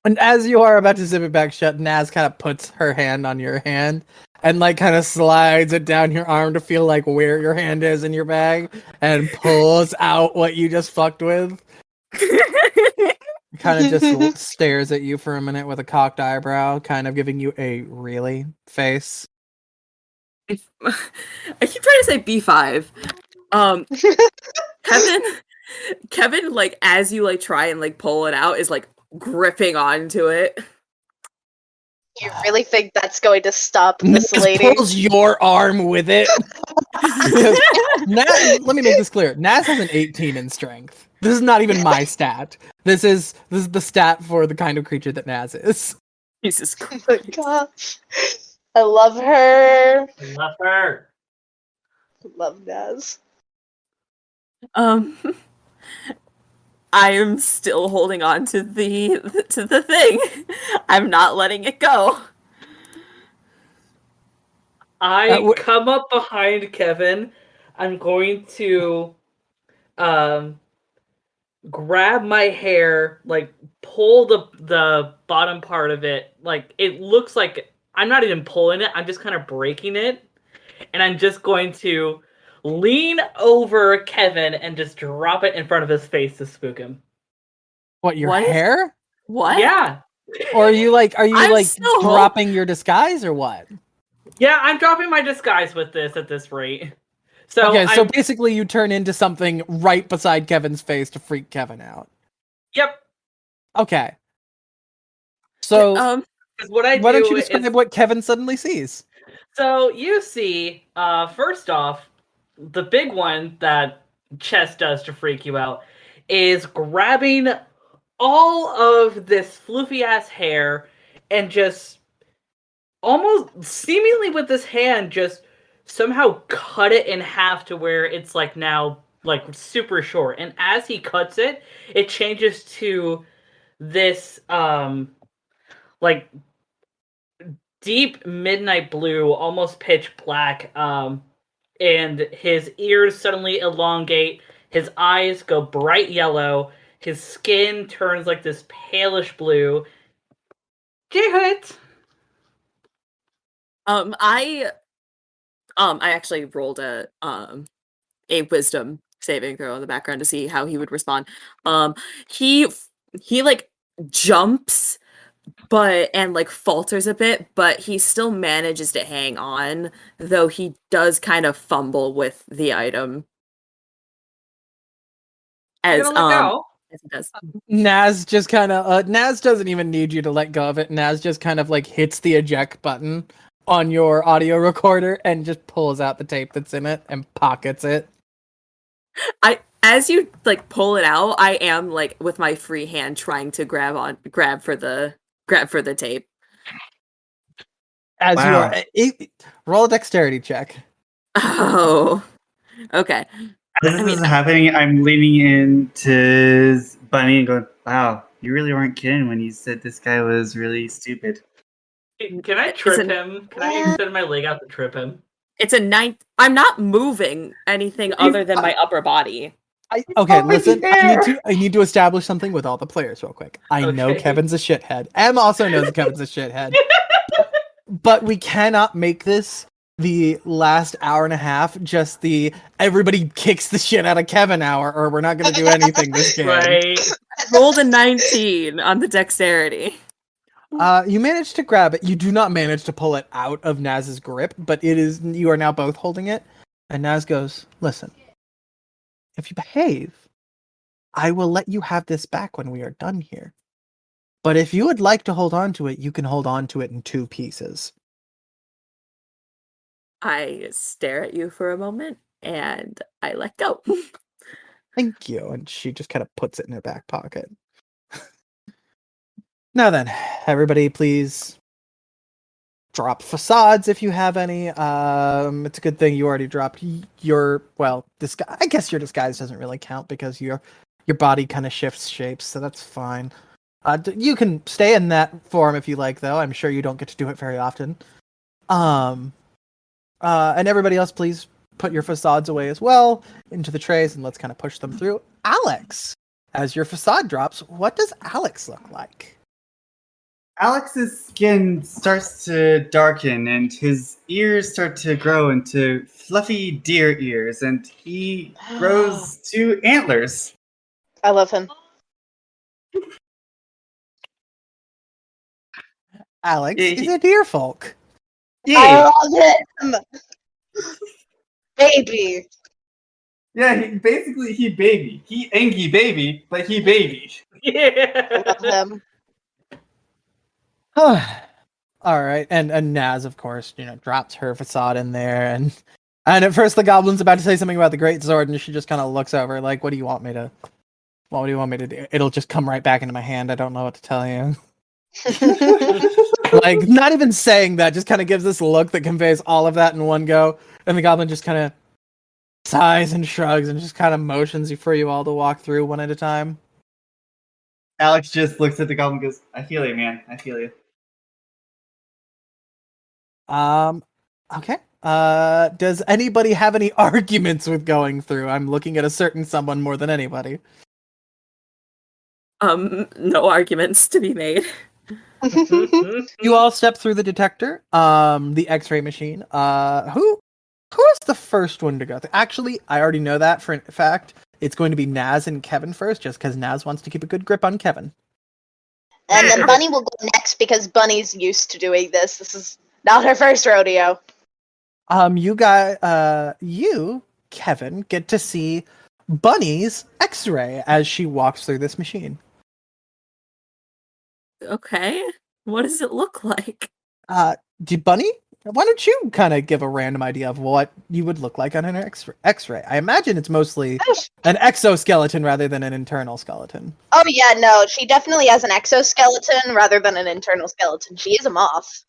And as you are about to zip it back shut, Naz kind of puts her hand on your hand and kind of slides it down your arm to feel where your hand is in your bag and pulls out what you just fucked with. Kind of just stares at you for a minute with a cocked eyebrow, kind of giving you a really face. I keep trying to say B5. Kevin, as you try and pull it out, is gripping onto it. You really think that's going to stop this Naz lady? pulls your arm with it. Naz, let me make this clear. Naz has an 18 in strength. This is not even my stat. This is the stat for the kind of creature that Naz is. Jesus Christ. Oh my gosh. I love her. Love her. Love Naz. I am still holding on to the thing. I'm not letting it go. I come up behind Kevin. I'm going to grab my hair, pull the bottom part of it. It looks like I'm not even pulling it, I'm just kind of breaking it. And I'm just going to lean over Kevin and just drop it in front of his face to spook him. What, your hair? What? Yeah. Or are you still dropping your disguise or what? Yeah, I'm dropping my disguise with this at this rate. So so basically you turn into something right beside Kevin's face to freak Kevin out. Yep. Okay. So what I why don't you describe what Kevin suddenly sees? So you see, first off, the big one that Chess does to freak you out is grabbing all of this floofy ass hair and just almost seemingly with this hand just somehow cut it in half to where it's now super short. And as he cuts it, it changes to this deep midnight blue, almost pitch black, and his ears suddenly elongate, his eyes go bright yellow, his skin turns this palish blue. J-Hood! I actually rolled a wisdom saving throw in the background to see how he would respond. He jumps and falters a bit, but he still manages to hang on, though he does kind of fumble with the item. as You're gonna let go. as he does. Naz just kind of Naz doesn't even need you to let go of it. Naz just kind of like hits the eject button on your audio recorder and just pulls out the tape that's in it and pockets it. As you like pull it out, I am like with my free hand trying to grab for the tape. As Wow. roll a dexterity check. Oh, okay. As this is happening, I'm leaning into Bunny and going, "Wow, you really weren't kidding when you said this guy was really stupid." Can I trip him? Can I extend my leg out to trip him? It's a 9. I'm not moving anything other than my upper body. Okay, listen. I need to establish something with all the players real quick. I know Kevin's a shithead. Em also knows Kevin's a shithead. But we cannot make this the last hour and a half just the everybody kicks the shit out of Kevin hour, or we're not going to do anything this game. Right. Rolled a 19 on the dexterity. You managed to grab it. You do not manage to pull it out of Naz's grip, but you are now both holding it. And Naz goes, "Listen, if you behave, I will let you have this back when we are done here. But if you would like to hold on to it, you can hold on to it in 2 pieces." I stare at you for a moment and I let go. Thank you. And she just kind of puts it in her back pocket. Now then, everybody please drop facades if you have any. It's a good thing you already dropped your, disguise. I guess your disguise doesn't really count because your body kind of shifts shapes, so that's fine. You can stay in that form if you like, though. I'm sure you don't get to do it very often. And everybody else, please put your facades away as well into the trays, and let's kind of push them through. Alex, as your facade drops, what does Alex look like? Alex's skin starts to darken, and his ears start to grow into fluffy deer ears, and he grows 2 antlers. I love him. Alex is a deer folk. Yay! I love him! Baby. Yeah, he baby. He Angie baby, but he baby. I love Yeah. him. All right, and Naz, of course, drops her facade in there, and at first the goblin's about to say something about the great sword, and she just kind of looks over, like, "What do you want me to? What do you want me to do?" It'll just come right back into my hand. I don't know what to tell you. Like, not even saying that, just kind of gives this look that conveys all of that in one go, and the goblin just kind of sighs and shrugs and just kind of motions for you all to walk through one at a time. Alex just looks at the goblin and goes, "I feel you, man. I feel you." Okay. Does anybody have any arguments with going through? I'm looking at a certain someone more than anybody. No arguments to be made. You all step through the detector, the X-ray machine. Who is the first one to go? Actually, I already know that for a fact. It's going to be Naz and Kevin first, just because Naz wants to keep a good grip on Kevin. And then Bunny will go next because Bunny's used to doing this. This is not her first rodeo. You, Kevin, get to see Bunny's X-ray as she walks through this machine. Okay. What does it look like? Bunny, why don't you kind of give a random idea of what you would look like on an X-ray? I imagine it's mostly an exoskeleton rather than an internal skeleton. Oh yeah, no, she definitely has an exoskeleton rather than an internal skeleton. She is a moth.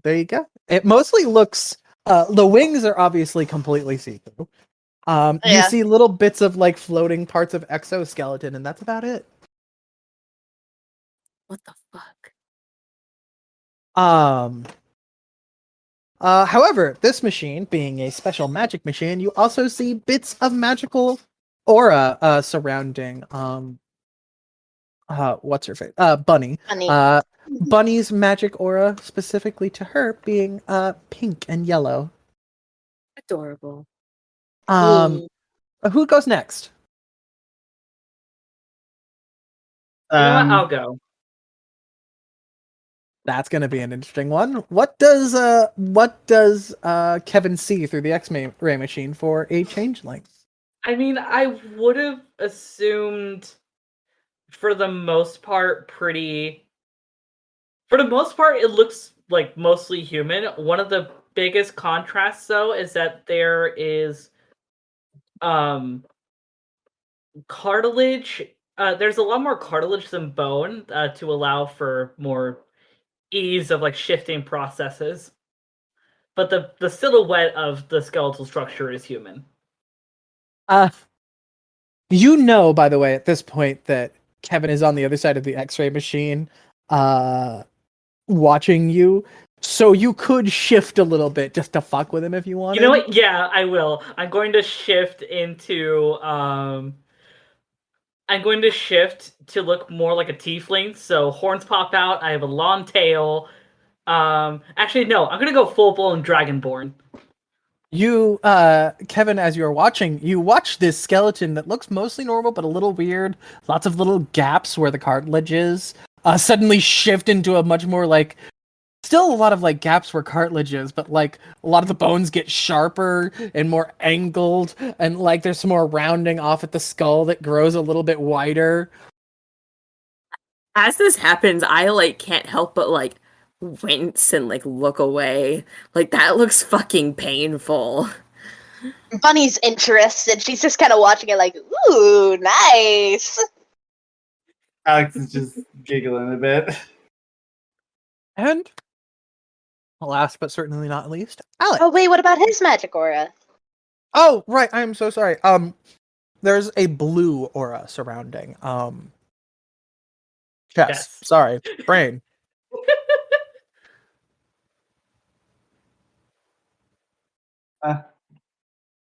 There you go. It mostly looks. The wings are obviously completely see-through. You Yeah. see little bits of like floating parts of exoskeleton, and that's about it. What the fuck? However, this machine, being a special magic machine, you also see bits of magical aura surrounding what's her face? Bunny. Bunny. Bunny's magic aura, specifically to her, being pink and yellow. Adorable. Who goes next? You know what? I'll go. That's going to be an interesting one. What does Kevin see through the X-ray machine for a changeling? I mean, I would have assumed, for the most part, it looks like mostly human. One of the biggest contrasts, though, is that there is cartilage. There's a lot more cartilage than bone to allow for more ease of like shifting processes. But the silhouette of the skeletal structure is human. You know, by the way, at this point that Kevin is on the other side of the X-ray machine, watching you. So you could shift a little bit just to fuck with him if you want. You know what? Yeah, I will. I'm going to shift to look more like a tiefling. So horns pop out. I have a long tail. Actually, no. I'm gonna go full blown dragonborn. You, Kevin, as you're watching, you watch this skeleton that looks mostly normal but a little weird. Lots of little gaps where the cartilage is. Suddenly shift into a much more like. Still a lot of like gaps where cartilage is, but like a lot of the bones get sharper and more angled, and like there's some more rounding off at the skull that grows a little bit wider. As this happens, I like can't help but like wince and like look away. Like that looks fucking painful. Bunny's interested. She's just kind of watching it like, ooh, nice. Alex is just giggling a bit. And last but certainly not least, Alex. Oh wait, what about his magic aura? Oh, right. I'm so sorry. There's a blue aura surrounding. Yes. Sorry, brain.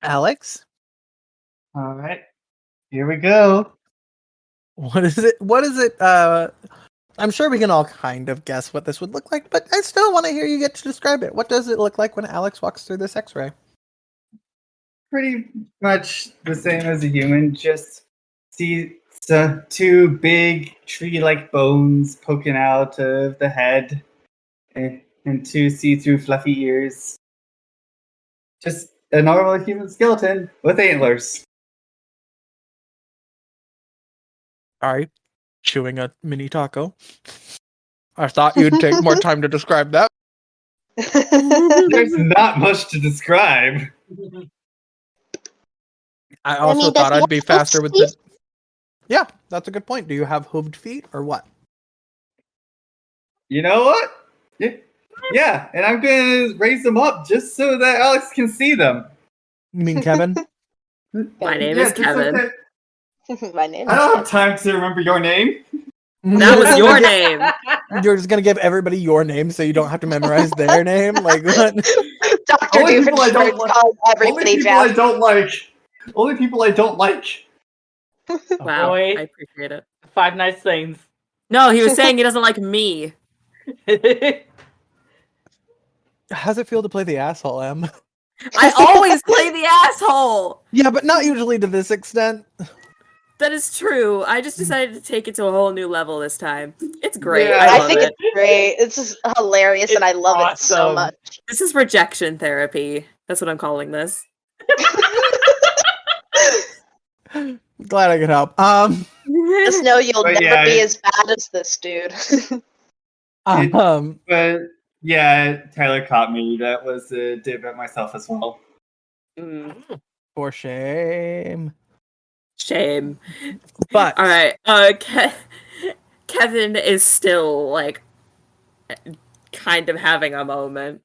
Alex, All right, here we go. what is it? What is it? I'm sure we can all kind of guess what this would look like, but I still want to hear you get to describe it. What does it look like when Alex walks through this X-ray? Pretty much the same as a human, just see two big tree-like bones poking out of the head and two see-through fluffy ears. Just a normal human skeleton with antlers. Sorry, chewing a mini taco. I thought you'd take more time to describe that. There's not much to describe. I also mean, thought does he I'd be have faster with hooves? the. Yeah, that's a good point. Do you have hooved feet or what? You know what? Yeah, and I'm gonna raise them up just so that Alex can see them. You mean Kevin? My name is Kevin. My name I is don't have time to remember your name. That was your name. You're just gonna give everybody your name so you don't have to memorize their name? Like what? Dr. Only people I don't Doofenshmirtz like. calls Only everybody people I Jeff. don't like. Only people I don't like. Wow, boy. I appreciate it. 5 nice things. No, he was saying he doesn't like me. How's it feel to play the asshole, Em? I always play the asshole. Yeah, but not usually to this extent. That is true. I just decided to take it to a whole new level this time. It's great. Yeah. I I love think it. it's great. It's just hilarious, and I love it so awesome. much. This is rejection therapy. That's what I'm calling this. Glad I could help. Just know you'll But never yeah, be as bad as this dude. But yeah, Tyler caught me. That was a dib at myself as well. For shame. Shame. But All right. Kevin is still like kind of having a moment.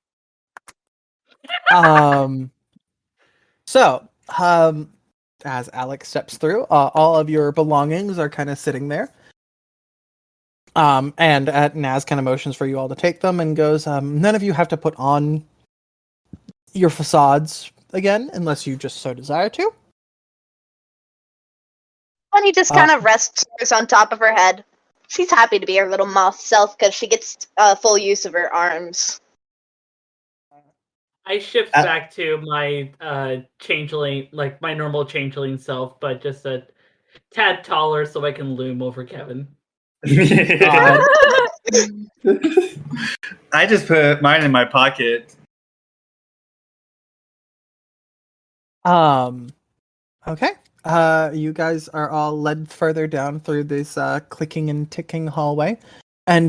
So, as Alex steps through, all of your belongings are kind of sitting there. And Naz kind of motions for you all to take them and goes, none of you have to put on your facades again, unless you just so desire to. Bunny just kind of rests hers on top of her head. She's happy to be her little moth self because she gets full use of her arms. I shift back to my changeling, like my normal changeling self, but just a tad taller so I can loom over Kevin. I just put mine in my pocket. Okay. you guys are all led further down through this clicking and ticking hallway, and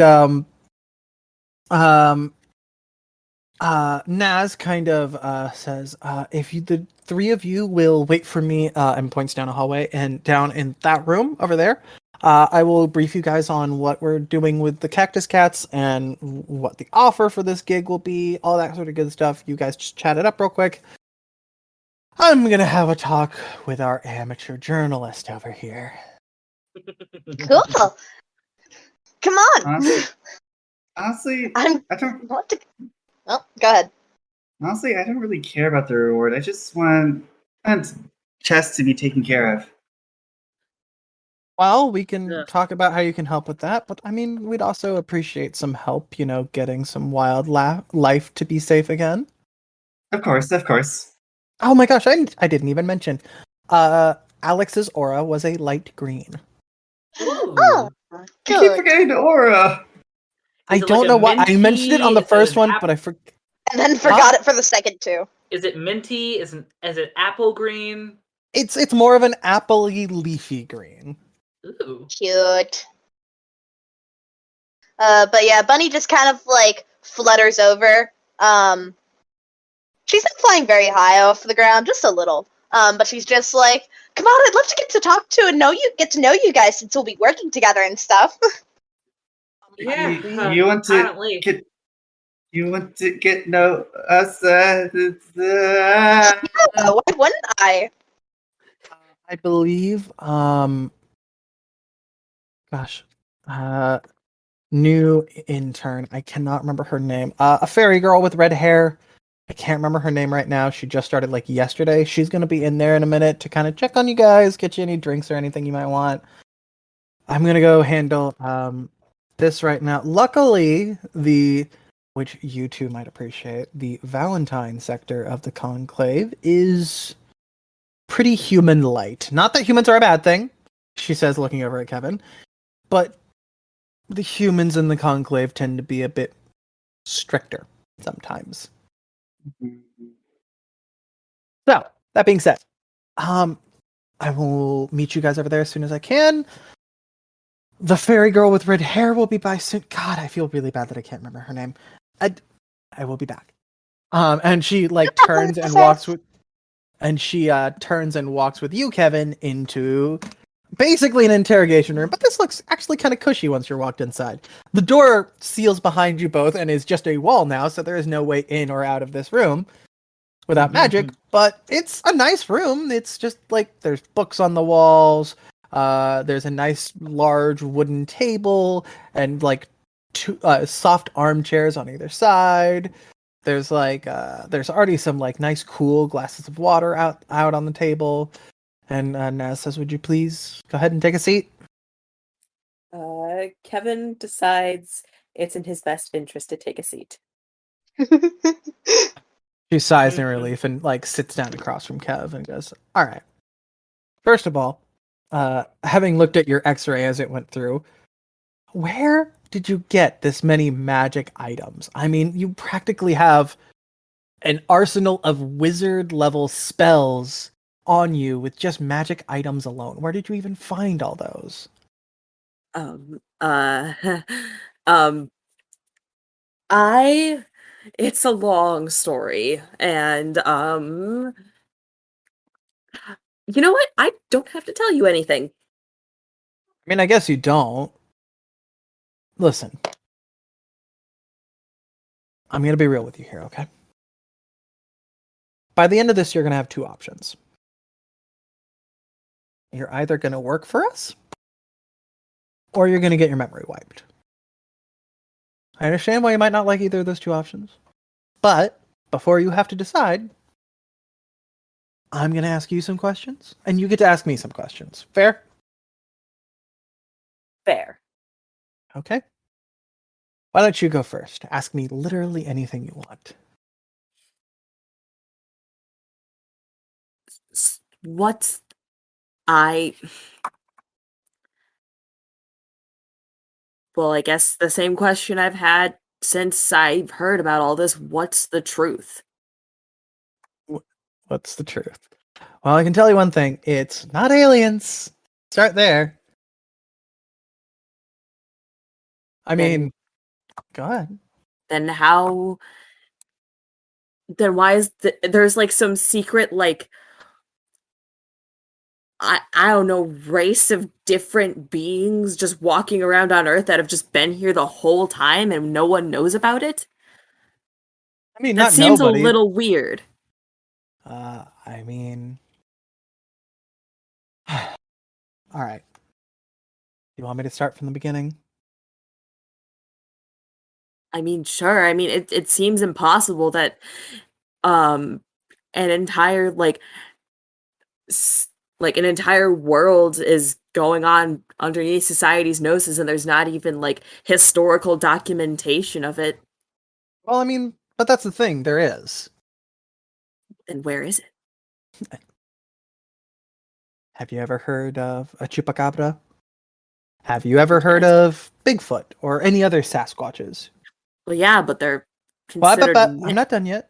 Naz kind of says, if you, the three of you will wait for me, and points down a hallway, and down in that room over there, I will brief you guys on what we're doing with the Cactus Cats and what the offer for this gig will be, all that sort of good stuff. You guys just chat it up real quick. I'm gonna have a talk with our amateur journalist over here. Cool. Come on. Honestly, I don't. want to. Oh, go ahead. Honestly, I don't really care about the reward. I just want Chess to be taken care of. Well, we can Yeah. talk about how you can help with that, but I mean, we'd also appreciate some help, getting some wildlife to be safe again. Of course, of course. Oh my gosh, I didn't even mention. Alex's aura was a light green. Oh, I keep good. forgetting the aura. I Is it don't like a know why I mentioned it on the minty- first an one, app- but I forgot. And then forgot it for the second two. Is it minty? Is it apple green? It's more of an appley leafy green. Ooh. Cute. But yeah, Bunny just kind of like flutters over. She's not flying very high off the ground, just a little. But she's just like, come on, I'd love to get to talk to and get to know you guys since we'll be working together and stuff. Yeah. You want to apparently. get? You want to get know us? Yeah, why wouldn't I? I believe, new intern. I cannot remember her name. A fairy girl with red hair. I can't remember her name right now. She just started like yesterday. She's gonna be in there in a minute to kind of check on you guys, get you any drinks or anything you might want. I'm gonna go handle this right now. Luckily, which you two might appreciate, the Valentine sector of the Conclave is pretty human light. Not that humans are a bad thing, she says, looking over at Kevin, but the humans in the Conclave tend to be a bit stricter sometimes. So, that being said, I will meet you guys over there as soon as I can. The fairy girl with red hair will be by soon. God, I feel really bad that I can't remember her name. I will be back. And she like turns and walks with, and she turns and walks with you, Kevin, into basically an interrogation room. But this looks actually kind of cushy once you're walked inside. The door seals behind you both and is just a wall now, so there is no way in or out of this room without magic. But it's a nice room. It's just like there's books on the walls. There's a nice large wooden table and like two soft armchairs on either side. There's like there's already some like nice cool glasses of water out on the table. And Naz says, "Would you please go ahead and take a seat?" Kevin decides it's in his best interest to take a seat. She sighs in relief and like sits down across from Kev and goes, "All right. First of all, having looked at your X-ray as it went through, where did you get this many magic items? I mean, you practically have an arsenal of wizard level spells on you with just magic items alone. Where did you even find all those?" It's a long story, and you know what? I don't have to tell you anything. I mean, I guess you don't. Listen, I'm going to be real with you here, okay? By the end of this, you're going to have two options. You're either going to work for us, or you're going to get your memory wiped. I understand why you might not like either of those two options, but before you have to decide, I'm going to ask you some questions, and you get to ask me some questions. Fair? Fair. Okay. Why don't you go first? Ask me literally anything you want. What's I Well, I guess the same question I've had since I've heard about all this. What's the truth? What's the truth? Well, I can tell you one thing. It's not aliens. Start there. I mean, go ahead. Then how... Then why is there's like some secret like I don't know, race of different beings just walking around on Earth that have just been here the whole time and no one knows about it? I mean, That not seems nobody. a little weird. I mean... All right. You want me to start from the beginning? I mean, sure. I mean, it seems impossible that an entire like an entire world is going on underneath society's noses and there's not even like historical documentation of it. Well, I mean, but that's the thing. There is. Then where is it? Have you ever heard of a chupacabra? Have you ever heard of Bigfoot or any other Sasquatches? Well, yeah, but they're But considered... I'm not done yet.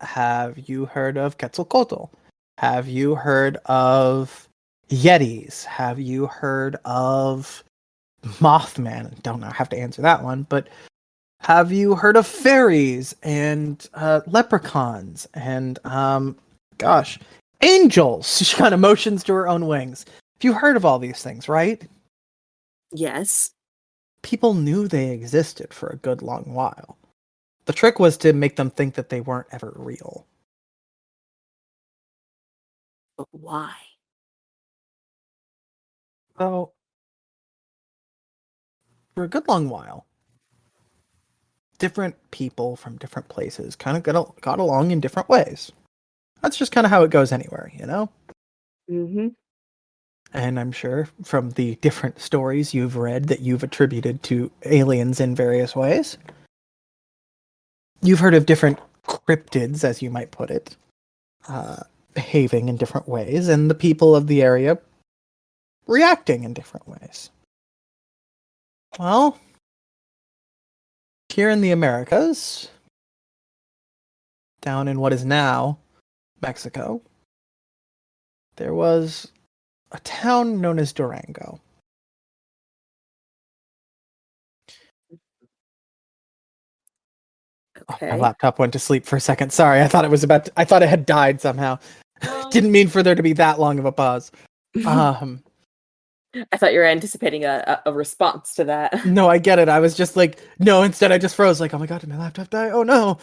Have you heard of Quetzalcoatl? Have you heard of Yetis? Have you heard of Mothman? Don't know. I have to answer that one. But have you heard of fairies and leprechauns and gosh, angels? She kind of motions to her own wings. Have you heard of all these things, right? Yes. People knew they existed for a good long while. The trick was to make them think that they weren't ever real. But why? So, for a good long while, different people from different places kind of got along in different ways. That's just kind of how it goes anywhere, you know? Mm-hmm. And I'm sure from the different stories you've read that you've attributed to aliens in various ways, you've heard of different cryptids, as you might put it, behaving in different ways, and the people of the area reacting in different ways. Well, here in the Americas, down in what is now Mexico, there was a town known as Durango. Okay. Oh, my laptop went to sleep for a second. Sorry, I thought it had died somehow. Didn't mean for there to be that long of a pause. I thought you were anticipating a response to that. No, I get it. I was just like, no, instead I just froze like, oh my god, did my laptop die? Oh no.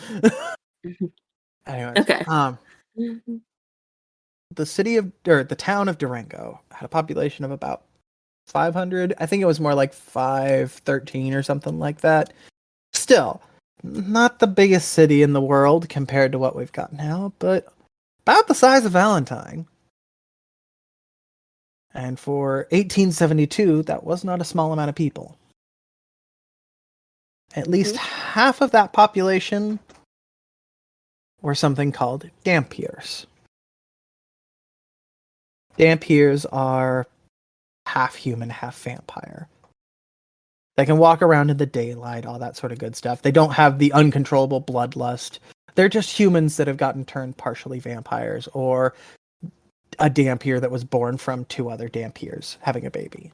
Anyways, Okay. the town of Durango had a population of about 500. I think it was more like 513 or something like that. Still, not the biggest city in the world compared to what we've got now, but about the size of Valentine. And for 1872, that was not a small amount of people. At least half of that population were something called Dampiers. Dampiers are half human, half vampire. They can walk around in the daylight, all that sort of good stuff. They don't have the uncontrollable bloodlust. They're just humans that have gotten turned partially vampires, or a Dampier that was born from two other Dampiers having a baby.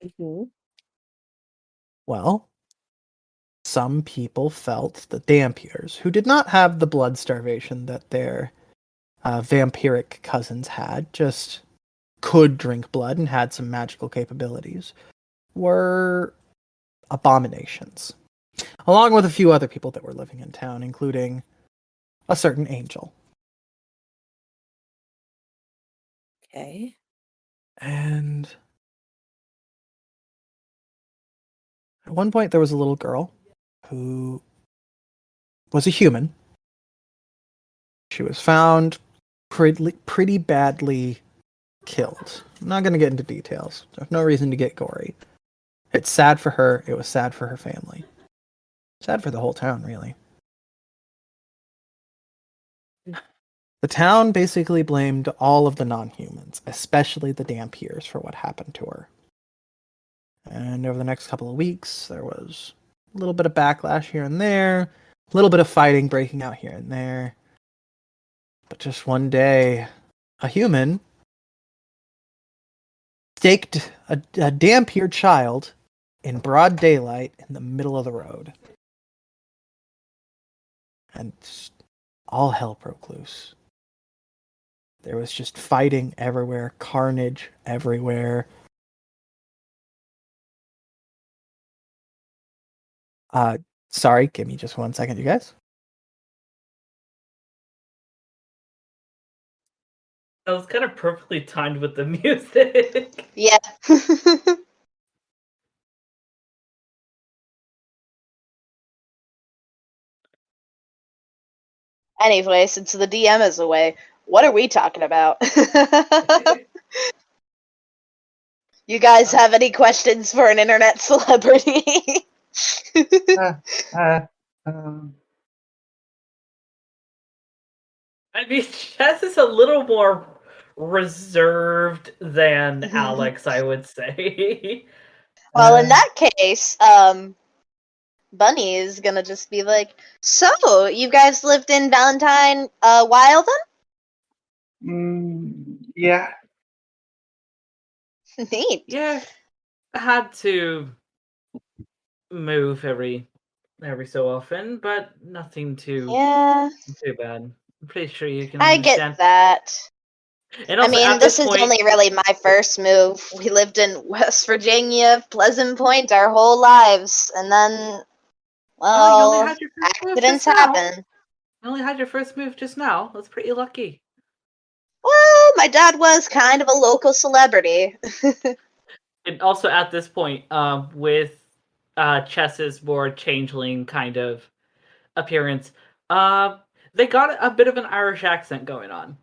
Mm-hmm. Well, some people felt the Dampiers, who did not have the blood starvation that their vampiric cousins had, just could drink blood and had some magical capabilities, were abominations. Along with a few other people that were living in town, including a certain angel. Okay. And at one point there was a little girl who was a human. She was found pretty badly killed. I'm not going to get into details. There's no reason to get gory. It's sad for her. It was sad for her family. Sad for the whole town, really. The town basically blamed all of the non-humans, especially the Dampiers, for what happened to her. And over the next couple of weeks, there was a little bit of backlash here and there, a little bit of fighting breaking out here and there. But just one day, a human staked a damp-eared child in broad daylight in the middle of the road. And all hell broke loose. There was just fighting everywhere, carnage everywhere. Sorry, give me just 1 second, you guys. That was kind of perfectly timed with the music. Yeah. Anyway, since the DM is away, what are we talking about? You guys have any questions for an internet celebrity? I mean, Chess is a little more reserved than Alex, I would say. Well, in that case, Bunny is gonna just be like, so, you guys lived in Valentine a while Yeah. then? Neat. Yeah, I had to move every so often, but nothing too bad. I'm pretty sure you can I understand. get that. And also, I mean, at this is point, only really my first move. We lived in West Virginia, Pleasant Point, our whole lives, and then, well, you only had your first move accidents just now. happen. You only had your first move just now. That's pretty lucky. Well, my dad was kind of a local celebrity. And also at this point, with Chess's more changeling kind of appearance, they got a bit of an Irish accent going on.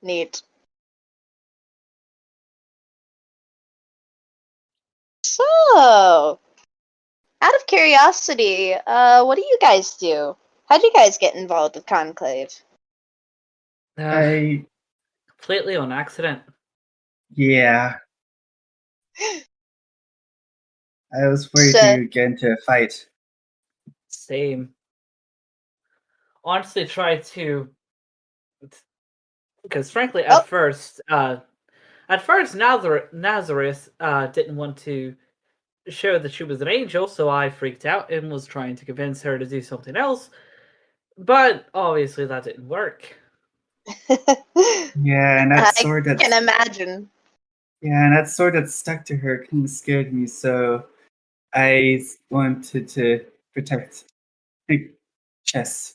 Neat. So, out of curiosity, what do you guys do? How'd you guys get involved with Conclave? Completely on accident. Yeah. I was worried to get into a fight. Same. Honestly, try to, because frankly, at first Nazareth didn't want to show that she was an angel, so I freaked out and was trying to convince her to do something else. But obviously, that didn't work. Yeah, and that sword I can imagine. Yeah, and that sword that stuck to her kind of scared me, so I wanted to protect Chess.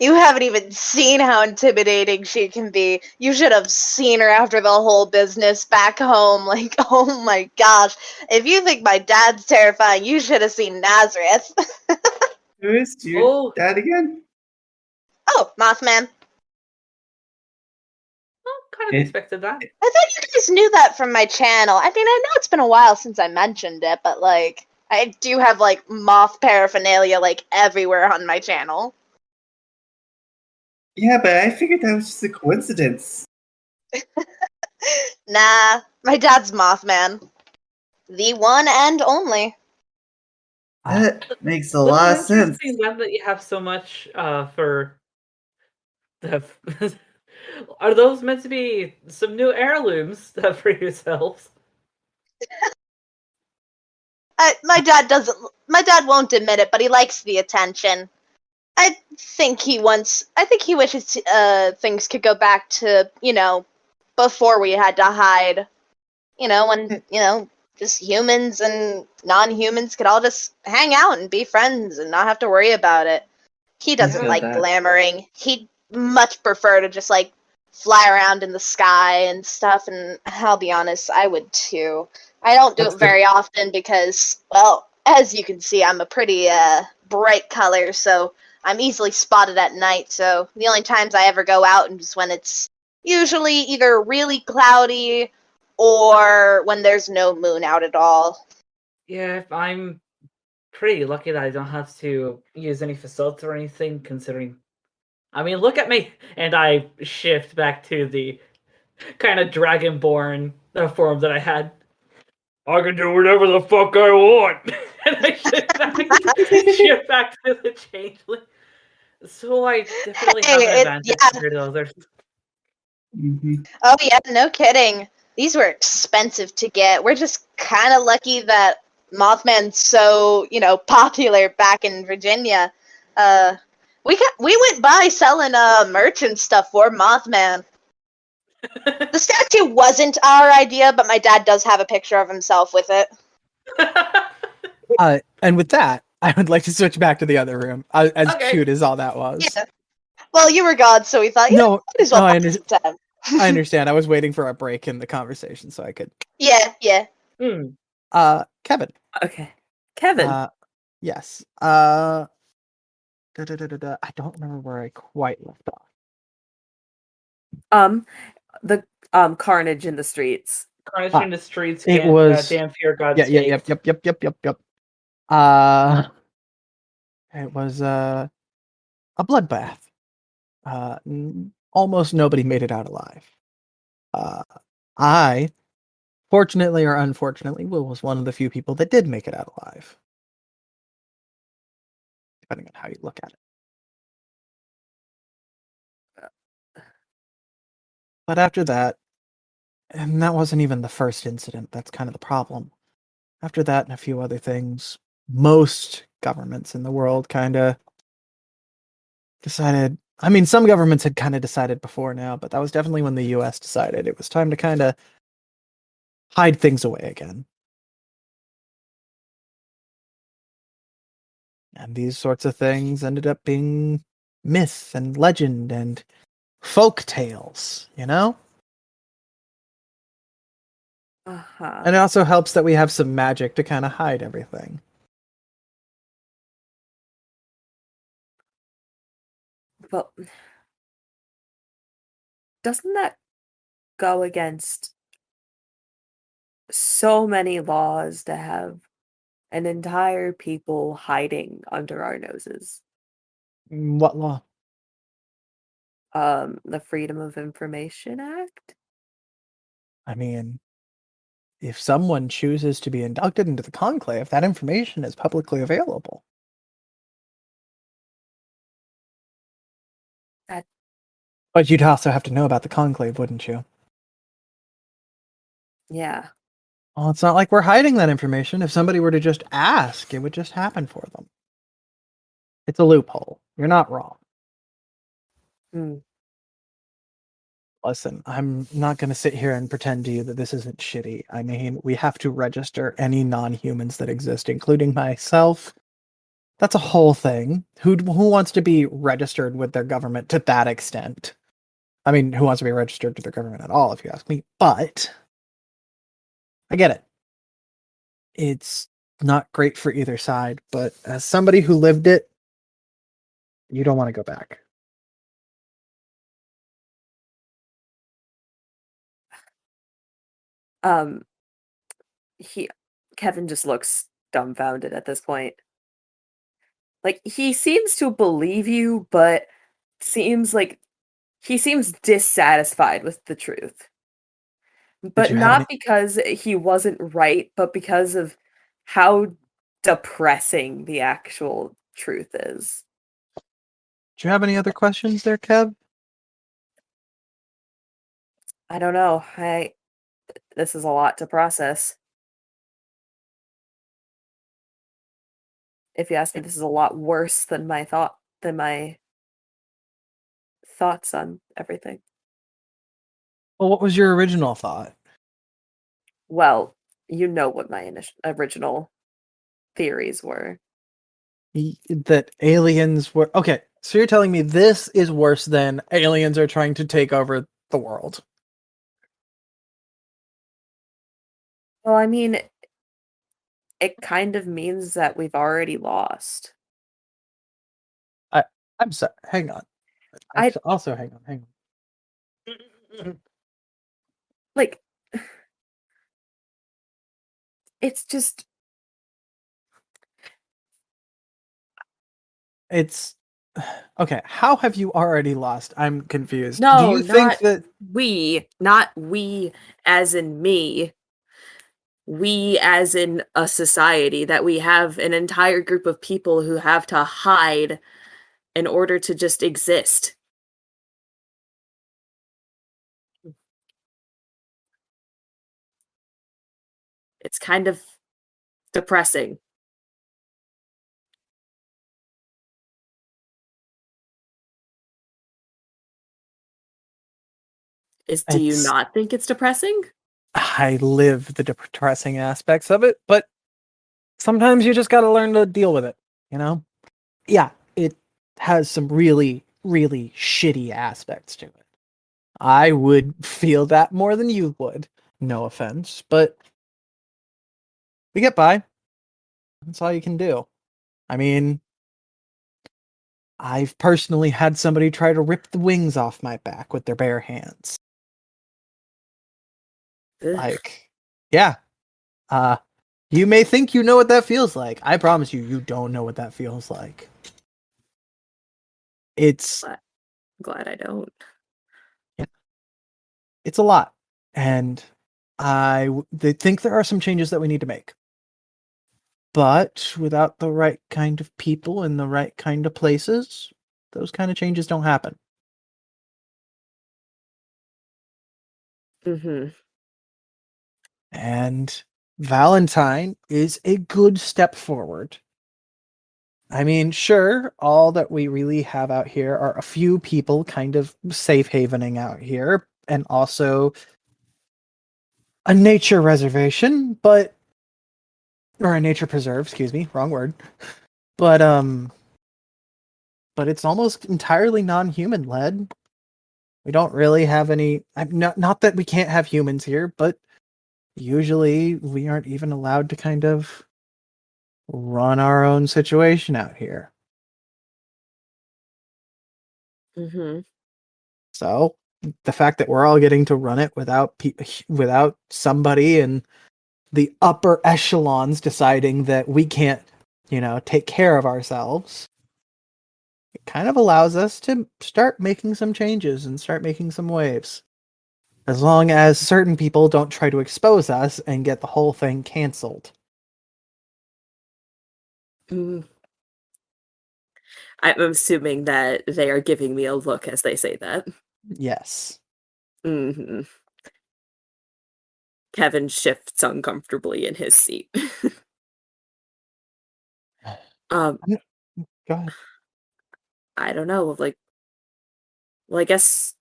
You haven't even seen how intimidating she can be. You should have seen her after the whole business back home. Like, oh my gosh. If you think my dad's terrifying, you should have seen Nazareth. Who is your dad again? Oh, Mothman. Kind of expected that. I thought you guys knew that from my channel. I mean, I know it's been a while since I mentioned it, but, like, I do have, like, moth paraphernalia, like, everywhere on my channel. Yeah, but I figured that was just a coincidence. Nah, my dad's Mothman. The one and only. That makes a lot of sense. That you have so much for the. Are those meant to be some new heirlooms for yourselves? My dad won't admit it, but he likes the attention. I think he wishes things could go back to, before we had to hide. When, just humans and non-humans could all just hang out and be friends and not have to worry about it. He doesn't like glamoring. He'd much prefer to just, like, fly around in the sky and stuff, and I'll be honest, I would too. I don't do it very often because, well, as you can see, I'm a pretty bright color, so I'm easily spotted at night, so the only times I ever go out is when it's usually either really cloudy or when there's no moon out at all. Yeah, I'm pretty lucky that I don't have to use any facades or anything, considering... I mean, look at me! And I shift back to the kind of dragonborn form that I had. I can do whatever the fuck I want! And I shift back to the changeling. So I definitely have an advantage compared to others. Oh yeah, no kidding. These were expensive to get. We're just kind of lucky that Mothman's so, popular back in Virginia. We went by selling merch and stuff for Mothman. The statue wasn't our idea, but my dad does have a picture of himself with it. And with that, I would like to switch back to the other room. As cute as all that was. Yeah. Well, you were God, so we thought, I understand. I was waiting for a break in the conversation so I could. Yeah. Kevin. Okay. Kevin. Yes. I don't remember where I quite left off. The carnage in the streets. Carnage in the streets. It was damn fear God. Yep. It was a bloodbath. Almost nobody made it out alive. I, fortunately or unfortunately, was one of the few people that did make it out alive. Depending on how you look at it. But after that, and that wasn't even the first incident, that's kind of the problem. After that and a few other things, most governments in the world kind of decided. I mean, some governments had kind of decided before now, but that was definitely when the US decided it was time to kind of hide things away again. And these sorts of things ended up being myth and legend and folk tales, Uh-huh. And it also helps that we have some magic to kind of hide everything. Well, doesn't that go against so many laws to have an entire people hiding under our noses? What law? The Freedom of Information Act? I mean, if someone chooses to be inducted into the conclave, that information is publicly available. But you'd also have to know about the conclave, wouldn't you? Yeah. Well, it's not like we're hiding that information. If somebody were to just ask, it would just happen for them. It's a loophole. You're not wrong. Listen, I'm not going to sit here and pretend to you that this isn't shitty. I mean, we have to register any non-humans that exist, including myself. That's a whole thing. Who wants to be registered with their government to that extent? I mean, who wants to be registered to their government at all, if you ask me? But I get it. It's not great for either side, but as somebody who lived it, you don't want to go back. Kevin just looks dumbfounded at this point. Like, he seems to believe you, but seems dissatisfied with the truth. But not because he wasn't right, but because of how depressing the actual truth is. Do you have any other questions there, Kev? I don't know. This is a lot to process. If you ask me, this is a lot worse than my thoughts on everything. Well, what was your original thought? Well, you know what my original theories were. That aliens were... Okay, so you're telling me this is worse than aliens are trying to take over the world. Well, I mean, it kind of means that we've already lost. I'm sorry. Hang on. Hang on. Like, it's just... It's... Okay, how have you already lost? I'm confused. No, do you think that... Not we as in me. We as in a society, that we have an entire group of people who have to hide in order to just exist. It's kind of depressing. Do you It's- not think it's depressing? I live the depressing aspects of it, but sometimes you just got to learn to deal with it, you know? Yeah, it has some really, really shitty aspects to it. I would feel that more than you would. No offense, but we get by. That's all you can do. I mean, I've personally had somebody try to rip the wings off my back with their bare hands. Ugh. Like, yeah. You may think you know what that feels like. I promise you, you don't know what that feels like. It's Glad I don't. Yeah. It's a lot. And I think there are some changes that we need to make. But without the right kind of people in the right kind of places, those kind of changes don't happen. Mm-hmm. And Valentine is a good step forward. I mean, sure, all that we really have out here are a few people kind of safe havening out here, and also a nature reservation, or a nature preserve, excuse me, wrong word. But it's almost entirely non-human led. We don't really have any, not that we can't have humans here, but usually we aren't even allowed to kind of run our own situation out here. Mm-hmm. So the fact that we're all getting to run it without somebody in the upper echelons deciding that we can't, take care of ourselves, it kind of allows us to start making some changes and start making some waves. As long as certain people don't try to expose us and get the whole thing canceled. I'm assuming that they are giving me a look as they say that. Yes. Mm-hmm. Kevin shifts uncomfortably in his seat. Go ahead. I don't know, well, I guess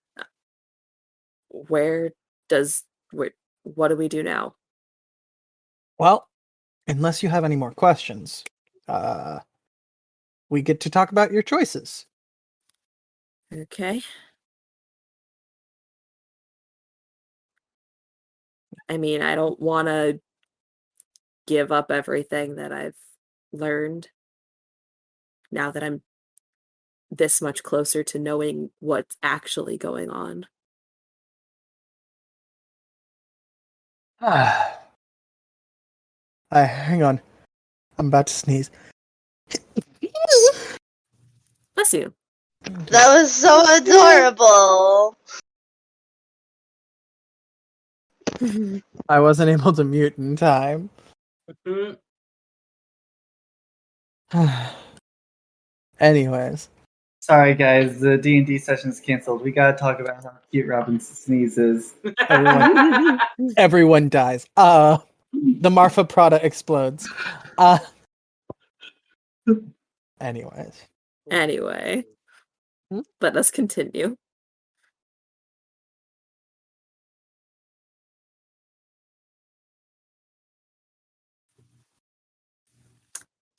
what do we do now? Well, unless you have any more questions, we get to talk about your choices. Okay. I mean, I don't want to give up everything that I've learned now that I'm this much closer to knowing what's actually going on. Hang on. I'm about to sneeze. Bless you. That was so adorable. I wasn't able to mute in time. Anyways. Sorry, guys. The D&D session's canceled. We gotta talk about how cute Robin sneezes. Everyone dies. The Marfa Prada explodes. Anyways. Anyway, let us continue.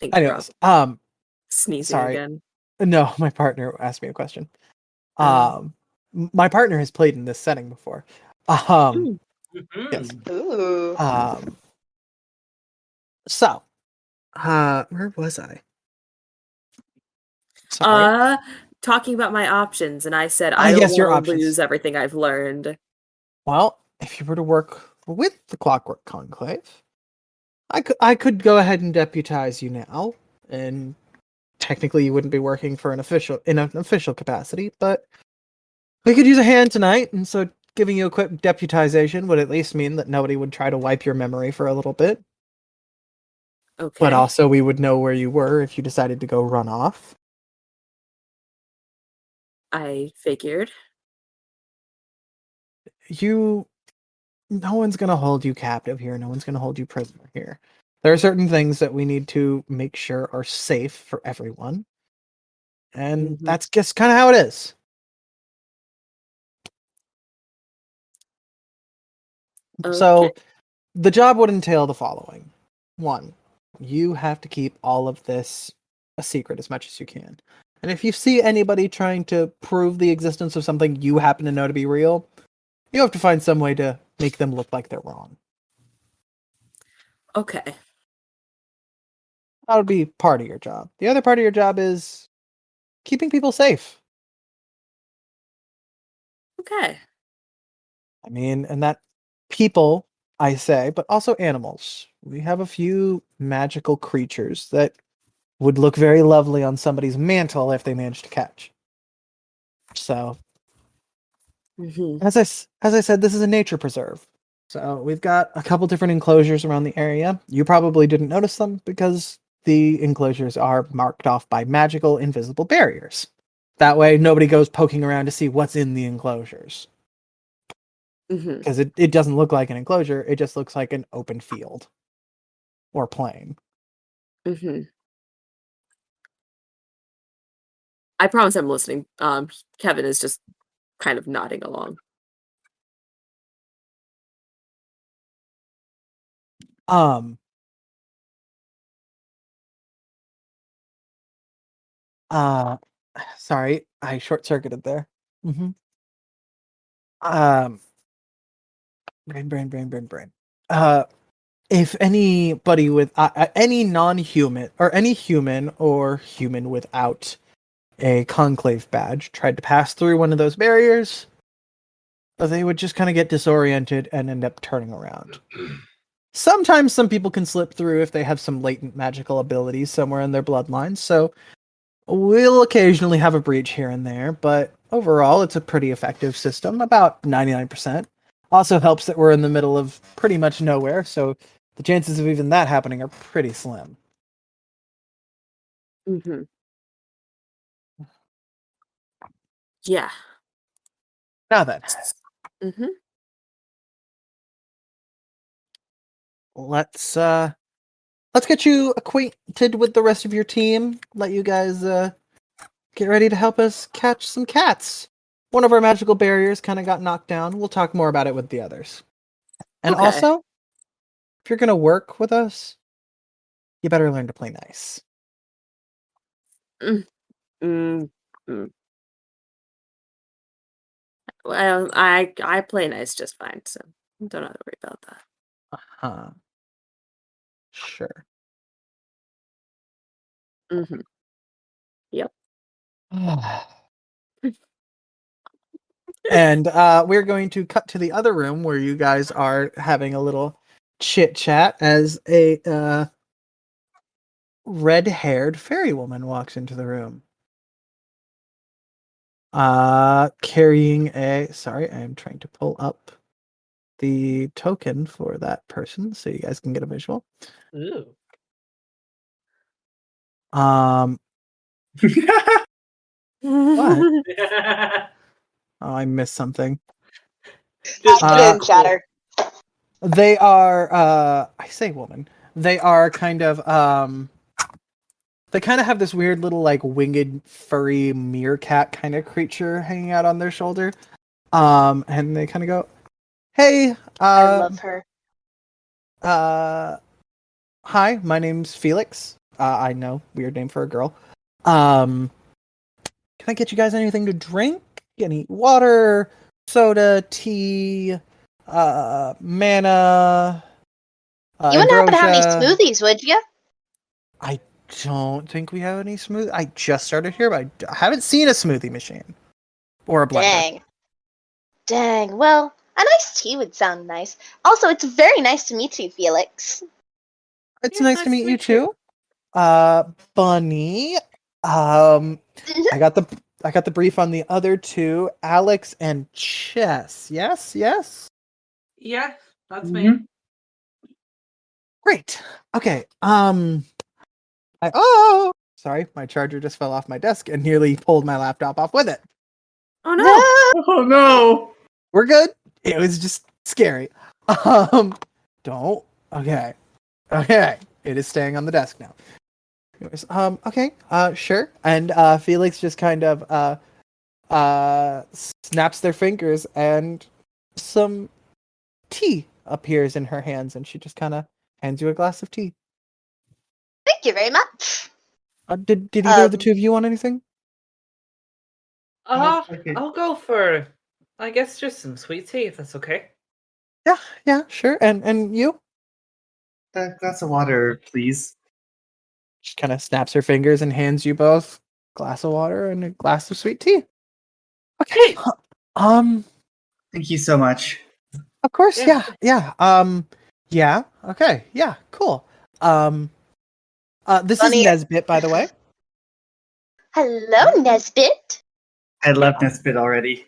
Anyways, sneezing sorry. again. No, my partner asked me a question. My partner has played in this setting before. Yes. Ooh. So, where was I? Sorry. Talking about my options, and I said I don't want to lose everything I've learned. Well, if you were to work with the Clockwork Conclave, I could go ahead and deputize you now, and technically you wouldn't be working for in an official capacity, but we could use a hand tonight, and so giving you a quick deputization would at least mean that nobody would try to wipe your memory for a little bit. Okay. But also we would know where you were if you decided to go run off. I figured. No one's going to hold you captive here. No one's going to hold you prisoner here. There are certain things that we need to make sure are safe for everyone. And that's just kind of how it is. Okay. So the job would entail the following. 1, you have to keep all of this a secret as much as you can. And if you see anybody trying to prove the existence of something you happen to know to be real, you have to find some way to make them look like they're wrong. Okay. That would be part of your job. The other part of your job is keeping people safe. Okay. I mean, and that people, I say, but also animals. We have a few magical creatures that would look very lovely on somebody's mantle if they managed to catch. So, as I said, this is a nature preserve. So we've got a couple different enclosures around the area. You probably didn't notice them because the enclosures are marked off by magical invisible barriers. That way, nobody goes poking around to see what's in the enclosures. Because it doesn't look like an enclosure, it just looks like an open field or plain. I promise I'm listening. Kevin is just kind of nodding along. Sorry, I short-circuited there. Brain. If anybody with any non-human or any human or human without a conclave badge tried to pass through one of those barriers, they would just kind of get disoriented and end up turning around. Sometimes some people can slip through if they have some latent magical abilities somewhere in their bloodline, so we'll occasionally have a breach here and there, but overall it's a pretty effective system, about 99%. Also helps that we're in the middle of pretty much nowhere, so the chances of even that happening are pretty slim. Yeah. Now then. Let's get you acquainted with the rest of your team. Let you guys get ready to help us catch some cats. One of our magical barriers kind of got knocked down. We'll talk more about it with the others. And also, if you're going to work with us, you better learn to play nice. Well, I play nice just fine, so don't have to worry about that. Sure. Yep. And we're going to cut to the other room where you guys are having a little chit chat as a red-haired fairy woman walks into the room. Carrying sorry, I am trying to pull up the token for that person so you guys can get a visual. Ooh. What? Oh, I missed something. Just put it in chatter. They are I say woman. They are kind of they kind of have this weird little like winged furry meerkat kind of creature hanging out on their shoulder. And they kind of go, "Hey, I love her. Hi, my name's Felix. I know, weird name for a girl. Can I get you guys anything to drink? Any water, soda, tea, mana? You wouldn't happen to have any ambrosia? smoothies, would you? I don't think we have any smoothie. I just started here, but I haven't seen a smoothie machine or a blender. Dang. Well, a nice tea would sound nice. Also, it's very nice to meet you, Felix. It's nice to meet you too. Bunny. I got the brief on the other two, Alex and Chess. Yes. Yeah, that's me. Great. Okay. Sorry, my charger just fell off my desk and nearly pulled my laptop off with it. Oh no! Oh no! We're good. It was just scary. Don't. Okay. Okay. It is staying on the desk now. Anyways, okay. Sure. And Felix just kind of snaps their fingers, and some tea appears in her hands, and she just kind of hands you a glass of tea. Thank you very much. Did either of the two of you want anything? Okay. I'll go for, I guess, just some sweet tea, if that's okay. Yeah, sure. And you? A glass of water, please. She kind of snaps her fingers and hands you both a glass of water and a glass of sweet tea. Okay. Thank you so much. Of course, Yeah. yeah. Okay, yeah, cool. This Bunny- is Nesbit, by the way. Hello, Nesbit. I love Nesbit already.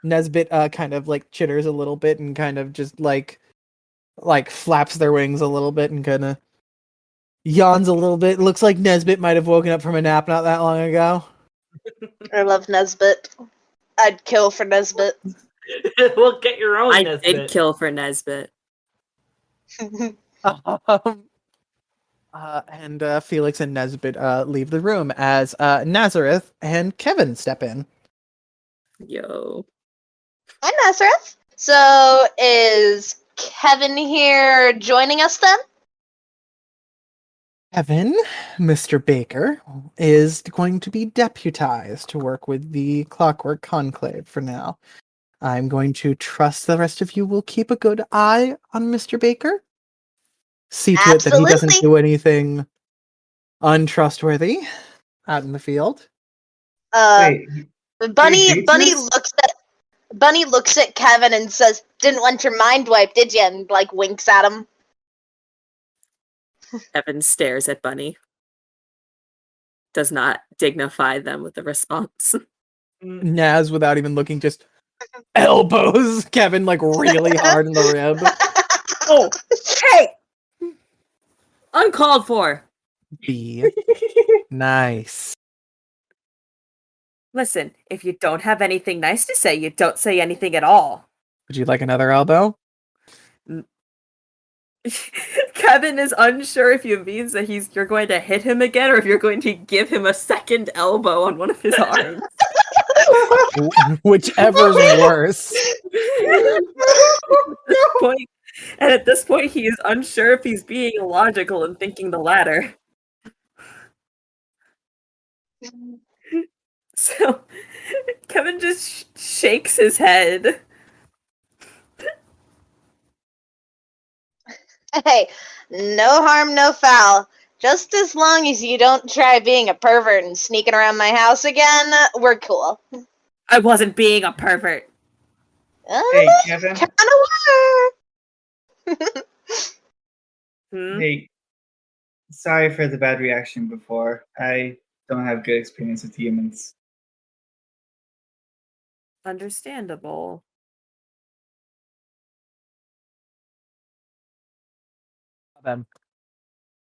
Nesbit kind of like chitters a little bit and kind of just like flaps their wings a little bit and kind of yawns a little bit. Looks like Nesbit might have woken up from a nap not that long ago. I love Nesbit. I'd kill for Nesbit. Well, get your own I Nesbit. did kill for Nesbit. And Felix and Nesbit leave the room as Nazareth and Kevin step in. Yo. Hi, Nazareth. So, is Kevin here joining us then? Kevin, Mr. Baker, is going to be deputized to work with the Clockwork Conclave for now. I'm going to trust the rest of you will keep a good eye on Mr. Baker. See to it that he doesn't Absolutely. do anything untrustworthy out in the field. Wait, Bunny dangerous? looks at Kevin and says, "Didn't want your mind wiped, did you?" And like winks at him. Evan stares at Bunny. Does not dignify them with a response. Naz, without even looking, just elbows Kevin like really hard in the rib. Oh, hey! Uncalled for. Be nice. Listen, if you don't have anything nice to say, you don't say anything at all. Would you like another elbow? Kevin is unsure if it means that you're going to hit him again or if you're going to give him a second elbow on one of his arms. Whichever's worse. At this point, he is unsure if he's being illogical and thinking the latter. So, Kevin just shakes his head. Hey, no harm, no foul. Just as long as you don't try being a pervert and sneaking around my house again, we're cool. I wasn't being a pervert. Hey, Kevin. Kinda were. Hey, sorry for the bad reaction before. I don't have good experience with humans. Understandable. Then,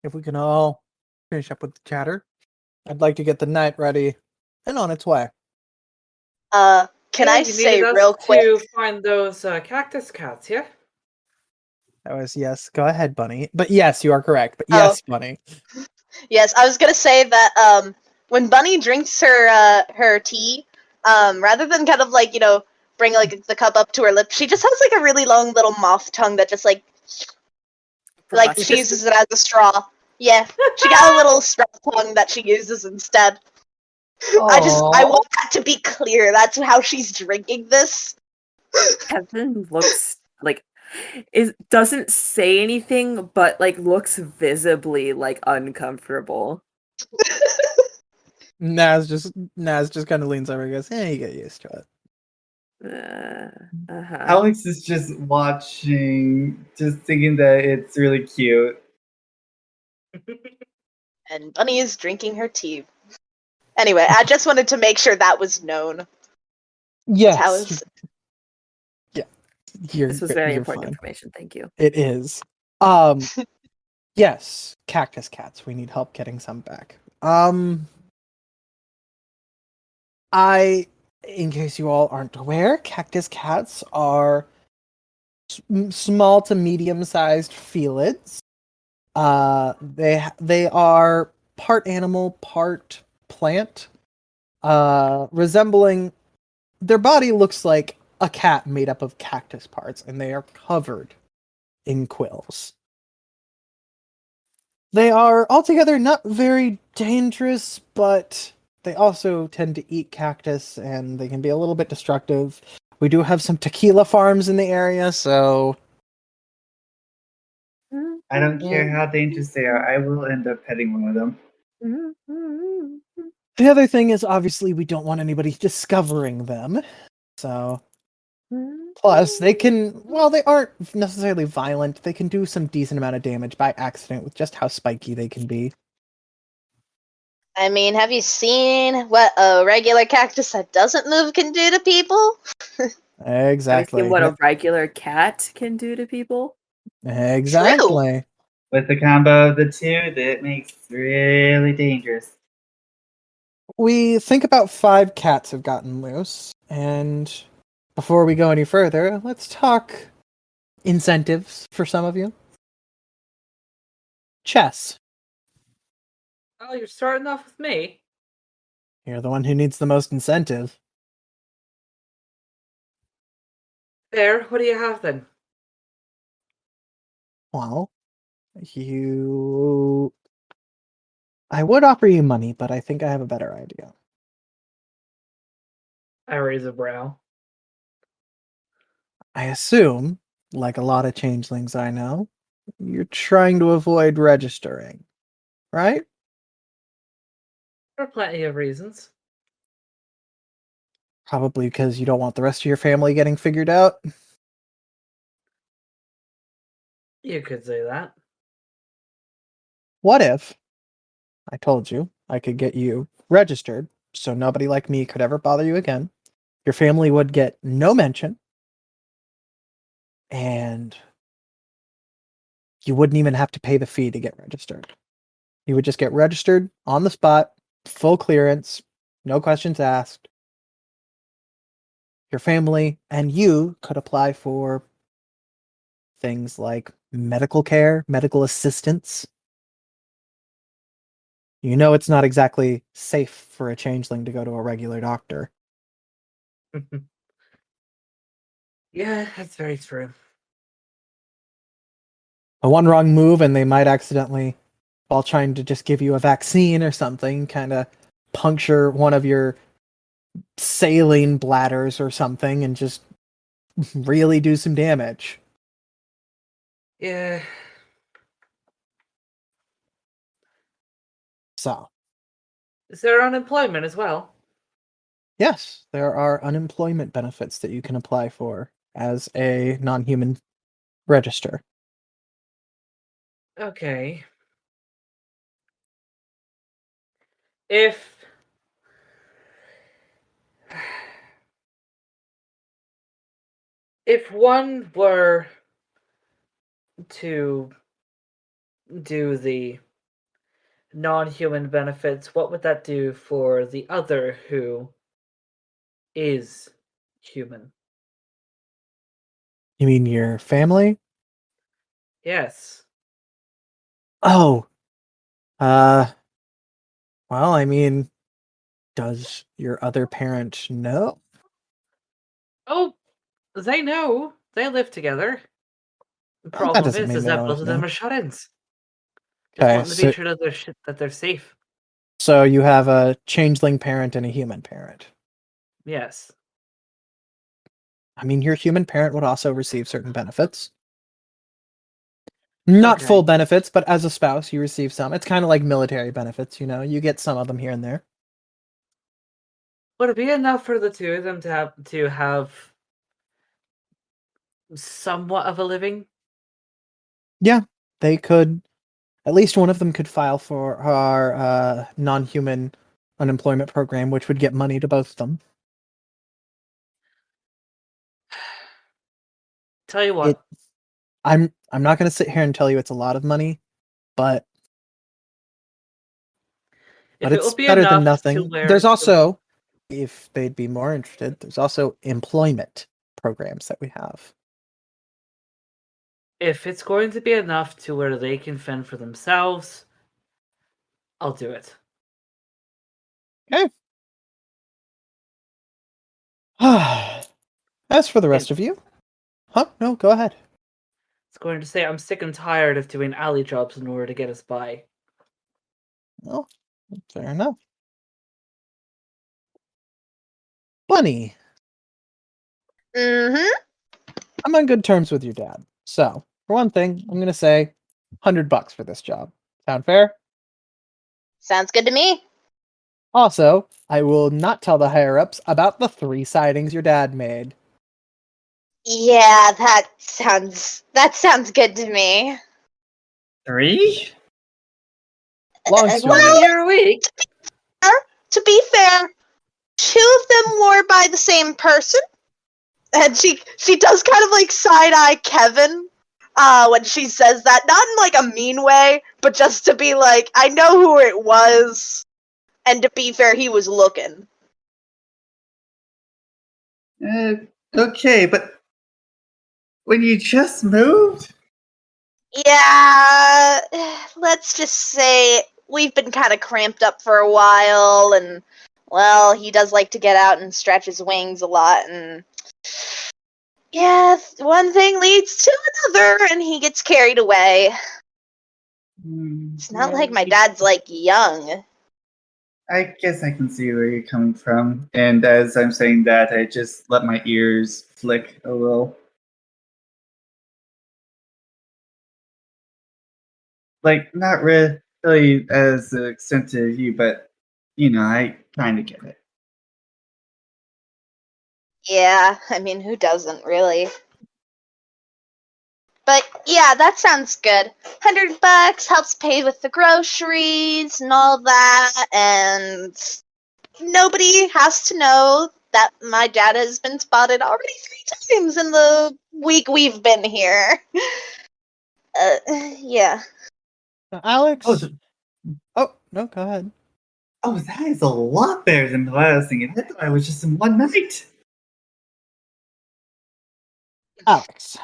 if we can all finish up with the chatter, I'd like to get the night ready and on its way. Can I You say needed us real quick? to find those cactus cats, yeah? That was yes. Go ahead, Bunny. But yes, you are correct. But Oh. yes, Bunny. Yes, I was gonna say that when Bunny drinks her tea, rather than kind of like, bring like the cup up to her lips, she just has like a really long little moth tongue that just like she uses it as a straw. Yeah, she got a little straw tongue that she uses instead. I want that to be clear. That's how she's drinking this. Kevin looks like doesn't say anything, but like looks visibly like uncomfortable. Naz just kind of leans over and goes, "Hey, you get used to it." Alex is just watching, just thinking that it's really cute. And Bunny is drinking her tea. Anyway, I just wanted to make sure that was known. Yes. Yeah. This was very you're important fine. information. Thank you. It is. Yes, cactus cats. We need help getting some back. I in case you all aren't aware, cactus cats are small to medium-sized felids. They are part animal, part plant, resembling. Their body looks like a cat made up of cactus parts, and they are covered in quills. They are altogether not very dangerous, but they also tend to eat cactus, and they can be a little bit destructive. We do have some tequila farms in the area, so... I don't care how dangerous they are. I will end up petting one of them. The other thing is, obviously, we don't want anybody discovering them. So... Plus, they can... Well, they aren't necessarily violent. They can do some decent amount of damage by accident with just how spiky they can be. I mean, have you seen what a regular cactus that doesn't move can do to people? Exactly. Have you seen what a regular cat can do to people? Exactly. With the combo of the two, that makes it really dangerous. We think about 5 cats have gotten loose, and before we go any further, let's talk incentives for some of you. Chess. Oh, you're starting off with me. You're the one who needs the most incentive. There, what do you have then? Well, I would offer you money, but I think I have a better idea. I raise a brow. I assume, like a lot of changelings I know, you're trying to avoid registering, right? There are plenty of reasons. Probably because you don't want the rest of your family getting figured out. You could say that. What if I told you I could get you registered so nobody like me could ever bother you again? Your family would get no mention, and you wouldn't even have to pay the fee to get registered. You would just get registered on the spot, full clearance, no questions asked. Your family and you could apply for things like medical care, medical assistance. You know it's not exactly safe for a changeling to go to a regular doctor. Yeah, that's very true. A one wrong move and they might accidentally, while trying to just give you a vaccine or something, kind of puncture one of your saline bladders or something and just really do some damage. Yeah. So, Is there unemployment as well? yes, there are unemployment benefits that you can apply for as a non-human register. Okay. If one were to do the non-human benefits, what would that do for the other who is human? You mean your family? Yes. Oh, well, I mean, does your other parent know? Oh, they know. They live together. The Well, that problem doesn't mean is they that always both of them know. are shut-ins. Just Okay, wanting to be sure that they're safe. so you have a changeling parent and a human parent. Yes. I mean, your human parent would also receive certain benefits. Not Okay. full benefits, but as a spouse, you receive some. It's kind of like military benefits, you know? You get some of them here and there. Would it be enough for the two of them to have somewhat of a living? Yeah, they could. At least one of them could file for our non-human unemployment program, which would get money to both of them. Tell you what. I'm not going to sit here and tell you it's a lot of money, but If it it's will be better than enough to nothing. where There's also if they'd be more interested, there's also employment programs that we have. If it's going to be enough to where they can fend for themselves, I'll do it. Okay. As for the rest of you, no, go ahead. It's going to say I'm sick and tired of doing alley jobs in order to get us by. Well, fair enough. Bunny, Mm-hmm. I'm on good terms with your dad. So, for one thing, I'm gonna say $100 for this job. Sound fair? Sounds good to me. Also, I will not tell the higher-ups about the 3 sightings your dad made. Yeah, that sounds good to me. 3? Long story. Well, One year a week. to be fair, 2 of them were by the same person. And she does kind of like side-eye Kevin when she says that. Not in like a mean way, but just to be like, I know who it was. And to be fair, he was looking. Okay, but when you just moved? Yeah, let's just say we've been kind of cramped up for a while, and, well, he does like to get out and stretch his wings a lot, and yeah, one thing leads to another, and he gets carried away. It's not like my dad's, like, young. I guess I can see where you're coming from. And as I'm saying that, I just let my ears flick a little. Like, not really as extensive as you, but, I kind of get it. Yeah, I mean, who doesn't, really? But, yeah, that sounds good. $100 helps pay with the groceries and all that, and nobody has to know that my dad has been spotted already 3 times in the week we've been here. Yeah. Alex? Oh, No, go ahead. Oh, that is a lot better than what I was thinking. I thought I was just in one night. Alex,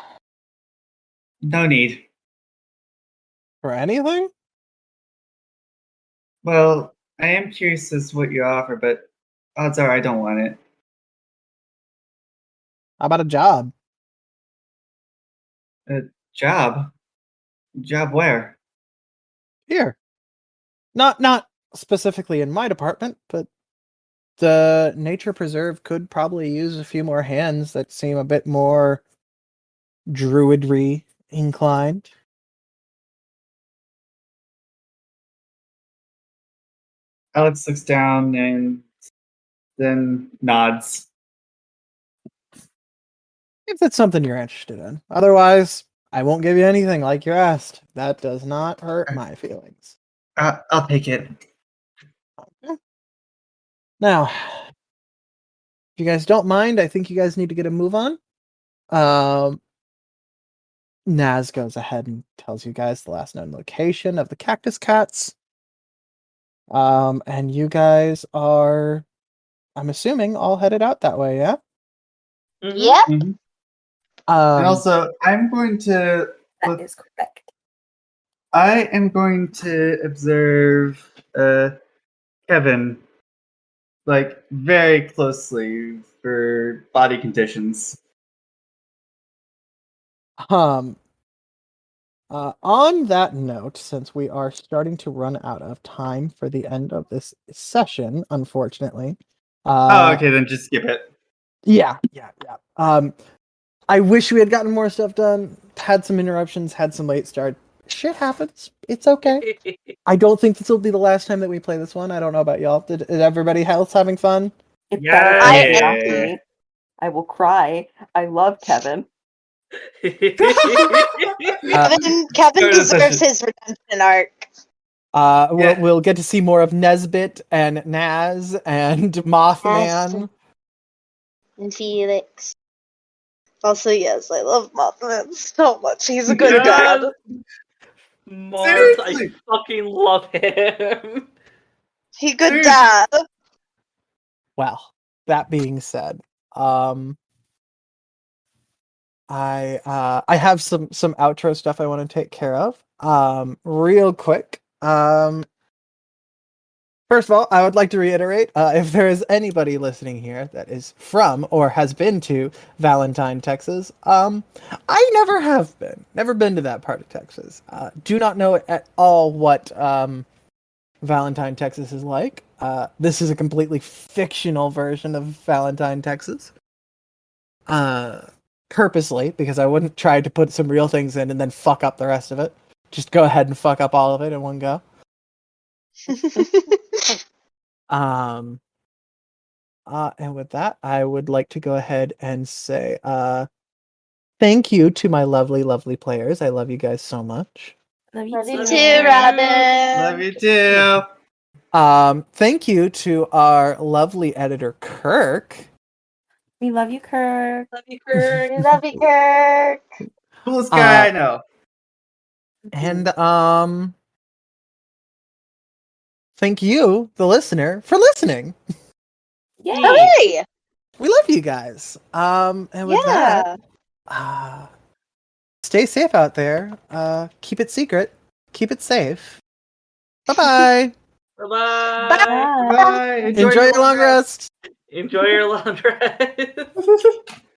No need. for anything? Well, I am curious as to what you offer, but odds are I don't want it. How about a job? A job? Job where? Here. Not specifically in my department, but the nature preserve could probably use a few more hands that seem a bit more druidry inclined. Alex looks down and then nods. If that's something you're interested in. Otherwise, I won't give you anything like you asked. That does not hurt my feelings. I'll take it. Now, if you guys don't mind, I think you guys need to get a move on. Naz goes ahead and tells you guys the last known location of the cactus cats. And you guys are, I'm assuming, all headed out that way, yeah? Mm-hmm. Yep. Mm-hmm. And also, I'm going to That is correct. I am going to observe Kevin like very closely for body conditions. On that note, since we are starting to run out of time for the end of this session, unfortunately. Okay, then just skip it. Yeah. I wish we had gotten more stuff done. Had some interruptions, had some late start. Shit happens. It's okay. I don't think this will be the last time that we play this one. I don't know about y'all. Did everybody else having fun? It Yeah. better I will cry. I love Kevin. Kevin deserves his redemption arc. We'll get to see more of Nesbit and Naz and Mothman. And Felix. Also, yes, I love Mothman so much. He's a good dad. Mars, I fucking love him. He's a good dad. Well, that being said, I have some outro stuff I want to take care of. Real quick. First of all, I would like to reiterate, if there is anybody listening here that is from or has been to Valentine, Texas, I never been to that part of Texas. Do not know at all what Valentine, Texas is like. This is a completely fictional version of Valentine, Texas. Purposely, because I wouldn't try to put some real things in and then fuck up the rest of it. Just go ahead and fuck up all of it in one go. And with that, I would like to go ahead and say thank you to my lovely, lovely players. I love you guys so much. Love Love you too. too, Robin. Love you too. Thank you to our lovely editor, Kirk. We love you, Kirk. Love you, Kirk. We love you, Kirk. Coolest guy I know. And thank you, the listener, for listening. Yay. Hooray! We love you guys. And with that, stay safe out there. Keep it secret. Keep it safe. Bye-bye. Bye-bye. Bye. Bye. Enjoy your long rest. Enjoy your long rest.